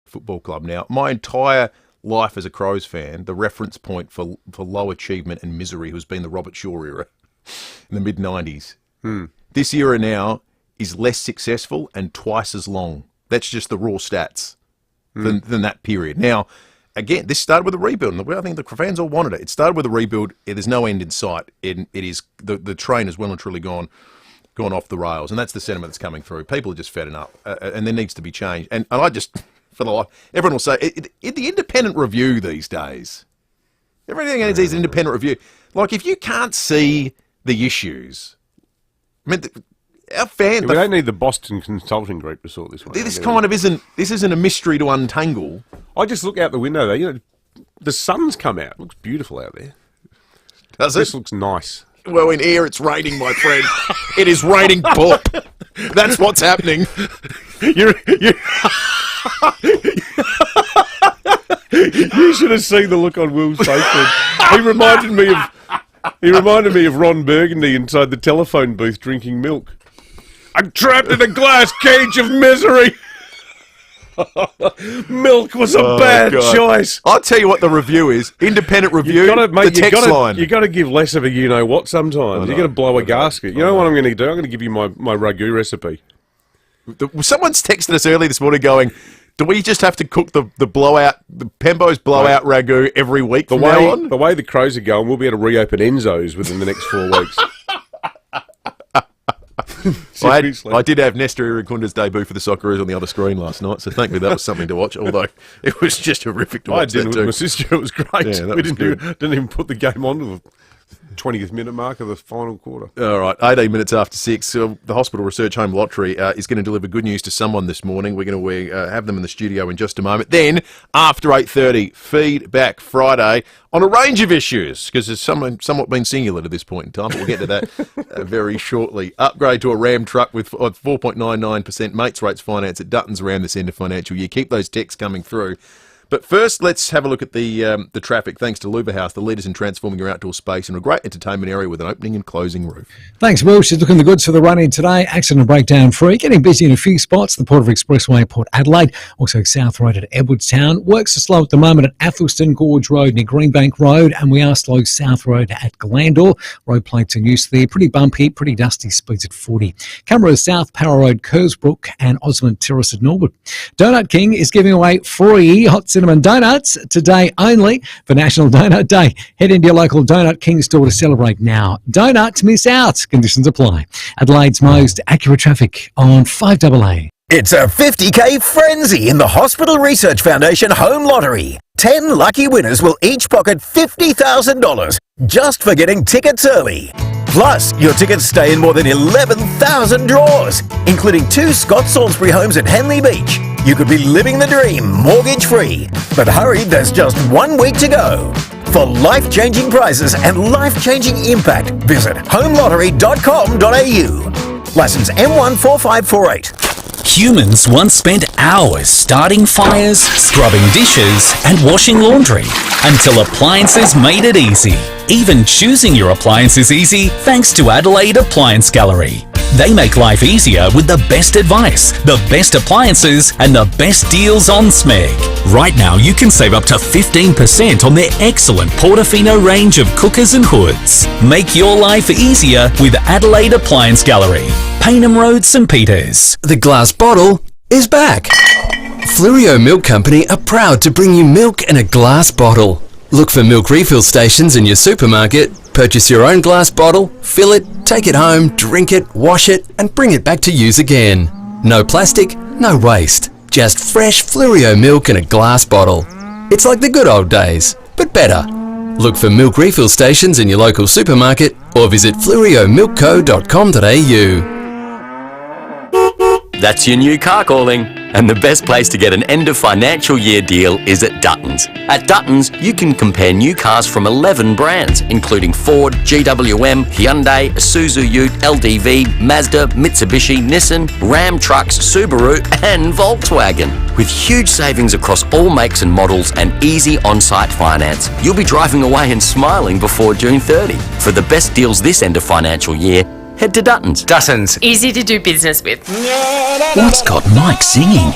Football club. Now, my entire life as a Crows fan, the reference point for low achievement and misery has been the Robert Shaw era in the mid-90s. This era now is less successful and twice as long. That's just the raw stats than that period. Now, again, this started with a rebuild, and I think the fans all wanted it. It started with a rebuild. There's no end in sight. It is the train has well and truly gone off the rails, and that's the sentiment that's coming through. People are just fed up, and there needs to be change. And I just, for the life, everyone will say, the independent review these days, everything is an independent review. Like, if you can't see the issues, I mean, our fans... we don't need the Boston Consulting Group to sort this one out. This isn't a mystery to untangle. I just look out the window there, the sun's come out. It looks beautiful out there. Does it? This looks nice. Well, in here it's raining, my friend. It is raining pop. That's what's happening. You should have seen the look on Will's face. He reminded me of Ron Burgundy inside the telephone booth drinking milk. I'm trapped in a glass cage of misery. Milk was a bad choice. I'll tell you what the review is. Independent review, the text line. You've got to give less of a you-know-what sometimes. You've got to blow a gasket. You know what I'm going to do? I'm going to give you my ragu recipe. Someone's texted us early this morning going, do we just have to cook the Pembo's blowout ragu every week from now on? The way the Crows are going, we'll be able to reopen Enzo's within the next 4 weeks. I did have Nestor Irakunda's debut for the Socceroos on the other screen last night, so thankfully that was something to watch, although it was just horrific to watch. I did with my sister. It was great. Yeah, we didn't even put the game on to the 20th minute mark of the final quarter. All right, 18 minutes after 6. The Hospital Research Home Lottery is going to deliver good news to someone this morning. We're going to have them in the studio in just a moment. Then, after 8:30, Feedback Friday on a range of issues, because there's somewhat been singular to this point in time, but we'll get to that very shortly. Upgrade to a Ram truck with 4.99% mates rates finance at Dutton's around this end of financial year. Keep those texts coming through. But first, let's have a look at the traffic, thanks to Luba House, the leaders in transforming your outdoor space into a great entertainment area with an opening and closing roof. Thanks, Will. She's looking the goods for the run-in today. Accident breakdown free. Getting busy in a few spots. The Port of Expressway, Port Adelaide. Also South Road at Edwardstown. Works are slow at the moment at Athelston Gorge Road near Greenbank Road. And we are slow South Road at Glandore. Road plates in use there. Pretty bumpy, pretty dusty. Speeds at 40. Camera South, Power Road, Kersbrook and Osmond Terrace at Norwood. Donut King is giving away free hot cinnamon donuts today only for National Donut Day. Head into your local Donut King store to celebrate now. Don't miss out. Conditions apply. Adelaide's most accurate traffic on 5AA. It's a 50k frenzy in the Hospital Research Foundation Home Lottery. 10 lucky winners will each pocket $50,000 just for getting tickets early. Plus, your tickets stay in more than 11,000 draws, including 2 Scott Salisbury homes at Henley Beach. You could be living the dream mortgage-free. But hurry, there's just 1 week to go. For life-changing prizes and life-changing impact, visit homelottery.com.au. Licence M14548. Humans once spent hours starting fires, scrubbing dishes and washing laundry until appliances made it easy. Even choosing your appliance is easy thanks to Adelaide Appliance Gallery. They make life easier with the best advice, the best appliances and the best deals on SMEG. Right now you can save up to 15% on their excellent Portofino range of cookers and hoods. Make your life easier with Adelaide Appliance Gallery. Paynham Road, St Peters. The glass bottle is back. FIVEAA Milk Company are proud to bring you milk in a glass bottle. Look for milk refill stations in your supermarket, purchase your own glass bottle, fill it, take it home, drink it, wash it and bring it back to use again. No plastic, no waste. Just fresh FIVEAA milk in a glass bottle. It's like the good old days, but better. Look for milk refill stations in your local supermarket or visit fluoriomilkco.com.au. That's your new car calling. And the best place to get an end of financial year deal is at Dutton's. At Dutton's, you can compare new cars from 11 brands, including Ford, GWM, Hyundai, Isuzu Ute, LDV, Mazda, Mitsubishi, Nissan, Ram Trucks, Subaru and Volkswagen. With huge savings across all makes and models and easy on-site finance, you'll be driving away and smiling before June 30. For the best deals this end of financial year, head to Dutton's. Dutton's. Easy to do business with. What's got Mike singing?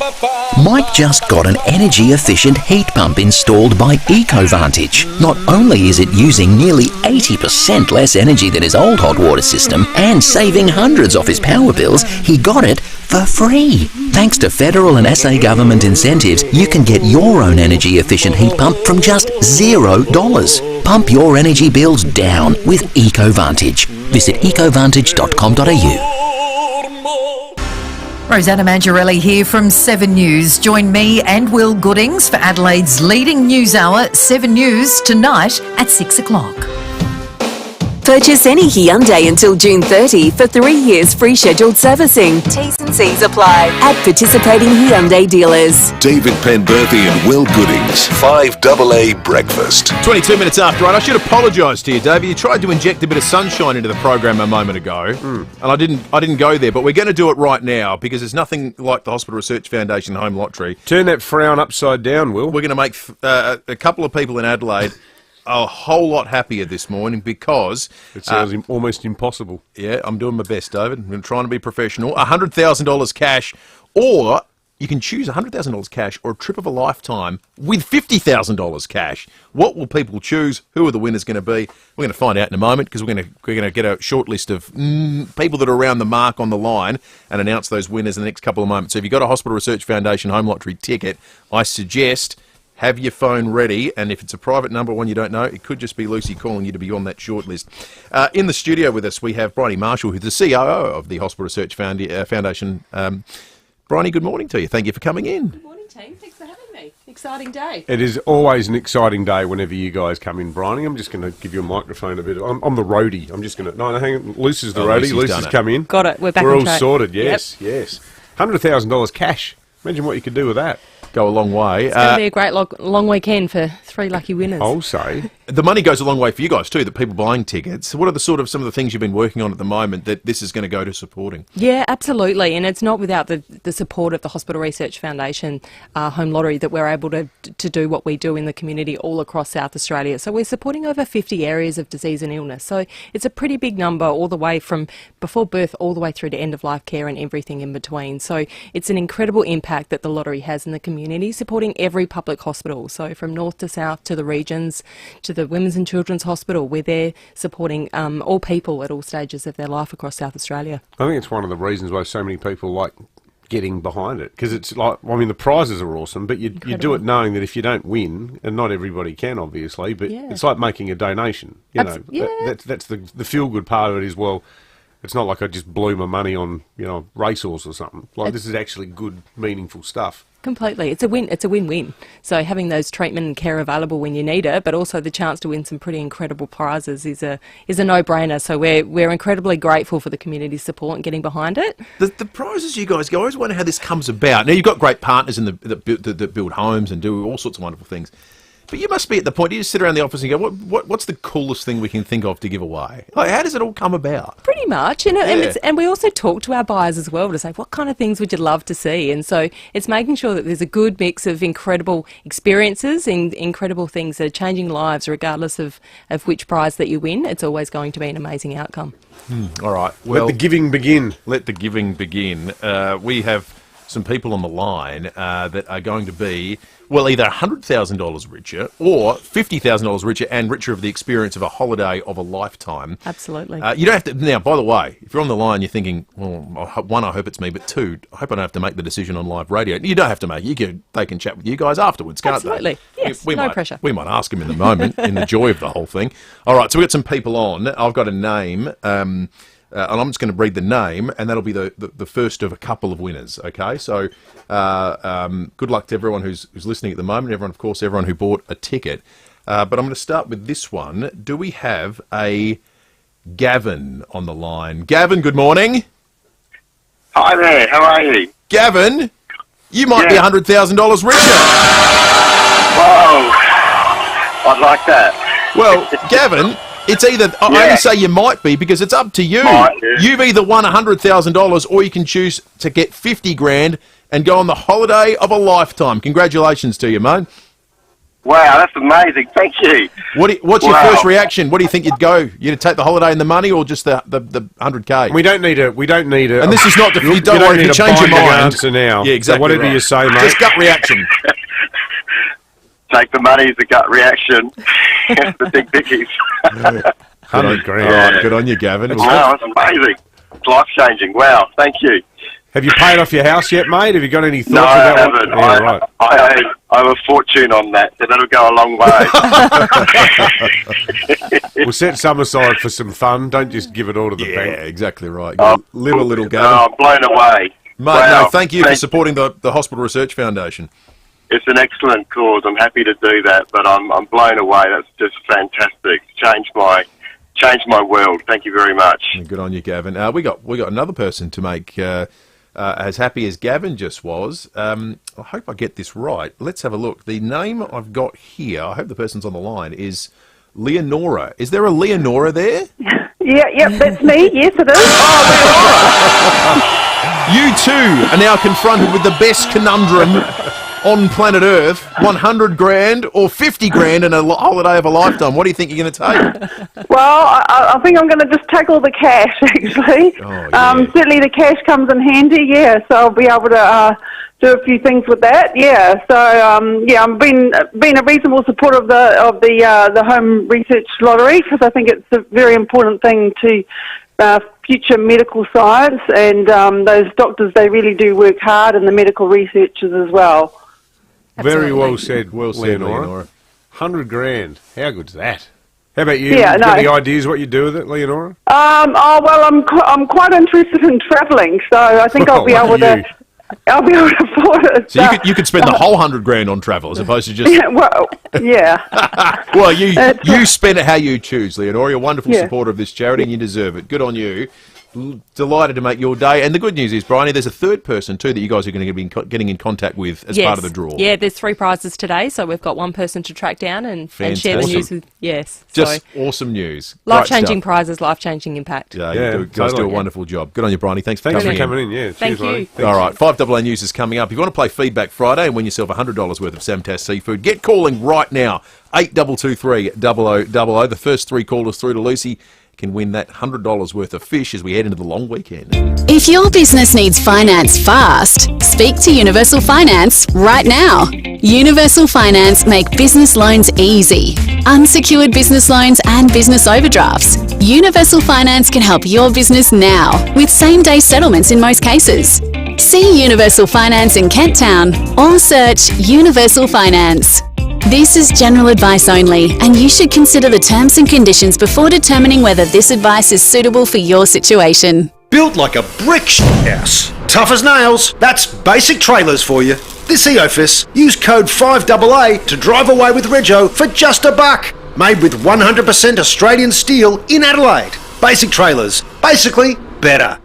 Mike just got an energy-efficient heat pump installed by EcoVantage. Not only is it using nearly 80% less energy than his old hot water system and saving hundreds off his power bills, he got it for free. Thanks to federal and SA government incentives, you can get your own energy-efficient heat pump from just $0. Pump your energy bills down with EcoVantage. Visit ecovantage.com.au. Rosanna Mangiarelli here from 7 News. Join me and Will Goodings for Adelaide's leading news hour, 7 News, tonight at 6 o'clock. Purchase any Hyundai until June 30 for 3 years free scheduled servicing. T's and C's apply at participating Hyundai dealers. David Penberthy and Will Goodings, 5AA Breakfast. 22 minutes after 8. I should apologise to you, David. You tried to inject a bit of sunshine into the program a moment ago, and I didn't go there. But we're going to do it right now because there's nothing like the Hospital Research Foundation Home Lottery. Turn that frown upside down, Will. We're going to make a couple of people in Adelaide a whole lot happier this morning because it sounds almost impossible. Yeah, I'm doing my best, David. I'm trying to be professional. $100,000 cash or you can choose $100,000 cash or a trip of a lifetime with $50,000 cash. What will people choose? Who are the winners going to be? We're going to find out in a moment because we're going to get a short list of people that are around the mark on the line and announce those winners in the next couple of moments. So if you've got a Hospital Research Foundation home lottery ticket, I suggest have your phone ready, and if it's a private number, one you don't know, it could just be Lucy calling you to be on that short list. In the studio with us, we have Bryony Marshall, who's the COO of the Hospital Research Foundation. Bryony, good morning to you. Thank you for coming in. Good morning, team. Thanks for having me. Exciting day. It is always an exciting day whenever you guys come in, Bryony. I'm just going to give you a microphone a bit. I'm the roadie. I'm just going to... No, hang on. Lucy's the roadie. Lucy's come in. Got it. We're back We're on all track. sorted. Yes, yes. $100,000 cash. Imagine what you could do with that. Go a long way. It's going to be a great long weekend for 3 lucky winners. I'll say. The money goes a long way for you guys too, the people buying tickets. What are the some of the things you've been working on at the moment that this is going to go to supporting? Yeah, absolutely. And it's not without the support of the Hospital Research Foundation home lottery that we're able to do what we do in the community all across South Australia. So we're supporting over 50 areas of disease and illness. So it's a pretty big number all the way from before birth all the way through to end-of-life care and everything in between. So it's an incredible impact that the lottery has in the community, supporting every public hospital. So from north to south to the regions to the Women's and Children's Hospital, we're there supporting all people at all stages of their life across South Australia. I think it's one of the reasons why so many people like getting behind it, because it's like, I mean, the prizes are awesome, but you do it knowing that if you don't win, and not everybody can obviously, but it's like making a donation. You know, that's the feel-good part of it is, well, it's not like I just blew my money on, racehorse or something. Like, this is actually good, meaningful stuff. Completely. It's a win. It's a win-win. So having those treatment and care available when you need it, but also the chance to win some pretty incredible prizes is a no-brainer. So we're incredibly grateful for the community support and getting behind it. The prizes you guys go, I always wonder how this comes about. Now, you've got great partners that build homes and do all sorts of wonderful things. But you must be at the point, you just sit around the office and go, what's the coolest thing we can think of to give away? Like, how does it all come about? Pretty much. And we also talk to our buyers as well to say, what kind of things would you love to see? And so it's making sure that there's a good mix of incredible experiences and incredible things that are changing lives regardless of which prize that you win. It's always going to be an amazing outcome. All right. Well, let the giving begin. Let the giving begin. We have some people on the line that are going to be, well, either $100,000 richer or $50,000 richer and richer of the experience of a holiday of a lifetime. Absolutely. You don't have to. Now, by the way, if you're on the line, you're thinking, well, one, I hope it's me, but two, I hope I don't have to make the decision on live radio. You don't have to make it. They can chat with you guys afterwards, can't Absolutely. they? Yes, no pressure. We might ask them in the moment, in the joy of the whole thing. All right, so we've got some people on. I've got a name. And I'm just going to read the name, and that'll be the first of a couple of winners, okay? So good luck to everyone who's listening at the moment, everyone who bought a ticket. But I'm going to start with this one. Do we have a Gavin on the line? Gavin, good morning. Hi there, how are you? Gavin, you might be $100,000 richer. Whoa, I'd like that. Well, Gavin... It's either, I only say you might be because it's up to you. You've either won $100,000 or you can choose to get 50 grand and go on the holiday of a lifetime. Congratulations to you, mate. Wow, that's amazing. Thank you. What's your first reaction? What do you think you'd go? You'd take the holiday and the money or just the 100K? We don't need a... And this is not... You don't worry if you change your mind. Answer now. Yeah, exactly. So whatever you say, mate. Just gut reaction. Take the money as a gut reaction. The big biggies. 100 grand. All right, good on you, Gavin. Wow, that's amazing. It's life-changing. Wow, thank you. Have you paid off your house yet, mate? Have you got any thoughts No, I about haven't. I have a fortune on that, so that'll go a long way. We'll set some aside for some fun. Don't just give it all to the bank. Yeah, exactly right. Live a little, Gavin. I'm blown away. Mate, wow. no, thank you for supporting the Hospital Research Foundation. It's an excellent cause. I'm happy to do that, but I'm blown away. That's just fantastic. Changed my world. Thank you very much. Good on you, Gavin. We got another person to make as happy as Gavin just was. I hope I get this right. Let's have a look. The name I've got here, I hope the person's on the line, is Leonora. Is there a Leonora there? Yep, that's me. Yes, it is. Oh, Leonora! You too are now confronted with the best conundrum on planet Earth, 100 grand or 50 grand and a holiday of a lifetime? What do you think you're going to take? Well, I think I'm going to just take all the cash, actually. Oh, yeah. Certainly the cash comes in handy, yeah, so I'll be able to do a few things with that, yeah. So, I've been a reasonable supporter of the home research lottery, because I think it's a very important thing to future medical science, and those doctors, they really do work hard, and the medical researchers as well. Very well said, Leonora. 100 grand. How good's that? How about you? Yeah, you got any ideas what you do with it, Leonora? I'm quite interested in travelling, so I think I'll be able to afford it. So you could spend the whole 100 grand on travel as opposed to just... yeah. Well, you spend it how you choose, Leonora. You're a wonderful supporter of this charity and you deserve it. Good on you. Delighted to make your day. And the good news is, Bryony, there's a third person too that you guys are going to be getting in contact with as part of the draw. Yeah, there's 3 prizes today, so we've got one person to track down and share the news with. Yes. Just awesome news. Life-changing prizes, life-changing impact. Yeah, you guys do a wonderful job. Good on you, Bryony. Thanks for coming in. Yeah, Thank you. All right, 5AA News is coming up. If you want to play Feedback Friday and win yourself $100 worth of Samtas seafood, get calling right now. 8223 0000. The first 3 callers through to Lucy can win that $100 worth of fish as we head into the long weekend. If your business needs finance fast, speak to Universal Finance right now. Universal Finance make business loans easy. Unsecured business loans and business overdrafts. Universal Finance can help your business now with same-day settlements in most cases. See Universal Finance in Kent Town or search Universal Finance. This is general advice only, and you should consider the terms and conditions before determining whether this advice is suitable for your situation. Built like a brick house. Tough as nails. That's Basic Trailers for you. This EOFIS, use code 5AA to drive away with Rego for just $1. Made with 100% Australian steel in Adelaide. Basic Trailers. Basically better.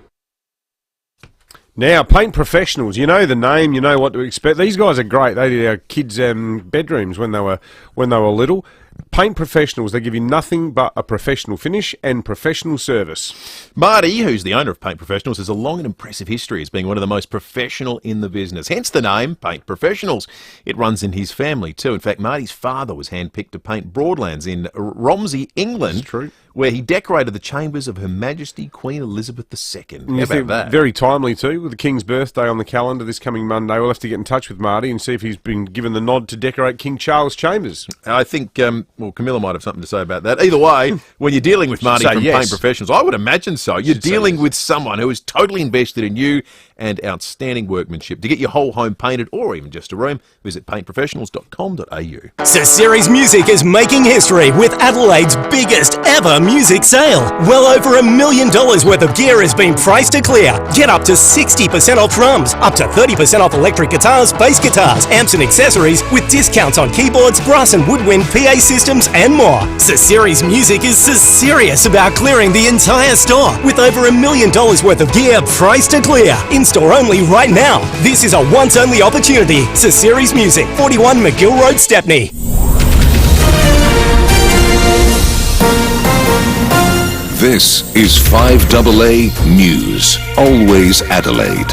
Now, Paint Professionals, you know the name, you know what to expect. These guys are great. They did our kids' bedrooms when they were little. Paint Professionals, they give you nothing but a professional finish and professional service. Marty, who's the owner of Paint Professionals, has a long and impressive history as being one of the most professional in the business. Hence the name, Paint Professionals. It runs in his family too. In fact, Marty's father was handpicked to paint Broadlands in Romsey, England. That's true. Where he decorated the chambers of Her Majesty Queen Elizabeth II. How about that? Very timely too, with the King's birthday on the calendar this coming Monday. We'll have to get in touch with Marty and see if he's been given the nod to decorate King Charles' chambers. I think, Camilla might have something to say about that. Either way, when you're dealing with Marty from Paint Professionals, I would imagine so. You're dealing with someone who is totally invested in you and outstanding workmanship. To get your whole home painted or even just a room, visit paintprofessionals.com.au. So Series Music is making history with Adelaide's biggest ever music sale. Well over $1 million worth of gear has been priced to clear. Get up to 60% off drums, up to 30% off electric guitars, bass guitars, amps and accessories, with discounts on keyboards, brass and woodwind PA systems and more. So Series Music is so serious about clearing the entire store with over $1 million worth of gear priced to clear. In-store only right now. This is a once-only opportunity. So Series Music, 41 McGill Road, Stepney. This is 5AA News. Always Adelaide.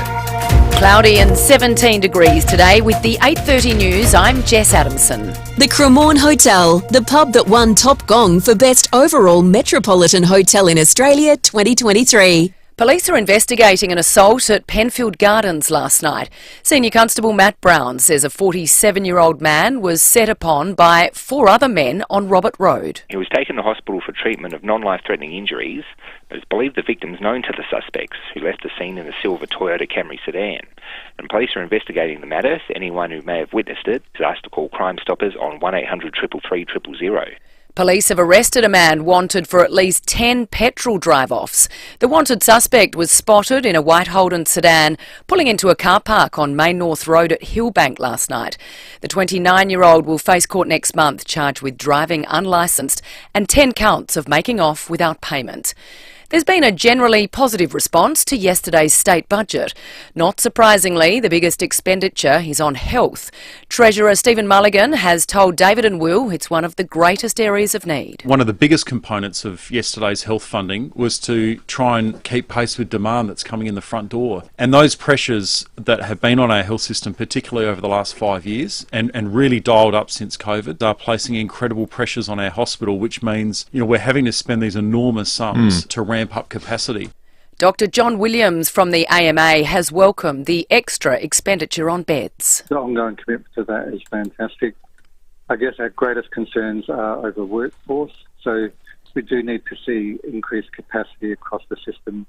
Cloudy and 17 degrees today with the 8:30 news. I'm Jess Adamson. The Cremorne Hotel, the pub that won Top Gong for Best Overall Metropolitan Hotel in Australia 2023. Police are investigating an assault at Penfield Gardens last night. Senior Constable Matt Brown says a 47-year-old man was set upon by 4 other men on Robert Road. He was taken to hospital for treatment of non-life-threatening injuries, but it's believed the victim's known to the suspects, who left the scene in a silver Toyota Camry sedan. And police are investigating the matter. So anyone who may have witnessed it is asked to call Crime Stoppers on 1800 333 000. Police have arrested a man wanted for at least 10 petrol drive-offs. The wanted suspect was spotted in a white Holden sedan pulling into a car park on Main North Road at Hillbank last night. The 29-year-old will face court next month charged with driving unlicensed and 10 counts of making off without payment. There's been a generally positive response to yesterday's state budget. Not surprisingly, the biggest expenditure is on health. Treasurer Stephen Mulligan has told David and Will it's one of the greatest areas of need. One of the biggest components of yesterday's health funding was to try and keep pace with demand that's coming in the front door. And those pressures that have been on our health system, particularly over the last 5 years, and really dialed up since COVID, are placing incredible pressures on our hospital, which means, we're having to spend these enormous sums to ramp up capacity. Dr John Williams from the AMA has welcomed the extra expenditure on beds. The ongoing commitment to that is fantastic. I guess our greatest concerns are over workforce, so we do need to see increased capacity across the system.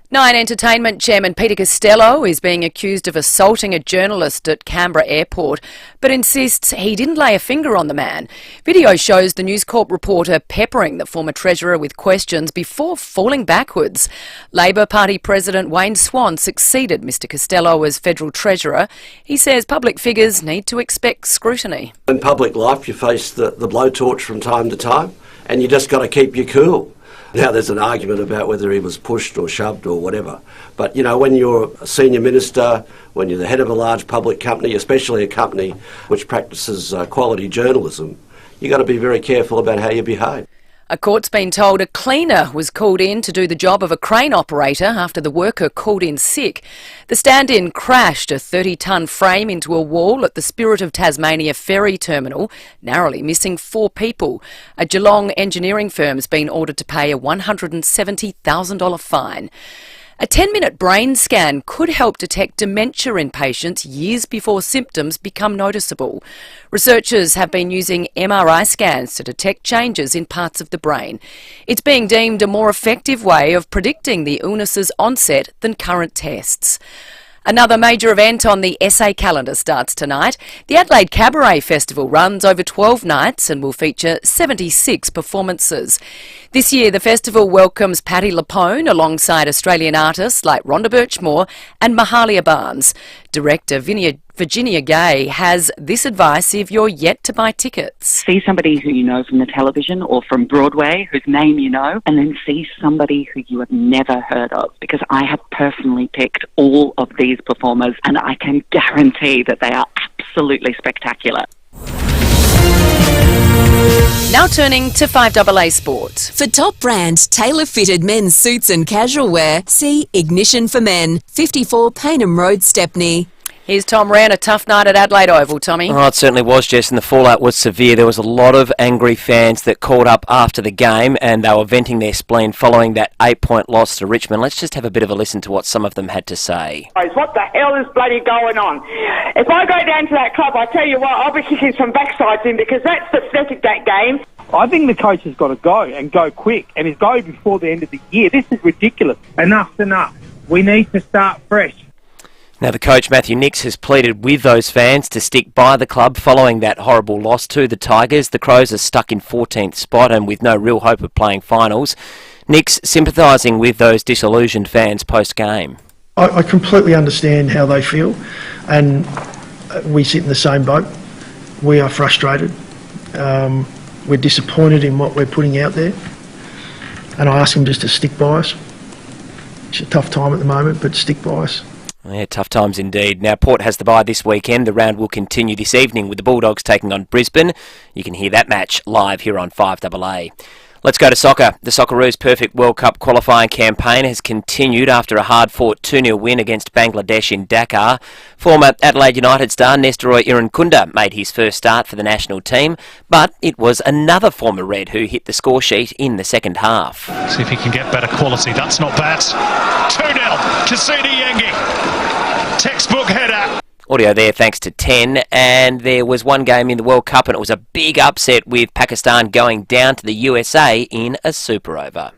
Nine Entertainment Chairman Peter Costello is being accused of assaulting a journalist at Canberra Airport, but insists he didn't lay a finger on the man. Video shows the News Corp reporter peppering the former Treasurer with questions before falling backwards. Labor Party President Wayne Swan succeeded Mr Costello as Federal Treasurer. He says public figures need to expect scrutiny. In public life, you face the blowtorch from time to time, and you just got to keep your cool. Now there's an argument about whether he was pushed or shoved or whatever. But, when you're a senior minister, when you're the head of a large public company, especially a company which practices quality journalism, you've got to be very careful about how you behave. A court's been told a cleaner was called in to do the job of a crane operator after the worker called in sick. The stand-in crashed a 30-tonne frame into a wall at the Spirit of Tasmania ferry terminal, narrowly missing 4 people. A Geelong engineering firm's been ordered to pay a $170,000 fine. A 10-minute brain scan could help detect dementia in patients years before symptoms become noticeable. Researchers have been using MRI scans to detect changes in parts of the brain. It's being deemed a more effective way of predicting the illness's onset than current tests. Another major event on the SA calendar starts tonight. The Adelaide Cabaret Festival runs over 12 nights and will feature 76 performances. This year, the festival welcomes Patti LuPone alongside Australian artists like Rhonda Birchmore and Mahalia Barnes. Director Virginia Gay has this advice if you're yet to buy tickets. See somebody who you know from the television or from Broadway, whose name you know, and then see somebody who you have never heard of, because I have personally picked all of these performers and I can guarantee that they are absolutely spectacular. Now turning to 5AA Sport. For top brand, tailor-fitted men's suits and casual wear, see Ignition for Men, 54 Paynham Road, Stepney. Here's Tom Ryan, a tough night at Adelaide Oval, Tommy. Oh, it certainly was, Jess, and the fallout was severe. There was a lot of angry fans that called up after the game, and they were venting their spleen following that 8-point loss to Richmond. Let's just have a bit of a listen to what some of them had to say. What the hell is bloody going on? If I go down to that club, I tell you what, I'll be kicking some backsides in, because that's pathetic, that game. I think the coach has got to go, and go quick, and he's go before the end of the year. This is ridiculous. Enough's enough. We need to start fresh. Now, the coach, Matthew Nicks, has pleaded with those fans to stick by the club following that horrible loss to the Tigers. The Crows are stuck in 14th spot and with no real hope of playing finals. Nicks sympathising with those disillusioned fans post-game. I completely understand how they feel, and we sit in the same boat. We are frustrated. We're disappointed in what we're putting out there, and I ask them just to stick by us. It's a tough time at the moment, but stick by us. Yeah, tough times indeed. Now, Port has the bye this weekend. The round will continue this evening with the Bulldogs taking on Brisbane. You can hear that match live here on 5AA. Let's go to soccer. The Socceroos' perfect World Cup qualifying campaign has continued after a hard-fought 2-0 win against Bangladesh in Dakar. Former Adelaide United star Nestoroy Irankunda made his first start for the national team, but it was another former Red who hit the score sheet in the second half. See if he can get better quality. That's not bad. 2-0, Cassini Yengi. Textbook header. Audio there thanks to 10, and there was one game in the World Cup and it was a big upset with Pakistan going down to the USA in a super over.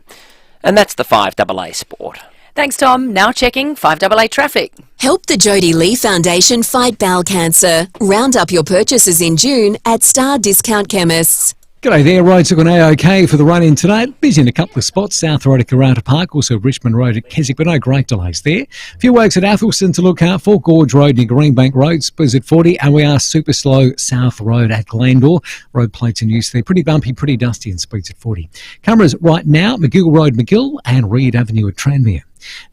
And that's the 5AA Sport. Thanks, Tom. Now checking 5AA traffic. Help the Jodie Lee Foundation fight bowel cancer. Round up your purchases in June at Star Discount Chemists. G'day there, roads looking A-OK for the run-in today. Busy in a couple of spots, South Road at Karata Park, also Richmond Road at Keswick, but no great delays there. A few works at Athelston to look out for, Gorge Road near Greenbank Road, speeds at 40, and we are super slow South Road at Glandore. Road plates in use there, pretty bumpy, pretty dusty, and speeds at 40. Cameras right now, McGill Road, McGill, and Reed Avenue at Tranmere.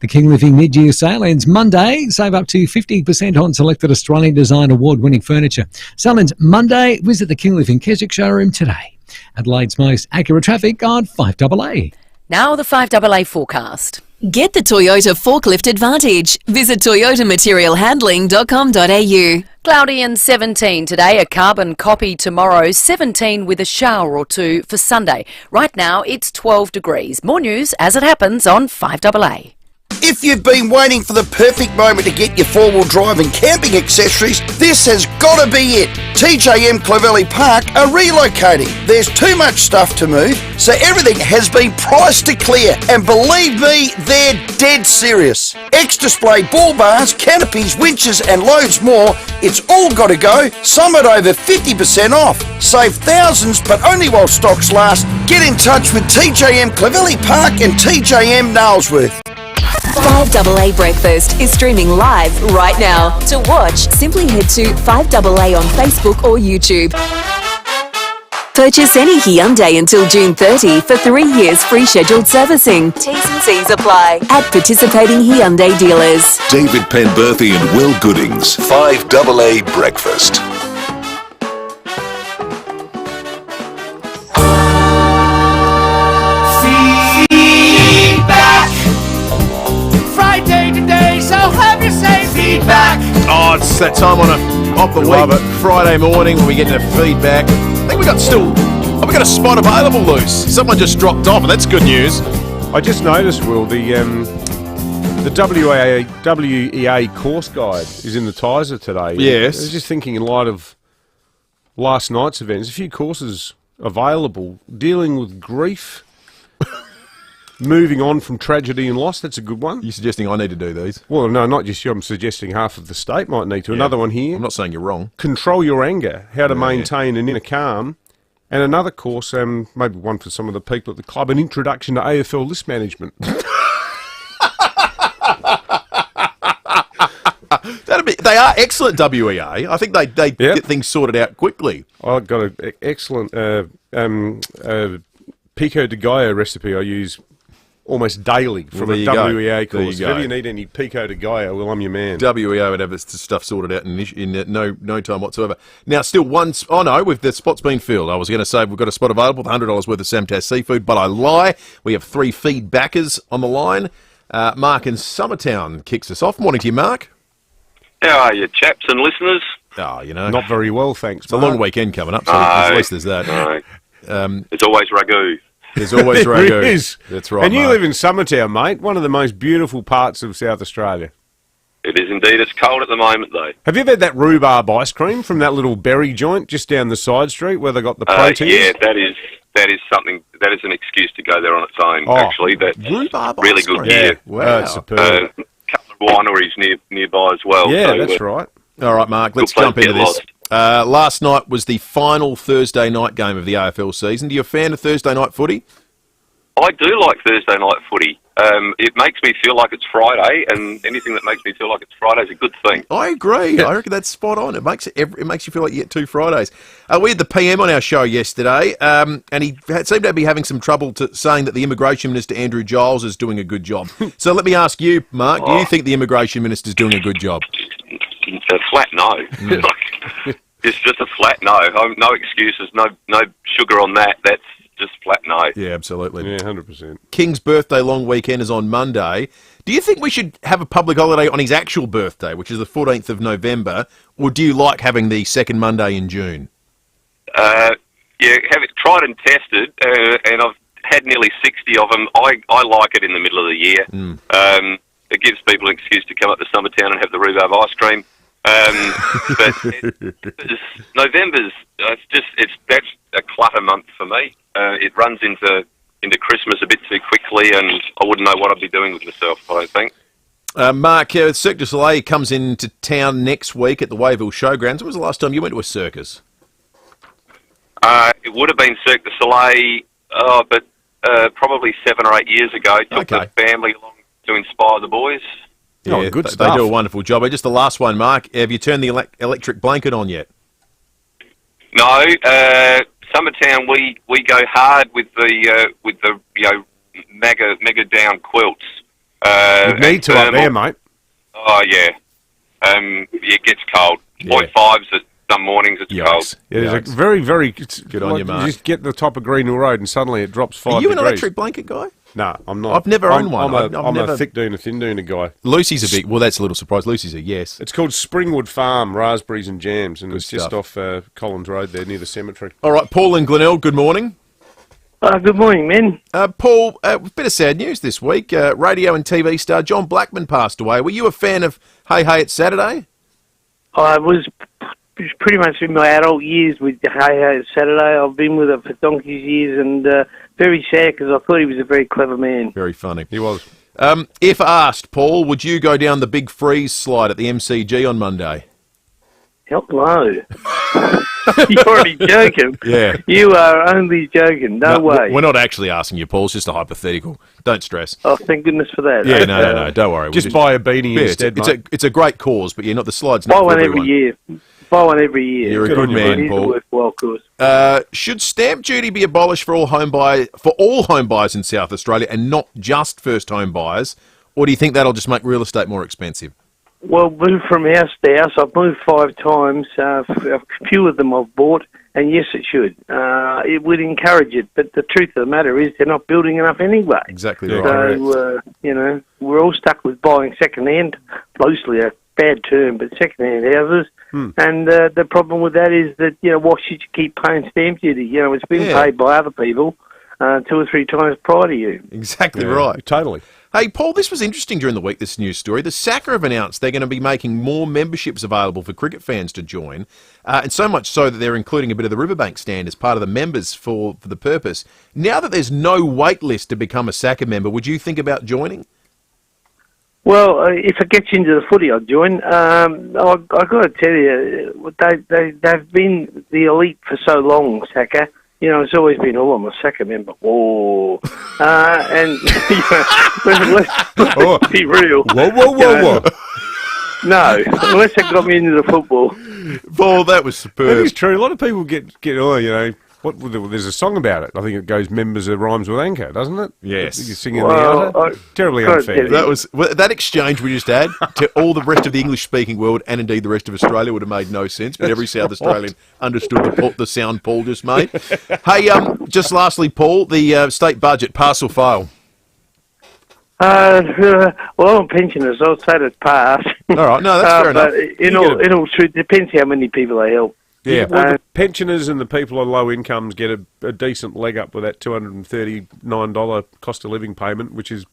The King Living mid-year sale ends Monday. Save up to 50% on selected Australian Design Award-winning furniture. Sale ends Monday. Visit the King Living Keswick showroom today. Adelaide's most accurate traffic on 5AA. Now the 5AA forecast. Get the Toyota forklift advantage. Visit toyotamaterialhandling.com.au. Cloudy and 17 today, a carbon copy tomorrow, 17 with a shower or two for Sunday. Right now it's 12 degrees. More news as it happens on 5AA. If you've been waiting for the perfect moment to get your four-wheel drive and camping accessories, this has got to be it. TJM Clovelly Park are relocating. There's too much stuff to move, so everything has been priced to clear. And believe me, they're dead serious. X-Display ball bars, canopies, winches and loads more. It's all got to go. Some at over 50% off. Save thousands, but only while stocks last. Get in touch with TJM Clovelly Park and TJM Nailsworth. 5AA Breakfast is streaming live right now. To watch, simply head to 5AA on Facebook or YouTube. Purchase any Hyundai until June 30 for 3 years free scheduled servicing. T's and C's apply at participating Hyundai dealers. David Penberthy and Will Goodings, 5AA Breakfast. Friday today, so have you say feedback. Oh, it's that time on the week, Friday morning when we get into feedback. I think we got a spot available, loose. Someone just dropped off, and that's good news. I just noticed, Will, the WEA course guide is in the Tizer today. Yes. I was just thinking, in light of last night's events, a few courses available dealing with grief. Moving on from tragedy and loss, that's a good one. You're suggesting I need to do these? Well, no, not just you. I'm suggesting half of the state might need to. Yeah. Another one here. I'm not saying you're wrong. Control your anger, how to maintain an inner calm. And another course, maybe one for some of the people at the club, an introduction to AFL list management. They are excellent, WEA. I think they get things sorted out quickly. I've got an excellent pico de gallo recipe I use almost daily from a WEA course. If ever you need any pico de gallo, well, I'm your man. WEA would have this stuff sorted out in no time whatsoever. Now, still the spot's been filled. I was going to say we've got a spot available with $100 worth of Samtaz seafood, but I lie. We have 3 feedbackers on the line. Mark in Summertown kicks us off. Morning to you, Mark. How are you, chaps and listeners? Oh, Not very well, thanks. It's a long weekend coming up, so at least there's that. No. There's always ragu. There's always ragu. There is. That's right, And you Mark. live in Summertown, mate, one of the most beautiful parts of South Australia. It is indeed. It's cold at the moment, though. Have you ever had that rhubarb ice cream from that little berry joint just down the side street where they got the proteins? Yeah, that is something. That is an excuse to go there on its own. Actually, that's rhubarb really ice good cream. gear. Wow, it's superb. A couple of wineries nearby as well. Yeah, so, that's right. All right, Mark, let's Good jump place to into get this. Last night was the final Thursday night game of the AFL season. Are you a fan of Thursday night footy? I do like Thursday night footy. It makes me feel like it's Friday, and anything that makes me feel like it's Friday is a good thing. I agree. I reckon that's spot on. It makes you feel like you get 2 Fridays. We had the PM on our show yesterday, and he seemed to be having some trouble saying that the Immigration Minister, Andrew Giles, is doing a good job. So let me ask you, Mark, do you think the Immigration Minister is doing a good job? A flat no. It's just a flat no. No excuses, no sugar on that. That's just flat no. Yeah, absolutely. Yeah, 100%. King's birthday long weekend is on Monday. Do you think we should have a public holiday on his actual birthday, which is the 14th of November, or do you like having the second Monday in June? Yeah, have it tried and tested, and I've had nearly 60 of them. I like it in the middle of the year. It gives people an excuse to come up to Summertown and have the rhubarb ice cream. But November's that's a clutter month for me. It runs into Christmas a bit too quickly, and I wouldn't know what I'd be doing with myself, I don't think. Mark, Cirque du Soleil comes into town next week at the Wayville Showgrounds. When was the last time you went to a circus? It would have been Cirque du Soleil, but probably 7 or 8 years ago. Took the family along to inspire the boys. Yeah, good stuff. They do a wonderful job. Just the last one, Mark. Have you turned the electric blanket on yet? No, Summertown. We go hard with the mega down quilts. You need to up there, mate. Oh yeah, it gets cold. 0.5s at some mornings. It's cold. Yeah, there's a very, very good on you, Mark. You just get the top of Greenhill Road and suddenly it drops 5 Are you degrees. an electric blanket guy? No, I'm not. I've never owned one. I'm a thick dooner, thin dooner guy. Lucy's a big... Well, that's a little surprise. Lucy's a yes. It's called Springwood Farm, Raspberries and Jams, and Good it's just off Collins Road there near the cemetery. All right, Paul and Glenelg, good morning. Good morning, men. Paul, a bit of sad news this week. Radio and TV star John Blackman passed away. Were you a fan of Hey Hey It's Saturday? I was pretty much in my adult years with Hey Hey It's Saturday. I've been with it for donkey's years, and very sad because I thought he was a very clever man. Very funny. He was. If asked, Paul, would you go down the big freeze slide at the MCG on Monday? Hell no. You're already joking. Yeah. You are only joking. No way. We're not actually asking you, Paul. It's just a hypothetical. Don't stress. Oh, thank goodness for that. Yeah, no. Don't worry. Just buy a beanie instead, mate. It's a great cause, but the slide's Buy not for one everyone. every year. Buy one every year. You're a good man, It's Paul. a worthwhile cause. Should stamp duty be abolished for all home buyers in South Australia and not just first home buyers, or do you think that'll just make real estate more expensive? Well, moved from house to house. I've moved 5 times. A few of them I've bought, and yes, it should. It would encourage it, but the truth of the matter is they're not building enough anyway. Exactly right. So, we're all stuck with buying second-hand, mostly a bad term, but second-hand houses. And the problem with that is that, why should you keep paying stamp duty? It's been paid by other people 2 or 3 times prior to you. Exactly right. Totally. Hey, Paul, this was interesting during the week, this news story. The SACA have announced they're going to be making more memberships available for cricket fans to join, and so much so that they're including a bit of the Riverbank stand as part of the members for the purpose. Now that there's no wait list to become a SACA member, would you think about joining? Well, if it gets into the footy, I'll join. I've got to tell you, they've been the elite for so long, SACA. It's always been, I'm a SACA member. Whoa. And let's be real. Whoa. No, unless it got me into the football. Paul, that was superb. That is true. A lot of people get there's a song about it. I think it goes members of Rhymes with Anchor, doesn't it? Yes. You're singing the outer. Terribly unfair. That exchange we just had to all the rest of the English-speaking world and indeed the rest of Australia would have made no sense, but every South Australian understood the sound Paul just made. Hey, just lastly, Paul, the state budget, pass or fail? Well, I'm pensioners. I'll say that pass. All right, no, that's fair enough. But in all truth, depends how many people they help. Yeah, well, the pensioners and the people on low incomes get a decent leg up with that $239 cost of living payment, which is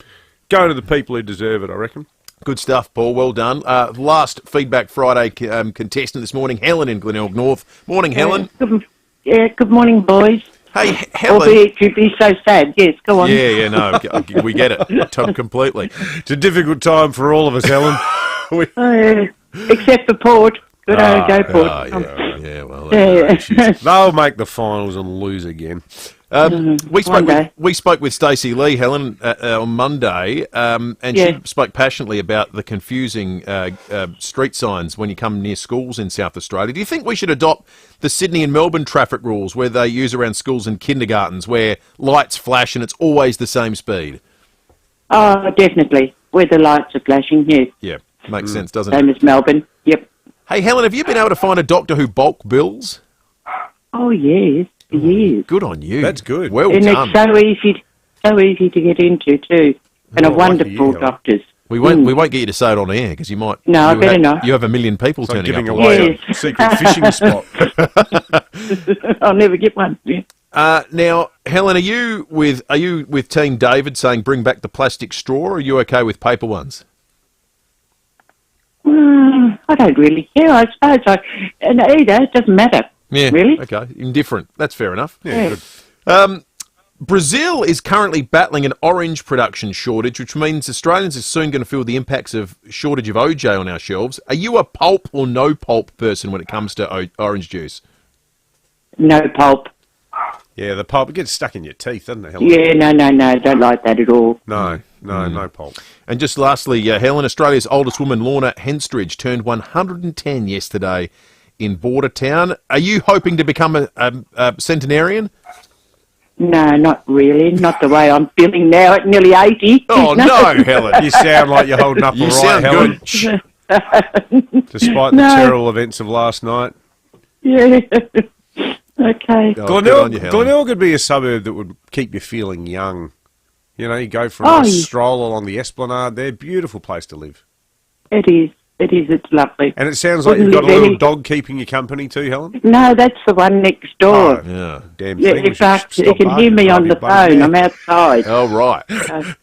going to the people who deserve it, I reckon. Good stuff, Paul. Well done. Last Feedback Friday contestant this morning, Helen in Glenelg North. Morning, Helen. Good morning, boys. Hey, Helen. Albeit you'd be so sad. Yes, go on. No, we get it completely. It's a difficult time for all of us, Helen. Except for Port. Good old go Port. They'll make the finals and lose again. We spoke with Stacey Lee, Helen, on Monday, and she spoke passionately about the confusing street signs when you come near schools in South Australia. Do you think we should adopt the Sydney and Melbourne traffic rules where they use around schools and kindergartens where lights flash and it's always the same speed? Oh, definitely. Where the lights are flashing, yes. Yeah, makes sense, doesn't it? Same as Melbourne, yep. Hey, Helen, have you been able to find a doctor who bulk bills? Oh, yes. Yes. Good on you. That's good. Well and done. It's so easy to get into too, and wonderful doctors. We won't get you to say it on air because you might. No, I better not. You have a million people turning giving up. away a secret fishing spot. I'll never get one. Now, Helen, are you with Team David saying bring back the plastic straw, or are you okay with paper ones? I don't really care. I suppose either. It doesn't matter. Yeah. Really? Okay. Indifferent. That's fair enough. Yeah. Good. Brazil is currently battling an orange production shortage, which means Australians are soon going to feel the impacts of shortage of OJ on our shelves. Are you a pulp or no pulp person when it comes to orange juice? No pulp. Yeah, the pulp gets stuck in your teeth, doesn't it, Helen? Yeah, no, don't like that at all. No pulp. And just lastly, Helen, Australia's oldest woman, Lorna Henstridge, turned 110 yesterday in Bordertown. Are you hoping to become a centenarian? No, not really. Not the way I'm feeling now at nearly 80. Oh, no, Helen. You sound like you're holding up all right, Helen. Good. Despite the terrible events of last night. Yeah. Okay. Glenelg could be a suburb that would keep you feeling young. You know, you go for a nice stroll along the Esplanade there. Beautiful place to live. It is. It's lovely. And it sounds like you've got a little dog keeping you company too, Helen? No, that's the one next door. Oh, yeah. Damn Yeah, thing. in fact, you can hear me on the phone. I'm outside. Oh, right.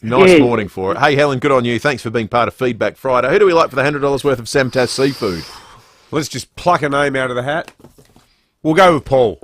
Nice morning for it. Hey, Helen, good on you. Thanks for being part of Feedback Friday. Who do we like for the $100 worth of Samtas seafood? Let's just pluck a name out of the hat. We'll go with Paul.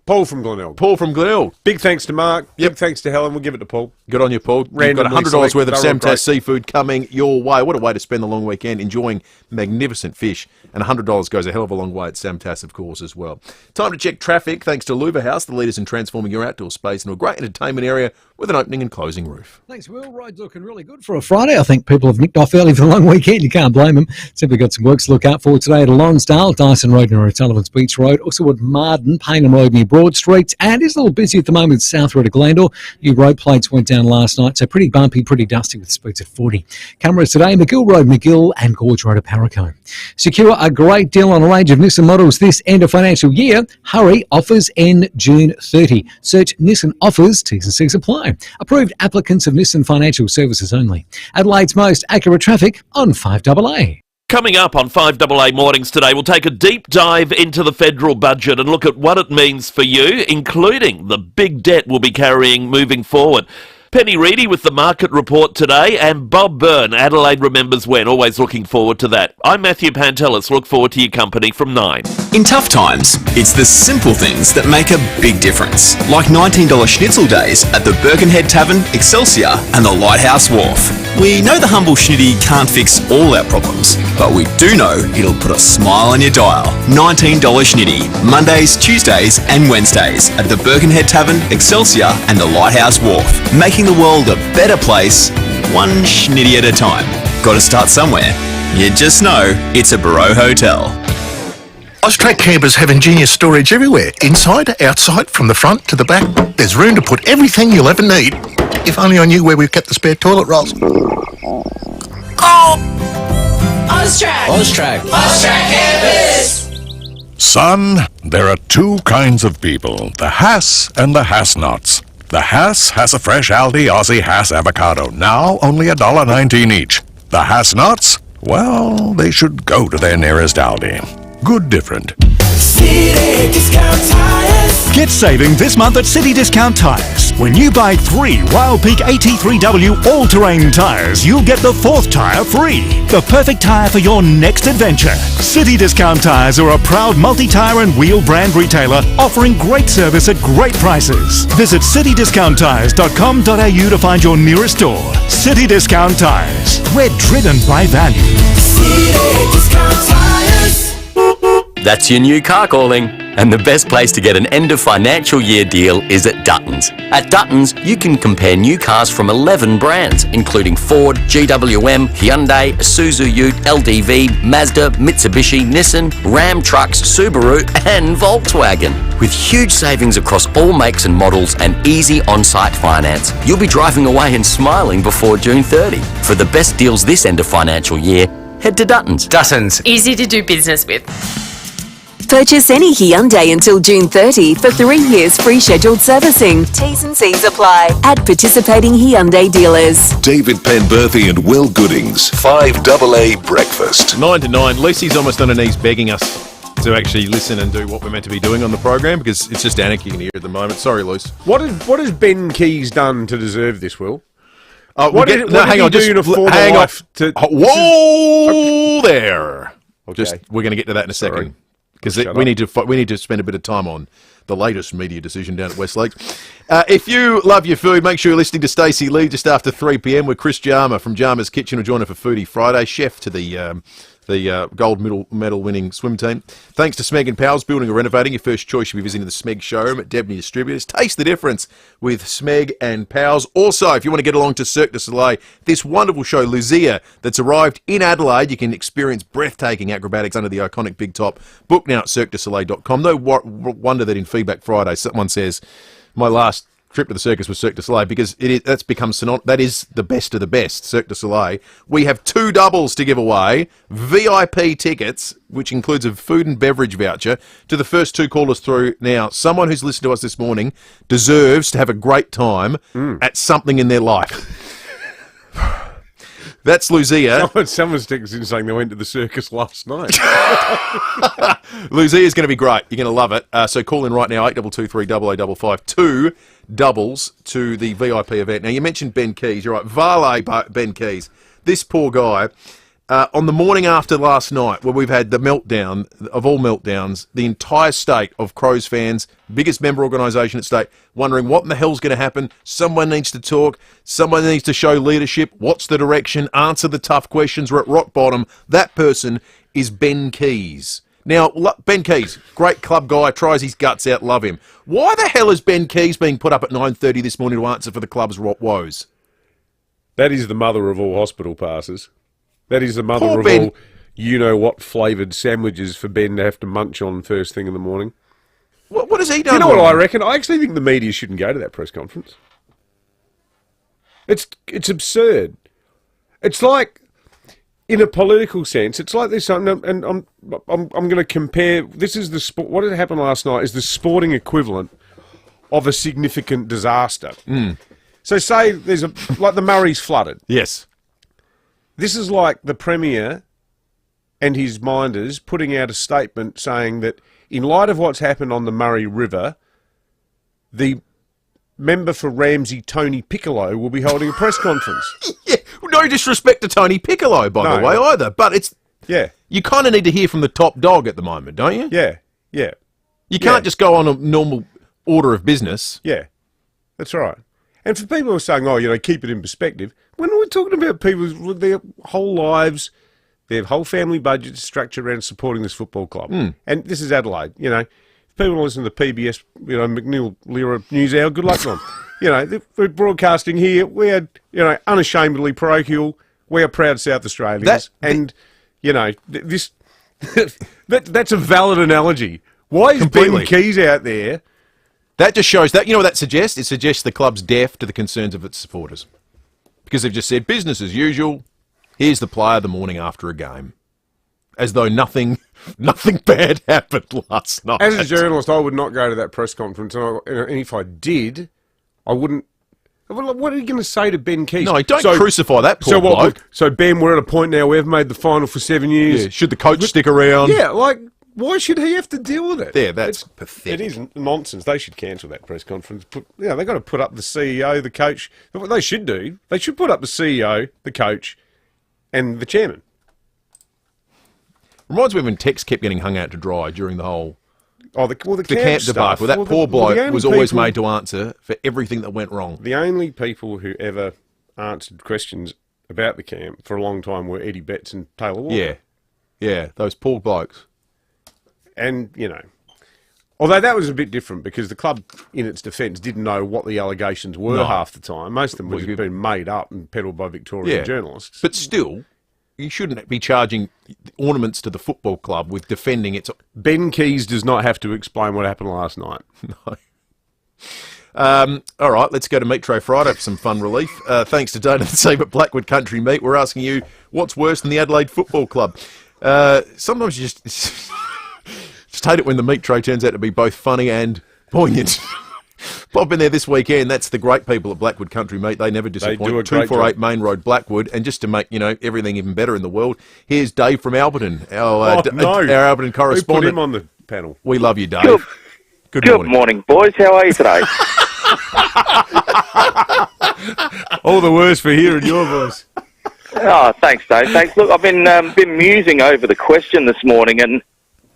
Paul from Glenelg. Paul from Glenelg. Big thanks to Mark. Big thanks to Helen. We'll give it to Paul. Good on you, Paul. You've got $100 worth of Samtas seafood coming your way. What a way to spend the long weekend enjoying magnificent fish. And $100 goes a hell of a long way at Samtas, of course, as well. Time to check traffic, thanks to Luva House, the leaders in transforming your outdoor space into a great entertainment area with an opening and closing roof. Thanks, Will. Roads looking really good for a Friday. I think people have nicked off early for the long weekend. You can't blame them. Simply got some works to look out for today at Lonsdale, Dyson Road near O'Sullivan's Beach Road, also at Marden, Paynham Road near Broad Street, and it's a little busy at the moment South Road of Glandore. New road plates went down last night, so pretty bumpy, pretty dusty with speeds at 40. Cameras today, McGill Road, McGill, and Gorge Road at Paraco. Secure a great deal on a range of Nissan models this end of financial year. Hurry, offers end June 30. Search Nissan offers, T's and C's apply. Approved applicants of Nissan Financial Services only. Adelaide's most accurate traffic on 5AA. Coming up on 5AA Mornings today, we'll take a deep dive into the federal budget and look at what it means for you, including the big debt we'll be carrying moving forward. Penny Reedy with the market report today, and Bob Byrne, Adelaide Remembers When. Always looking forward to that. I'm Matthew Pantelis. Look forward to your company from 9. In tough times, it's the simple things that make a big difference. Like $19 schnitzel days at the Birkenhead Tavern, Excelsior and the Lighthouse Wharf. We know the humble schnitty can't fix all our problems, but we do know it'll put a smile on your dial. $19 schnitty, Mondays, Tuesdays and Wednesdays at the Birkenhead Tavern, Excelsior and the Lighthouse Wharf. Making the world a better place, one schnitty at a time. Got to start somewhere. You just know it's a Barreau Hotel. Austrac campers have ingenious storage everywhere. Inside, outside, from the front to the back. There's room to put everything you'll ever need. If only I knew where we've kept the spare toilet rolls. Austrac campers. Son, there are two kinds of people, the Hass and the Hass-Nots. The Hass has a fresh Aldi Aussie Hass avocado, now only $1.19 each. The Hass-Nots, well, they should go to their nearest Aldi. Good different. City Discount Tires. Get saving this month at City Discount Tires. When you buy 3 Wild Peak AT3W all-terrain tires, you'll get the 4th tire free. The perfect tire for your next adventure. City Discount Tires are a proud multi-tire and wheel brand retailer offering great service at great prices. Visit citydiscounttires.com.au to find your nearest store. City Discount Tires. We're driven by value. City Discount Tires. That's your new car calling. And the best place to get an end of financial year deal is at Dutton's. At Dutton's, you can compare new cars from 11 brands, including Ford, GWM, Hyundai, Isuzu Ute, LDV, Mazda, Mitsubishi, Nissan, Ram Trucks, Subaru, and Volkswagen. With huge savings across all makes and models and easy on-site finance, you'll be driving away and smiling before June 30. For the best deals this end of financial year, head to Dutton's. Dutton's. Easy to do business with. Purchase any Hyundai until June 30 for 3 years free scheduled servicing. T's and C's apply at participating Hyundai dealers. David Penberthy and Will Goodings, 5AA Breakfast. 9 to 9. Lucy's almost on her knees begging us to actually listen and do what we're meant to be doing on the program because it's just anarchy in here at the moment. Sorry, Luce. What has Ben Keys done to deserve this, Will? Hang on. Whoa there. Okay. We're going to get to that in a second. Because we need to spend a bit of time on the latest media decision down at Westlake. If you love your food, make sure you're listening to Stacey Lee just after 3 p.m. with Chris Jarmer from Jarmer's Kitchen will join her for Foodie Friday, chef to the the gold medal winning swim team. Thanks to Smeg and Powell's Building or Renovating. Your first choice should be visiting the Smeg showroom at Debney Distributors. Taste the difference with Smeg and Powell's. Also, if you want to get along to Cirque du Soleil, this wonderful show, Lucia, that's arrived in Adelaide, you can experience breathtaking acrobatics under the iconic big top. Book now at cirquedusoleil.com. No wonder that in Feedback Friday, someone says, my last trip to the circus was Cirque du Soleil, because that's become that is the best of the best, Cirque du Soleil. We have 2 doubles to give away, VIP tickets, which includes a food and beverage voucher, to the first 2 callers through. Now, someone who's listened to us this morning deserves to have a great time at something in their life. That's Lucia. Someone's texted in saying they went to the circus last night. Lucia's going to be great. You're going to love it. So call in right now, 8223 0055. 2 doubles to the VIP event. Now, you mentioned Ben Keys. You're right. Valet Ben Keys. This poor guy, on the morning after last night, where we've had the meltdown of all meltdowns, the entire state of Crows fans, biggest member organisation at state, wondering what in the hell's going to happen. Someone needs to talk. Someone needs to show leadership. What's the direction? Answer the tough questions. We're at rock bottom. That person is Ben Keys. Now, Ben Keys, great club guy, tries his guts out, love him. Why the hell is Ben Keys being put up at 9:30 this morning to answer for the club's woes? That is the mother of all hospital passes. That is the mother of all you-know-what flavoured sandwiches for Ben to have to munch on first thing in the morning. What has he done? You know what I reckon? I actually think the media shouldn't go to that press conference. It's absurd. It's like, in a political sense, it's like this, and I'm going to compare. This is the sport. What had happened last night is the sporting equivalent of a significant disaster. So, say there's like the Murray's flooded. Yes. This is like the Premier and his minders putting out a statement saying that, in light of what's happened on the Murray River, the member for Ramsey, Tony Piccolo, will be holding a press conference. Yeah, no disrespect to Tony Piccolo, by the way, either. But it's you kind of need to hear from the top dog at the moment, don't you? Yeah. You can't just go on a normal order of business. Yeah, that's right. And for people who are saying, oh, you know, keep it in perspective, when we're talking about people, their whole lives, their whole family budget is structured around supporting this football club. And this is Adelaide, you know. If people listen to the PBS, you know, McNeil Lira News Hour, good luck to them. You know, we're broadcasting here. We are, you know, unashamedly parochial. We are proud South Australians. You know, this that's a valid analogy. Why is Ben Keys out there? That just shows that, you know what that suggests? It suggests the club's deaf to the concerns of its supporters. Because they've just said, business as usual, here's the player the morning after a game. As though nothing bad happened last night. As a journalist, I would not go to that press conference. And if I did, I wouldn't. What are you going to say to Ben Keys? No, don't crucify that poor bloke. So, Ben, we're at a point now, we've made the final for 7 years. Yeah, should the coach stick around? Yeah, like, why should he have to deal with it? Yeah, that's pathetic. It is nonsense. They should cancel that press conference. They've got to put up the CEO, the coach. What they should do, they should put up the CEO, the coach, and the chairman. Reminds me when Tex kept getting hung out to dry during the whole the camp debacle. That poor bloke was always made to answer for everything that went wrong. The only people who ever answered questions about the camp for a long time were Eddie Betts and Taylor Walker. Yeah, those poor blokes. And, you know, although that was a bit different because the club, in its defence, didn't know what the allegations were half the time. Most of them would have been made up and peddled by Victorian journalists. But still, you shouldn't be charging ornaments to the football club with defending its... Ben Keys does not have to explain what happened last night. No. All right, let's go to Meat Tray Friday for some fun relief. Thanks to Dana the Save at Blackwood Country Meat. We're asking you, what's worse than the Adelaide Football Club? Sometimes you just hate it when the meat tray turns out to be both funny and poignant. Pop in there this weekend. That's the great people at Blackwood Country Meat. They never disappoint. They do a great 248 job. Main Road, Blackwood. And just to make, you know, everything even better in the world, here's Dave from Alberton, our Alberton correspondent. Who put him on the panel? We love you, Dave. Good morning, boys. How are you today? All the worse for hearing your voice. Oh, thanks, Dave. Thanks. Look, I've been musing over the question this morning, and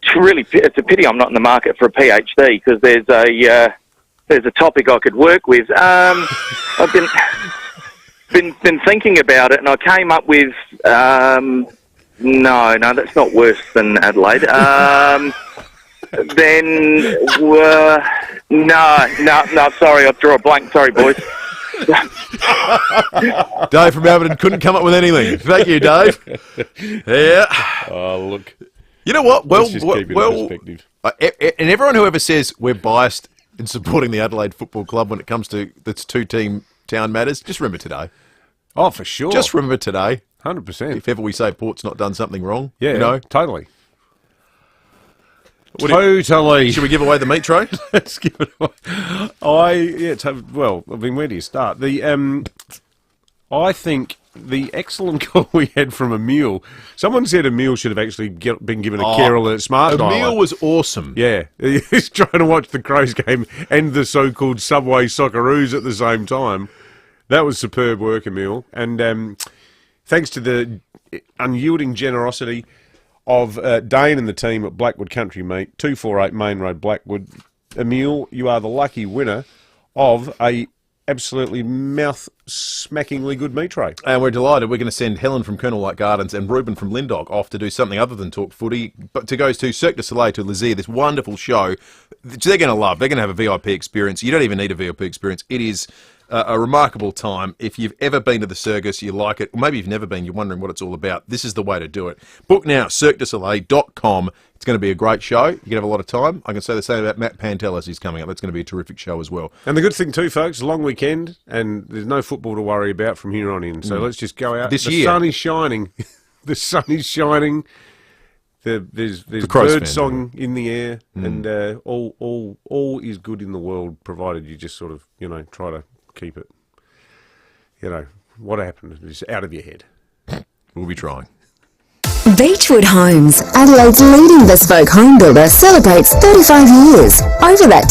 it's a pity I'm not in the market for a PhD because there's a topic I could work with. I've been thinking about it, and I came up with No, that's not worse than Adelaide. No, sorry, I've drawn a blank. Sorry, boys. Dave from Melbourne couldn't come up with anything. Thank you, Dave. Yeah. Oh, look. You know what? Let's just keep it in perspective. And everyone who ever says we're biased in supporting the Adelaide Football Club when it comes to that's two-team town matters, just remember today. Oh, for sure. Just remember today. 100%. If ever we say Port's not done something wrong, Yeah, you know, totally. Totally. Should we give away the meat tray? Let's give it away. Where do you start? I think the excellent call we had from Emile. Someone said Emile should have actually been given a Carol at Smart Dialer. Emile was awesome. Yeah, he's trying to watch the Crows game and the so-called Subway Socceroos at the same time. That was superb work, Emile. And thanks to the unyielding generosity of Dane and the team at Blackwood Country Meat, 248 Main Road, Blackwood. Emile, you are the lucky winner of a absolutely mouth-smackingly good meat tray. And we're delighted. We're going to send Helen from Colonel Light Gardens and Ruben from Lindog off to do something other than talk footy, but to go to Cirque du Soleil to Lizzie, this wonderful show that they're going to love. They're going to have a VIP experience. You don't even need a VIP experience. It is a remarkable time. If you've ever been to the circus, you like it, or maybe you've never been, you're wondering what it's all about, this is the way to do it. Book now, cirquedusoleil.com. It's going to be a great show. You can have a lot of time. I can say the same about Matt Pantelis. He's coming up. That's going to be a terrific show as well. And the good thing too, folks, long weekend, and there's no football to worry about from here on in. So let's just go out. This the year. sun is shining. The sun is shining. There's The Crows bird fan, song in the air, and all is good in the world, provided you just sort of try to keep it. What happened is out of your head. We'll be trying. Beechwood Homes, Adelaide's leading bespoke home builder, celebrates 35 years. Over that